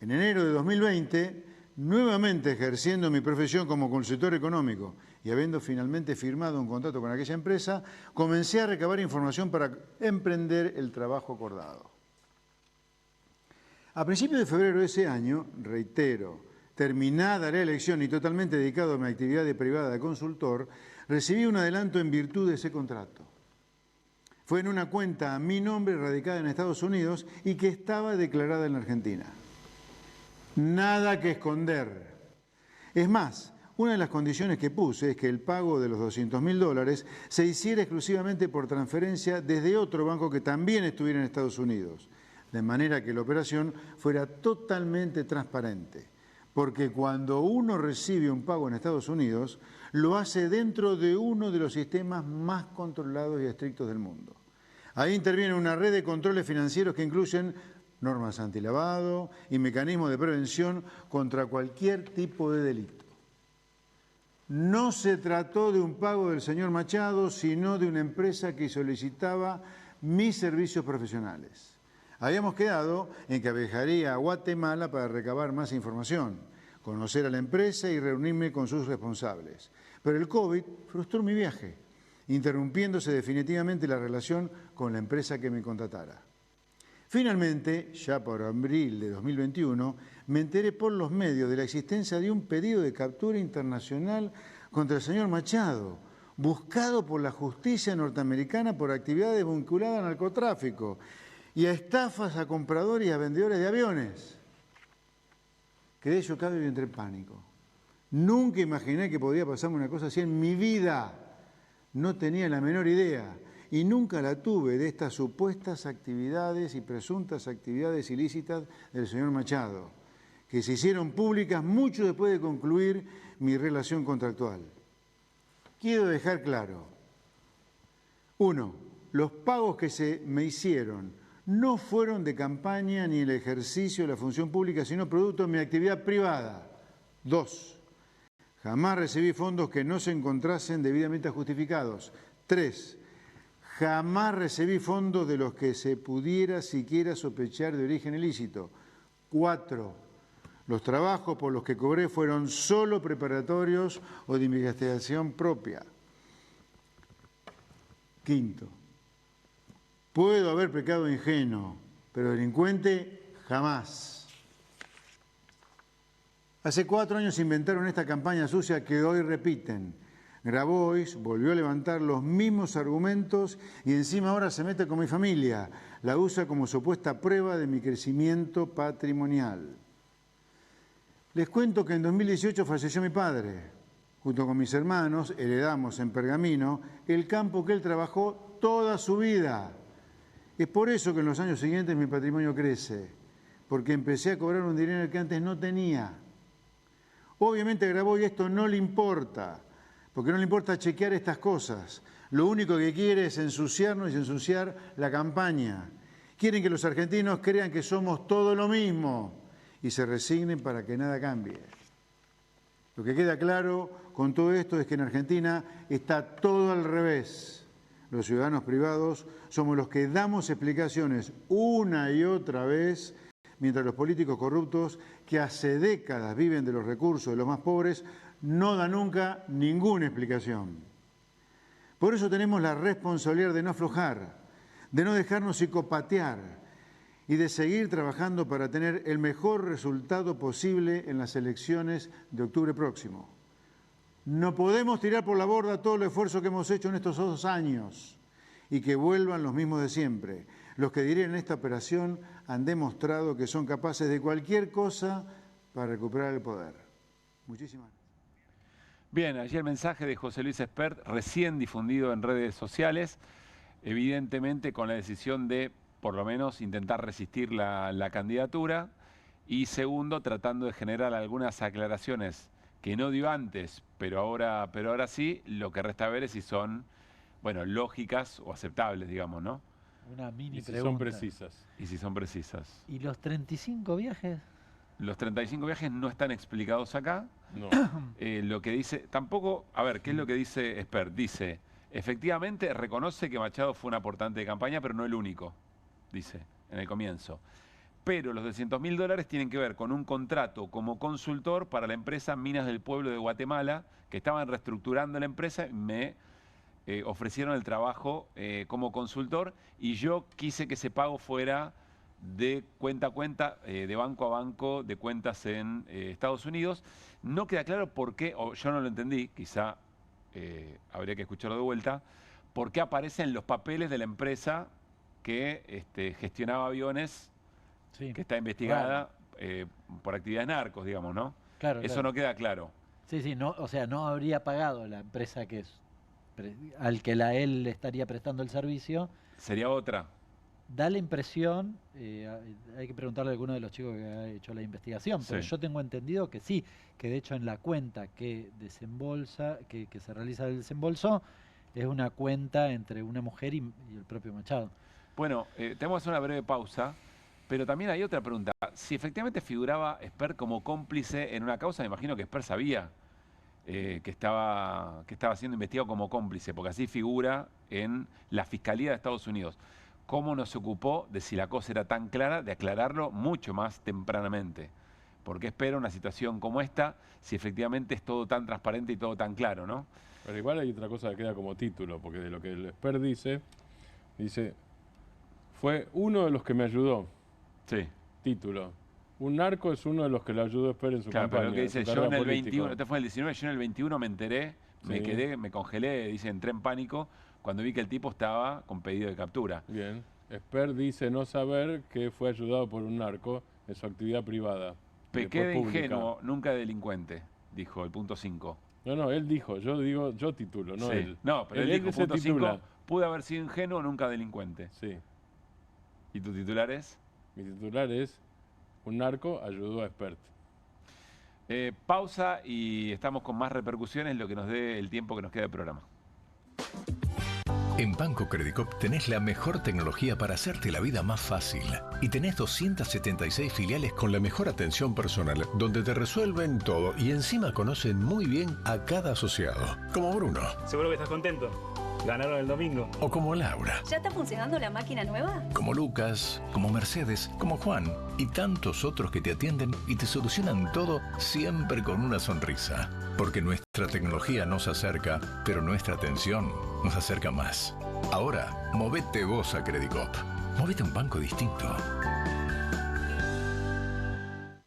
En enero de 2020, nuevamente ejerciendo mi profesión como consultor económico y habiendo finalmente firmado un contrato con aquella empresa, comencé a recabar información para emprender el trabajo acordado. A principios de febrero de ese año, reitero, terminada la elección y totalmente dedicado a mi actividad de privada de consultor, recibí un adelanto en virtud de ese contrato. Fue en una cuenta a mi nombre radicada en Estados Unidos y que estaba declarada en la Argentina. Nada que esconder. Es más, una de las condiciones que puse es que el pago de los $200.000 se hiciera exclusivamente por transferencia desde otro banco que también estuviera en Estados Unidos, de manera que la operación fuera totalmente transparente. Porque cuando uno recibe un pago en Estados Unidos, lo hace dentro de uno de los sistemas más controlados y estrictos del mundo. Ahí interviene una red de controles financieros que incluyen normas antilavado y mecanismos de prevención contra cualquier tipo de delito. No se trató de un pago del señor Machado, sino de una empresa que solicitaba mis servicios profesionales. Habíamos quedado en que viajaría a Guatemala para recabar más información, conocer a la empresa y reunirme con sus responsables. Pero el COVID frustró mi viaje, interrumpiéndose definitivamente la relación con la empresa que me contratara. Finalmente, ya por abril de 2021, me enteré por los medios de la existencia de un pedido de captura internacional contra el señor Machado, buscado por la justicia norteamericana por actividades vinculadas al narcotráfico y a estafas a compradores y a vendedores de aviones. Quedé chocado y entré en pánico. Nunca imaginé que podía pasarme una cosa así en mi vida. No tenía la menor idea. Y nunca la tuve de estas supuestas actividades y presuntas actividades ilícitas del señor Machado, que se hicieron públicas mucho después de concluir mi relación contractual. Quiero dejar claro, 1. Los pagos que se me hicieron no fueron de campaña ni el ejercicio de la función pública, sino producto de mi actividad privada. 2. Jamás recibí fondos que no se encontrasen debidamente justificados. 3. Jamás recibí fondos de los que se pudiera siquiera sospechar de origen ilícito. 4. Los trabajos por los que cobré fueron solo preparatorios o de investigación propia. 5. Puedo haber pecado ingenuo, pero delincuente jamás. Hace 4 años inventaron esta campaña sucia que hoy repiten. Grabois volvió a levantar los mismos argumentos y encima ahora se mete con mi familia. La usa como supuesta prueba de mi crecimiento patrimonial. Les cuento que en 2018 falleció mi padre. Junto con mis hermanos heredamos en Pergamino el campo que él trabajó toda su vida. Es por eso que en los años siguientes mi patrimonio crece, porque empecé a cobrar un dinero que antes no tenía. Obviamente a Grabois esto no le importa, porque no le importa chequear estas cosas. Lo único que quiere es ensuciarnos y ensuciar la campaña. Quieren que los argentinos crean que somos todo lo mismo y se resignen para que nada cambie. Lo que queda claro con todo esto es que en Argentina está todo al revés. Los ciudadanos privados somos los que damos explicaciones una y otra vez, mientras los políticos corruptos, que hace décadas viven de los recursos de los más pobres, no da nunca ninguna explicación. Por eso tenemos la responsabilidad de no aflojar, de no dejarnos psicopatear y de seguir trabajando para tener el mejor resultado posible en las elecciones de octubre próximo. No podemos tirar por la borda todo el esfuerzo que hemos hecho en estos 2 años y que vuelvan los mismos de siempre. Los que dirigen esta operación han demostrado que son capaces de cualquier cosa para recuperar el poder. Muchísimas gracias. Bien, allí el mensaje de José Luis Espert, recién difundido en redes sociales, evidentemente con la decisión de, por lo menos, intentar resistir la candidatura y segundo, tratando de generar algunas aclaraciones que no dio antes, pero ahora sí, lo que resta ver es si son, bueno, lógicas o aceptables, digamos, ¿no? Una mini si pregunta. Son precisas. Y si son precisas. ¿Y los 35 viajes? Los 35 viajes no están explicados acá. No. Lo que dice, tampoco, a ver, ¿qué es lo que dice Espert? Dice, efectivamente reconoce que Machado fue un aportante de campaña, pero no el único, dice en el comienzo. Pero los $200.000 tienen que ver con un contrato como consultor para la empresa Minas del Pueblo de Guatemala, que estaban reestructurando la empresa y me ofrecieron el trabajo como consultor y yo quise que ese pago fuera de cuenta a cuenta, de banco a banco, de cuentas en Estados Unidos. No queda claro por qué, o yo no lo entendí, quizá habría que escucharlo de vuelta, por qué aparecen los papeles de la empresa que gestionaba aviones, sí, que está investigada por actividades narcos, digamos, ¿no? Claro, eso claro. no queda claro. Sí, sí, no, o sea, no habría pagado la empresa que es al que él le estaría prestando el servicio. Sería otra. Da la impresión, hay que preguntarle a alguno de los chicos que ha hecho la investigación, pero sí, yo tengo entendido que sí, que de hecho en la cuenta que desembolsa, que se realiza el desembolso, es una cuenta entre una mujer y el propio Machado. Bueno, tenemos que hacer una breve pausa. Pero también hay otra pregunta. Si efectivamente figuraba Esper como cómplice en una causa, me imagino que Esper sabía que estaba siendo investigado como cómplice, porque así figura en la Fiscalía de Estados Unidos. ¿Cómo no se ocupó de, si la cosa era tan clara, de aclararlo mucho más tempranamente? ¿Por qué espera una situación como esta si efectivamente es todo tan transparente y todo tan claro, ¿no? Pero igual hay otra cosa que queda como título, porque de lo que el Esper dice, fue uno de los que me ayudó. Sí. Título. Un narco es uno de los que lo ayudó a Esper en su campaña. Pero lo que dice, yo en el 21, este fue en el 19, yo en el 21 me enteré, me congelé, dice, entré en pánico cuando vi que el tipo estaba con pedido de captura. Bien. Esper dice no saber que fue ayudado por un narco en su actividad privada. Pequé de ingenuo, nunca de delincuente, dijo el punto 5. No, él dijo, yo titulo, no él. No, pero él dijo, punto 5, pude haber sido ingenuo, nunca delincuente. Sí. ¿Y tu titular es? Mi titular es, un narco ayudó a Esper. Pausa y estamos con más repercusiones, lo que nos dé el tiempo que nos queda de programa. En Banco Credicop tenés la mejor tecnología para hacerte la vida más fácil. Y tenés 276 filiales con la mejor atención personal, donde te resuelven todo y encima conocen muy bien a cada asociado. Como Bruno. Seguro que estás contento. Ganaron el domingo. O como Laura. ¿Ya está funcionando la máquina nueva? Como Lucas, como Mercedes, como Juan y tantos otros que te atienden y te solucionan todo siempre con una sonrisa. Porque nuestra tecnología nos acerca, pero nuestra atención nos acerca más. Ahora, movete vos a Credicop. Movete a un banco distinto.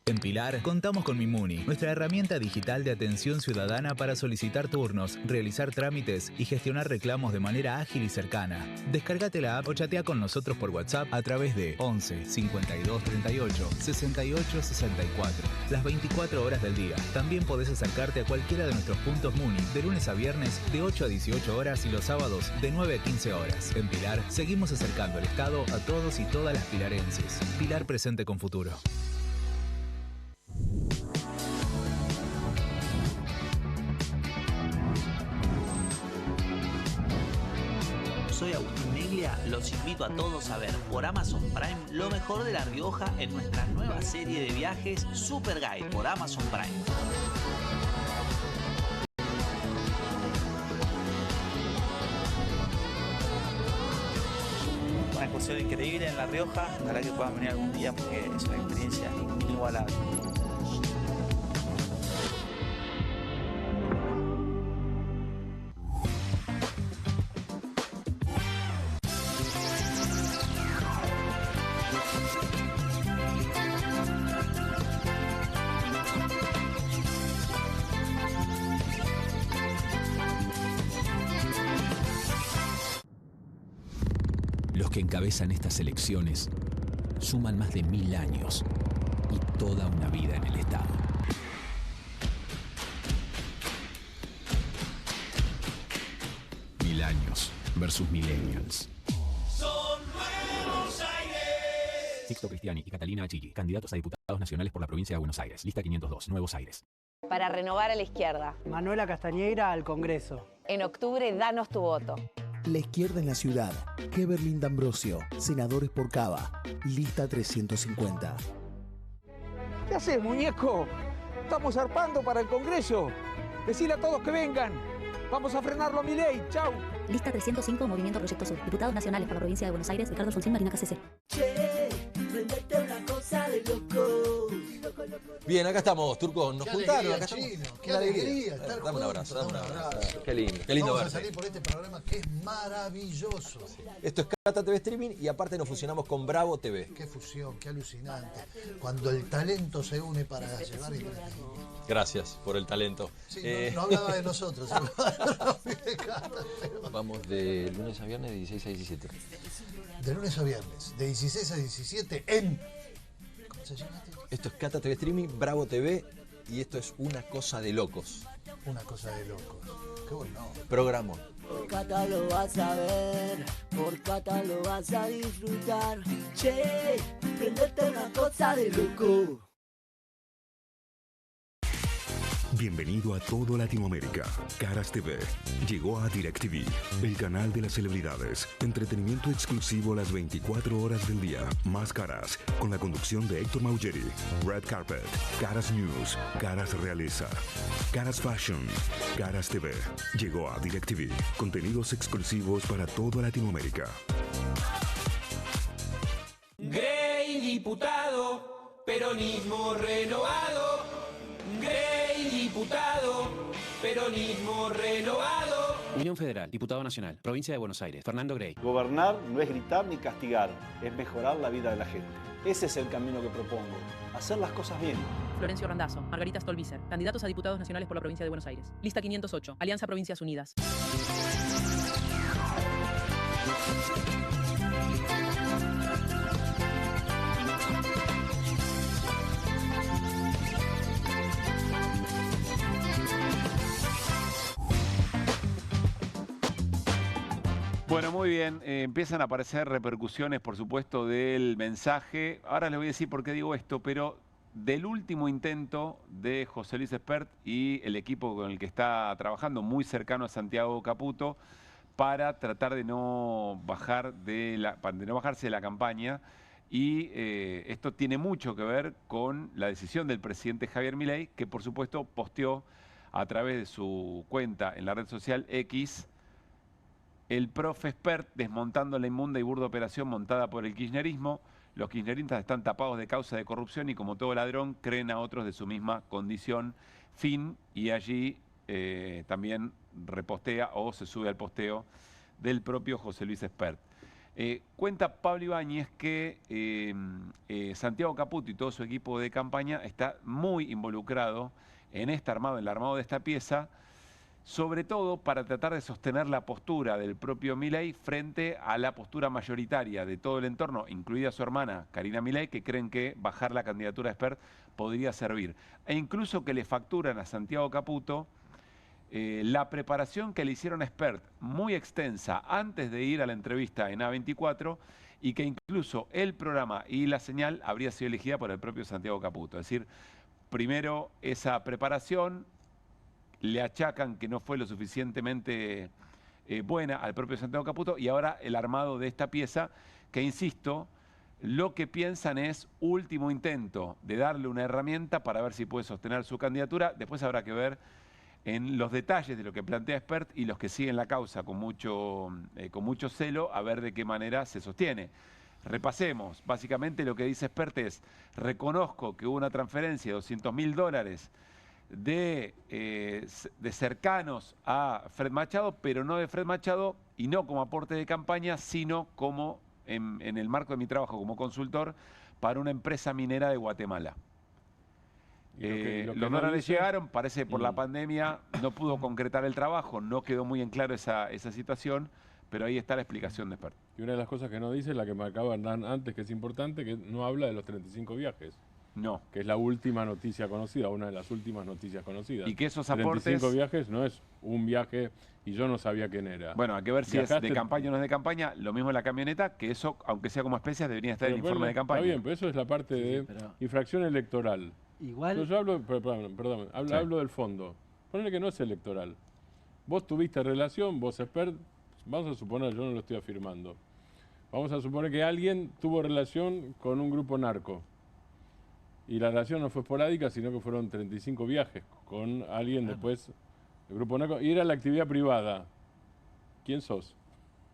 En Pilar contamos con Mimuni, nuestra herramienta digital de atención ciudadana para solicitar turnos, realizar trámites y gestionar reclamos de manera ágil y cercana. Descárgate la app o chatea con nosotros por WhatsApp a través de 11 52 38 68 64. Las 24 horas del día. También podés acercarte a cualquiera de nuestros puntos Muni de lunes a viernes de 8 a 18 horas y los sábados de 9 a 15 horas. En Pilar seguimos acercando el Estado a todos y todas las pilarenses. Pilar presente con futuro. Soy Agustín Neglia, los invito a todos a ver por Amazon Prime lo mejor de La Rioja en nuestra nueva serie de viajes Super Guide por Amazon Prime. Una excursión increíble en La Rioja, ojalá que puedan venir algún día porque es una experiencia inigualable. Los que encabezan estas elecciones suman más de 1000 años y toda una vida en el Estado. Mil años versus millennials. Son Nuevos Aires. Sixto Cristiani y Catalina Achilli, candidatos a diputados nacionales por la provincia de Buenos Aires. Lista 502, Nuevos Aires. Para renovar a la izquierda. Manuela Castañeira al Congreso. En octubre, danos tu voto. La izquierda en la ciudad. Keverlin D'Ambrosio, senadores por Cava. Lista 350. ¿Qué haces, muñeco? Estamos zarpando para el Congreso. Decile a todos que vengan. Vamos a frenarlo a Milei. Chau. Lista 305, Movimiento Proyecto Sur. Diputados nacionales por la provincia de Buenos Aires, Ricardo Alfonsín, Marina KCC. Che, prendete una cosa de loco. Bien, acá estamos, Turco. Nos juntaron. Acá Chino, qué alegría estar Dame un abrazo, juntos, dame un abrazo. Qué lindo. Qué lindo Vamos verte. a salir por este programa que es maravilloso. Esto es Cata TV Streaming y aparte nos fusionamos con Bravo TV. Qué fusión, qué alucinante. Cuando el talento se une para llevar el... Gracias por el talento. Sí, no hablaba de nosotros. Vamos de lunes a viernes de 16 a 17. De lunes a viernes, de 16 a 17 en... ¿Cómo se llama? Esto es Cata TV Streaming, Bravo TV y esto es Una Cosa de Locos. Una Cosa de Locos. Qué bueno. Programa. Por Cata lo vas a ver, por Cata lo vas a disfrutar. Che, prendete una cosa de loco. Bienvenido a todo Latinoamérica. Caras TV llegó a DirecTV, el canal de las celebridades. Entretenimiento exclusivo las 24 horas del día. Más Caras, con la conducción de Héctor Maugeri. Red Carpet, Caras News, Caras Realeza, Caras Fashion, Caras TV. Llegó a DirecTV. Contenidos exclusivos para toda Latinoamérica. Grey diputado, peronismo renovado. Grey diputado, peronismo renovado. Unión Federal, Diputado Nacional, Provincia de Buenos Aires, Fernando Grey. Gobernar no es gritar ni castigar, es mejorar la vida de la gente. Ese es el camino que propongo, hacer las cosas bien. Florencio Randazzo, Margarita Stolbizer, candidatos a diputados nacionales por la Provincia de Buenos Aires. Lista 508, Alianza Provincias Unidas. Bueno, muy bien. Empiezan a aparecer repercusiones, por supuesto, del mensaje. Ahora les voy a decir por qué digo esto, pero del último intento de José Luis Espert y el equipo con el que está trabajando, muy cercano a Santiago Caputo, para tratar de no bajarse de la campaña. Y esto tiene mucho que ver con la decisión del presidente Javier Milei, que por supuesto posteó a través de su cuenta en la red social X el profe Espert desmontando la inmunda y burda operación montada por el kirchnerismo. Los kirchneristas están tapados de causa de corrupción y como todo ladrón creen a otros de su misma condición. Fin, y allí también repostea o se sube al posteo del propio José Luis Espert. Cuenta Pablo Ibáñez que Santiago Caputo y todo su equipo de campaña está muy involucrado en el armado de esta pieza, sobre todo para tratar de sostener la postura del propio Milei frente a la postura mayoritaria de todo el entorno, incluida su hermana Karina Milei, que creen que bajar la candidatura de Espert podría servir. E incluso que le facturan a Santiago Caputo la preparación que le hicieron a Espert, muy extensa, antes de ir a la entrevista en A24, y que incluso el programa y la señal habría sido elegida por el propio Santiago Caputo. Es decir, primero esa preparación, le achacan que no fue lo suficientemente buena al propio Santiago Caputo, y ahora el armado de esta pieza, que insisto, lo que piensan es último intento de darle una herramienta para ver si puede sostener su candidatura. Después habrá que ver en los detalles de lo que plantea Espert y los que siguen la causa con mucho celo, a ver de qué manera se sostiene. Repasemos, básicamente lo que dice Espert es: reconozco que hubo una transferencia de $200.000 de cercanos a Fred Machado, pero no de Fred Machado y no como aporte de campaña, sino como en el marco de mi trabajo como consultor para una empresa minera de Guatemala. Los dólares llegaron, parece por la pandemia no pudo concretar el trabajo, no quedó muy en claro esa situación, pero ahí está la explicación de Espert. Y una de las cosas que no dice es la que marcaba Hernán antes, que es importante, que no habla de los 35 viajes. No. Que es la última noticia conocida, una de las últimas noticias conocidas. Y que esos aportes... 35 viajes no es un viaje y yo no sabía quién era. Bueno, hay que ver si es de campaña o no es de campaña. Lo mismo en la camioneta, que eso, aunque sea como especias, debería estar en el informe de campaña. Está bien, pero eso es la parte de infracción electoral. Igual... Entonces yo hablo, hablo del fondo. Ponele que no es electoral. Vos tuviste relación, vos Espert, vamos a suponer, yo no lo estoy afirmando. Vamos a suponer que alguien tuvo relación con un grupo narco. Y la relación no fue esporádica, sino que fueron 35 viajes con alguien después del grupo narco. Y era la actividad privada. ¿Quién sos?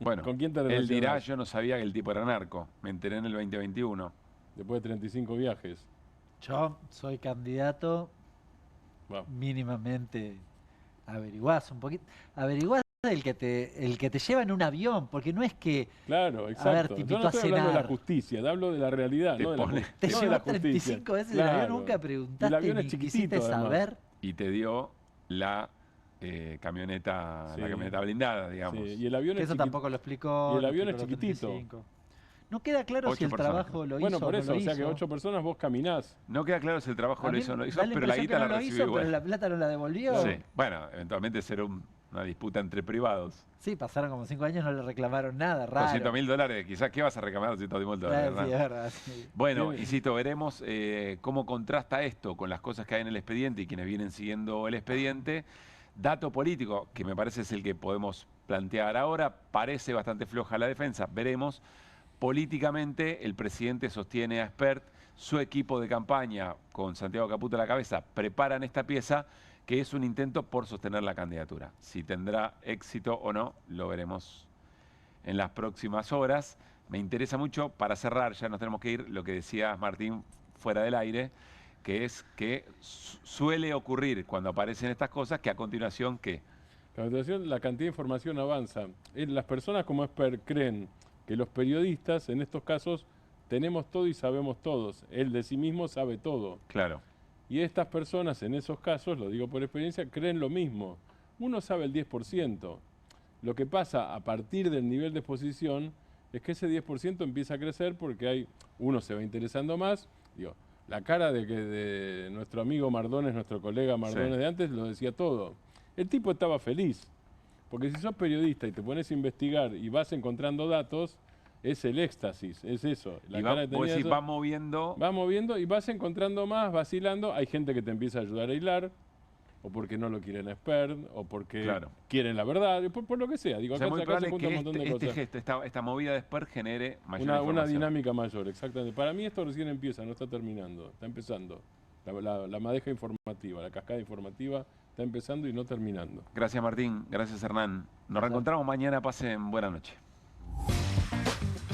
Bueno, ¿con quién te él relacionás? dirá, yo no sabía que el tipo era narco. Me enteré en el 2021. Después de 35 viajes. Yo soy candidato, mínimamente averiguás un poquito. Averiguás el que te lleva en un avión, porque no es que... Claro, exacto. A ver, te yo no estoy hablando de la justicia, te hablo de la realidad, no de la justicia. Te lleva 35 veces el avión, nunca preguntaste ni quisiste saber. Y te dio la camioneta, la camioneta blindada, digamos. Sí. Y el avión eso tampoco lo explicó. Y el avión es chiquitito. 35. No queda claro si el trabajo lo hizo. Bueno, por eso, o no o sea hizo. que 8 personas vos caminás. No queda claro si el trabajo lo hizo o no lo hizo, da pero la guita la no lo recibió hizo, igual. Pero la plata no la devolvió. Sí, bueno, eventualmente será una disputa entre privados. Sí, pasaron como 5 años, no le reclamaron nada, raro. $200.000, quizás, ¿qué vas a reclamar $200.000? Sí, es verdad. Sí. Bueno, insisto, veremos cómo contrasta esto con las cosas que hay en el expediente y quienes vienen siguiendo el expediente. Dato político, que me parece es el que podemos plantear ahora, parece bastante floja la defensa, veremos. Políticamente, el presidente sostiene a Espert, su equipo de campaña, con Santiago Caputo a la cabeza, preparan esta pieza, que es un intento por sostener la candidatura. Si tendrá éxito o no, lo veremos en las próximas horas. Me interesa mucho, para cerrar, ya nos tenemos que ir, lo que decía Martín fuera del aire, que es que suele ocurrir cuando aparecen estas cosas, que a continuación, ¿qué? A continuación, la cantidad de información avanza. Las personas como Espert creen que los periodistas, en estos casos, tenemos todo y sabemos todos. Él de sí mismo sabe todo. Claro. Y estas personas, en esos casos, lo digo por experiencia, creen lo mismo. Uno sabe el 10%. Lo que pasa a partir del nivel de exposición es que ese 10% empieza a crecer porque uno se va interesando más. Digo, la cara de nuestro amigo Mardones, nuestro colega Mardones de antes, lo decía todo. El tipo estaba feliz. Porque si sos periodista y te pones a investigar y vas encontrando datos, es el éxtasis, es eso. La cara va moviendo. Va moviendo y vas encontrando más, vacilando. Hay gente que te empieza a ayudar a hilar, o porque no lo quieren a Espert, o porque quieren la verdad, por lo que sea. Digo, acá, muy acá se probable junta que un montón de cosas. esta movida de Espert genere mayor información. Una dinámica mayor, exactamente. Para mí esto recién empieza, no está terminando, está empezando. La madeja informativa, la cascada informativa está empezando y no terminando. Gracias, Martín. Gracias, Hernán. Nos reencontramos mañana. Pasen buena noche.